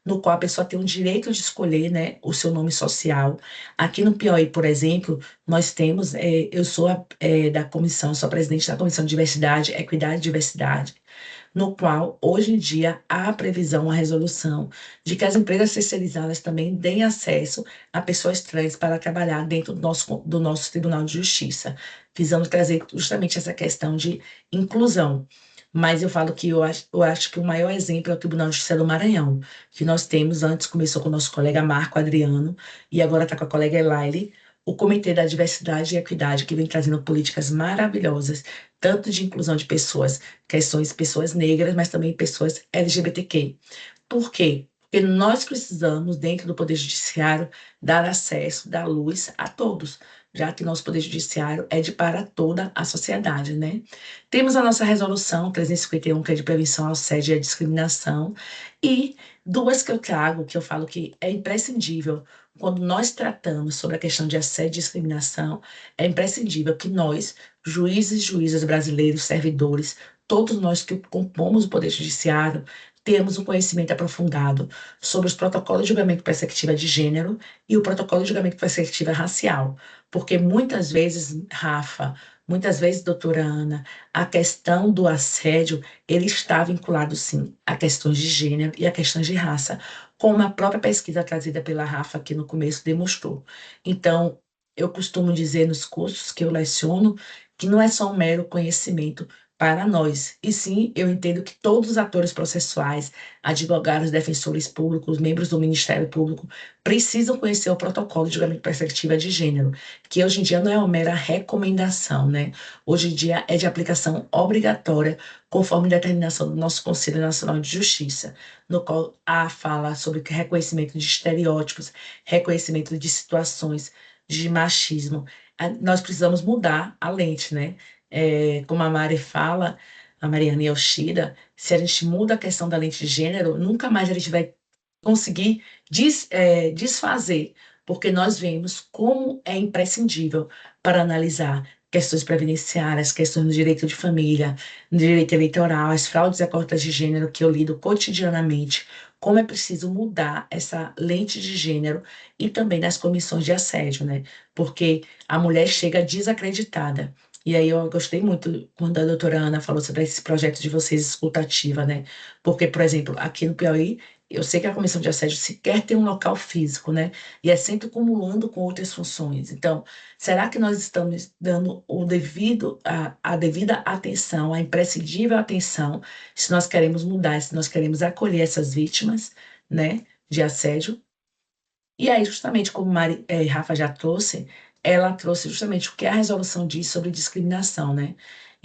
no qual a pessoa tem o direito de escolher, né, o seu nome social. Aqui no Piauí, por exemplo, nós temos, eu sou da comissão, sou presidente da Comissão de Diversidade, Equidade e Diversidade, no qual, hoje em dia, há a previsão, a resolução, de que as empresas terceirizadas também deem acesso a pessoas trans para trabalhar dentro do nosso Tribunal de Justiça, visando trazer justamente essa questão de inclusão. Mas eu falo que eu acho que o maior exemplo é o Tribunal de Justiça do Maranhão, que nós temos, antes começou com o nosso colega Marco Adriano, e agora está com a colega Elaine, o Comitê da Diversidade e Equidade, que vem trazendo políticas maravilhosas, tanto de inclusão de pessoas negras, mas também pessoas LGBTQ. Por quê? Porque nós precisamos, dentro do Poder Judiciário, dar acesso, dar luz a todos, já que nosso Poder Judiciário é para toda a sociedade, né? Temos a nossa Resolução 351, que é de prevenção ao assédio e à discriminação, e duas que eu trago, que eu falo que é imprescindível, quando nós tratamos sobre a questão de assédio e discriminação, é imprescindível que nós, juízes e juízas brasileiros, servidores, todos nós que compomos o Poder Judiciário, temos um conhecimento aprofundado sobre os protocolos de julgamento de perspectiva de gênero e o protocolo de julgamento de perspectiva racial. Porque muitas vezes, Rafa, muitas vezes, doutora Ana, a questão do assédio, ele está vinculado, sim, a questões de gênero e a questões de raça, como a própria pesquisa trazida pela Rafa aqui no começo demonstrou. Então, eu costumo dizer nos cursos que eu leciono que não é só um mero conhecimento para nós, e sim, eu entendo que todos os atores processuais, advogados, defensores públicos, membros do Ministério Público, precisam conhecer o protocolo de julgamento de perspectiva de gênero, que hoje em dia não é uma mera recomendação, né? Hoje em dia é de aplicação obrigatória, conforme determinação do nosso Conselho Nacional de Justiça, no qual há fala sobre reconhecimento de estereótipos, reconhecimento de situações de machismo. Nós precisamos mudar a lente, né? Como a Mari fala, a Mariana Yoshida, se a gente muda a questão da lente de gênero, nunca mais a gente vai conseguir desfazer, porque nós vemos como é imprescindível para analisar questões previdenciárias, questões do direito de família, do direito eleitoral, as fraudes e cotas de gênero que eu lido cotidianamente, como é preciso mudar essa lente de gênero e também nas comissões de assédio, né? Porque a mulher chega desacreditada. E aí eu gostei muito quando a doutora Ana falou sobre esse projeto de vocês, escutativa, né? Porque, por exemplo, aqui no Piauí, eu sei que a comissão de assédio sequer tem um local físico, né? E é sempre acumulando com outras funções. Então, será que nós estamos dando a devida atenção, a imprescindível atenção, se nós queremos mudar, se nós queremos acolher essas vítimas, né, de assédio? E aí, justamente como Rafa já trouxe, ela trouxe justamente o que a resolução diz sobre discriminação, né?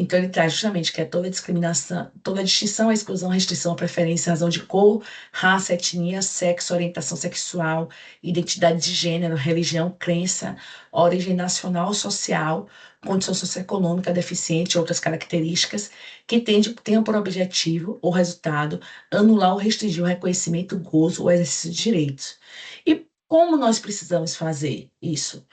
Então, ele traz justamente que é toda discriminação, toda distinção, exclusão, restrição, preferência, razão de cor, raça, etnia, sexo, orientação sexual, identidade de gênero, religião, crença, origem nacional ou social, condição socioeconômica, deficiente, outras características, que tenham por objetivo ou resultado anular ou restringir o reconhecimento, o gozo ou exercício de direitos. E como nós precisamos fazer isso?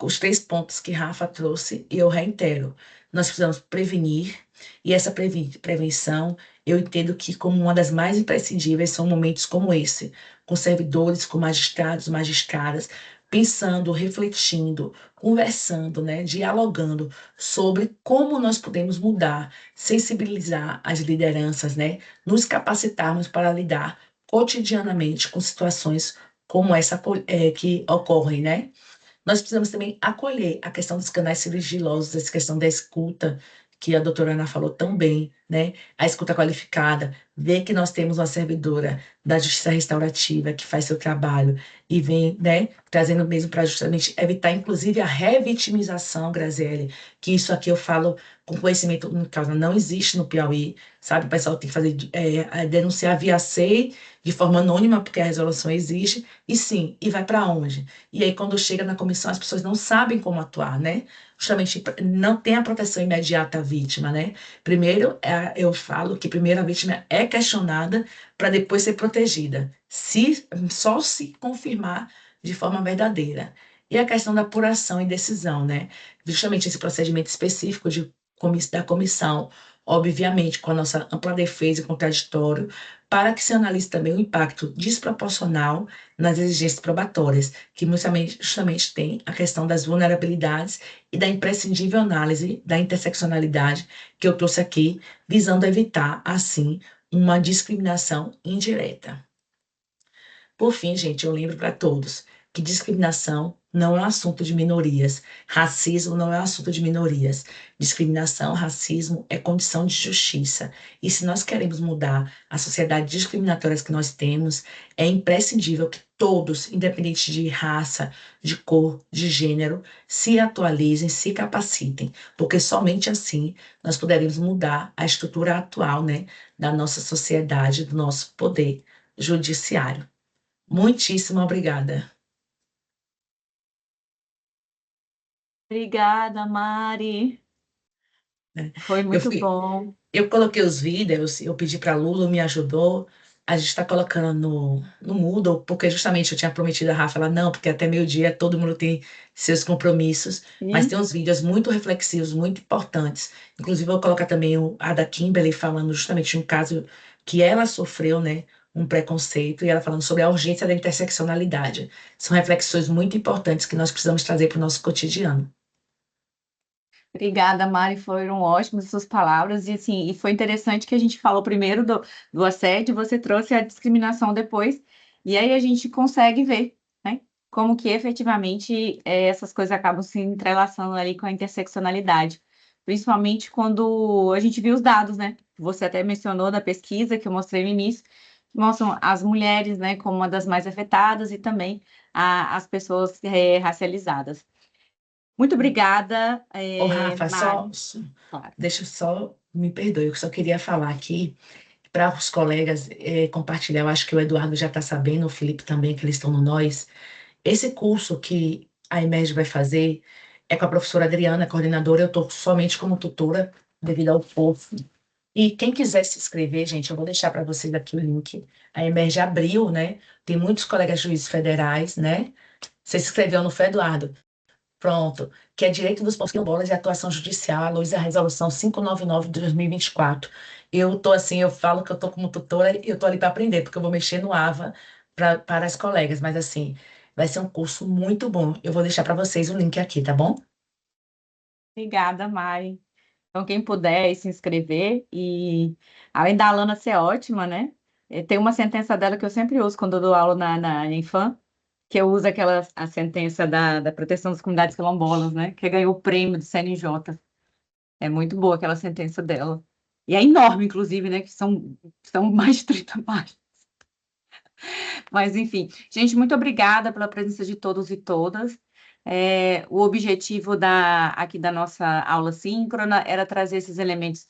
Os 3 pontos que Rafa trouxe, eu reitero. Nós precisamos prevenir, e essa prevenção, eu entendo que como uma das mais imprescindíveis são momentos como esse, com servidores, com magistrados, magistradas, pensando, refletindo, conversando, né, dialogando sobre como nós podemos mudar, sensibilizar as lideranças, né, nos capacitarmos para lidar cotidianamente com situações como essa que ocorrem, né? Nós precisamos também acolher a questão dos canais sigilosos, essa questão da escuta, que a doutora Ana falou tão bem, né? A escuta qualificada, ver que nós temos uma servidora da Justiça Restaurativa que faz seu trabalho e vem, né, trazendo mesmo para justamente evitar, inclusive, a revitimização, Graziele, que isso aqui eu falo com conhecimento, no caso, não existe no Piauí, sabe? O pessoal tem que fazer, denunciar via SEI, de forma anônima, porque a resolução existe, e sim, e vai para onde? E aí, quando chega na comissão, as pessoas não sabem como atuar, né? Justamente não tem a proteção imediata à vítima, né? Primeiro, eu falo que primeiro a vítima é questionada para depois ser protegida, só se confirmar de forma verdadeira. E a questão da apuração e decisão, né? Justamente esse procedimento específico da comissão, obviamente, com a nossa ampla defesa e contraditório, para que se analise também o impacto desproporcional nas exigências probatórias, que justamente tem a questão das vulnerabilidades e da imprescindível análise da interseccionalidade que eu trouxe aqui, visando evitar, assim, uma discriminação indireta. Por fim, gente, eu lembro para todos que discriminação não é um assunto de minorias, racismo não é um assunto de minorias. Discriminação, racismo é condição de justiça. E se nós queremos mudar a sociedade discriminatória que nós temos, é imprescindível que todos, independente de raça, de cor, de gênero, se atualizem, se capacitem, porque somente assim nós poderemos mudar a estrutura atual, né, da nossa sociedade, do nosso poder judiciário. Muitíssimo obrigada. Obrigada, Mari. Foi muito bom. Eu coloquei os vídeos, eu pedi para a Lula, me ajudou. A gente está colocando no Moodle, porque justamente eu tinha prometido a Rafa, ela não, porque até meio-dia todo mundo tem seus compromissos, mas tem uns vídeos muito reflexivos, muito importantes. Inclusive, eu vou colocar também a da Kimberly falando justamente de um caso que ela sofreu, né? Um preconceito, e ela falando sobre a urgência da interseccionalidade. São reflexões muito importantes que nós precisamos trazer para o nosso cotidiano. Obrigada, Mari, foram ótimas as suas palavras, e assim, e foi interessante que a gente falou primeiro do assédio, você trouxe a discriminação depois, e aí a gente consegue ver, né, como que efetivamente essas coisas acabam se entrelaçando ali com a interseccionalidade, principalmente quando a gente viu os dados, né, você até mencionou da pesquisa que eu mostrei no início, que mostram as mulheres, né, como uma das mais afetadas, e também as pessoas racializadas. Muito obrigada, Ô, Rafa, Mari. claro. Deixa eu só, me perdoe, eu só queria falar aqui para os colegas compartilhar, eu acho que o Eduardo já está sabendo, o Felipe também, que eles estão no Nós. Esse curso que a Emerge vai fazer é com a professora Adriana, coordenadora, eu estou somente como tutora, devido ao povo. E quem quiser se inscrever, gente, eu vou deixar para vocês aqui o link. A Emerge abriu, né? Tem muitos colegas juízes federais, né? Você se inscreveu, não foi, Eduardo? Pronto, que é Direito dos Povos Quilombolas e Atuação Judicial, à luz da Resolução 599 de 2024. Eu tô assim, eu falo que eu tô como tutora e eu tô ali para aprender, porque eu vou mexer no AVA para as colegas, mas assim, vai ser um curso muito bom. Eu vou deixar para vocês o link aqui, tá bom? Obrigada, Mari. Então, quem puder se inscrever, e além da Alana ser ótima, né? Tem uma sentença dela que eu sempre uso quando eu dou aula na Infam, que eu uso a sentença da proteção das comunidades quilombolas, né? Que ganhou o prêmio do CNJ. É muito boa aquela sentença dela. E é enorme, inclusive, né? Que são mais de 30 páginas. Mas, enfim. Gente, muito obrigada pela presença de todos e todas. O objetivo aqui da nossa aula síncrona era trazer esses elementos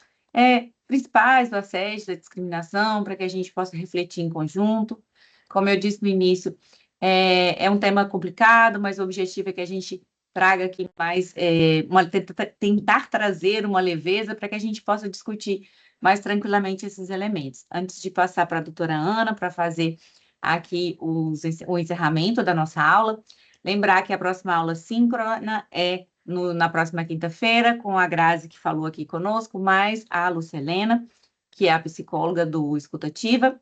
principais do assédio, da discriminação, para que a gente possa refletir em conjunto. Como eu disse no início, é um tema complicado, mas o objetivo é que a gente traga aqui mais, tentar trazer uma leveza para que a gente possa discutir mais tranquilamente esses elementos. Antes de passar para a doutora Ana, para fazer aqui o encerramento da nossa aula, lembrar que a próxima aula síncrona é na próxima quinta-feira, com a Grazi, que falou aqui conosco, mais a Lucelena, que é a psicóloga do Escutativa.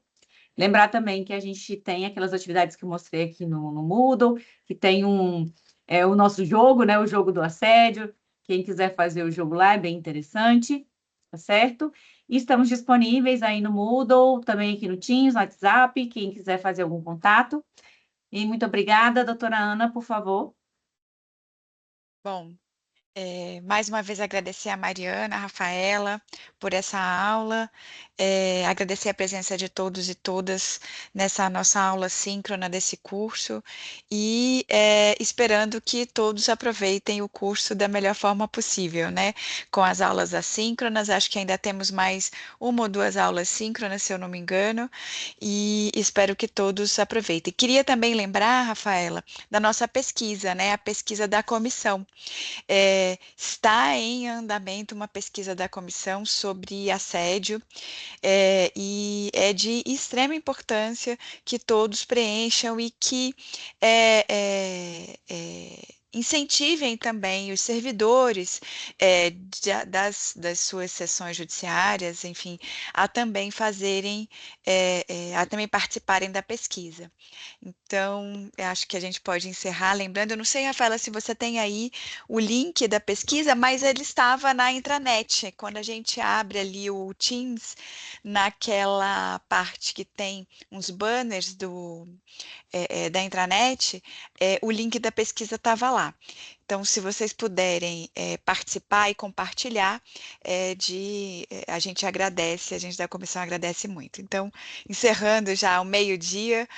Lembrar também que a gente tem aquelas atividades que eu mostrei aqui no Moodle, que tem o nosso jogo, né? O jogo do assédio. Quem quiser fazer o jogo lá é bem interessante, tá certo? E estamos disponíveis aí no Moodle, também aqui no Teams, no WhatsApp, quem quiser fazer algum contato. E muito obrigada, doutora Ana, por favor. Bom, mais uma vez agradecer a Mariana, a Rafaela, por essa aula, agradecer a presença de todos e todas nessa nossa aula síncrona desse curso e esperando que todos aproveitem o curso da melhor forma possível, né? Com as aulas assíncronas, acho que ainda temos mais uma ou duas aulas síncronas, se eu não me engano, e espero que todos aproveitem. Queria também lembrar, Rafaela, da nossa pesquisa, né? A pesquisa da comissão. Está em andamento uma pesquisa da comissão sobre assédio, e é de extrema importância que todos preencham e que incentivem também os servidores das suas sessões judiciárias, enfim, a também a também participarem da pesquisa. Então, eu acho que a gente pode encerrar lembrando, eu não sei, Rafaela, se você tem aí o link da pesquisa, mas ele estava na intranet. Quando a gente abre ali o Teams, naquela parte que tem uns banners da intranet, o link da pesquisa estava lá. Então, se vocês puderem participar e compartilhar, a gente agradece, a gente da comissão agradece muito. Então, encerrando já ao meio-dia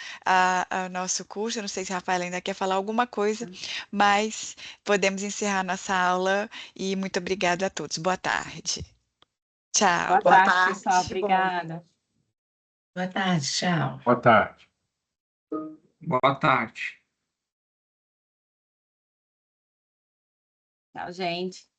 o nosso curso, eu não sei se a Rafaela ainda quer falar alguma coisa, mas podemos encerrar nossa aula e muito obrigada a todos. Boa tarde. Tchau. Boa tarde, pessoal. Obrigada. Boa tarde, tchau. Boa tarde. Boa tarde. Tchau, gente.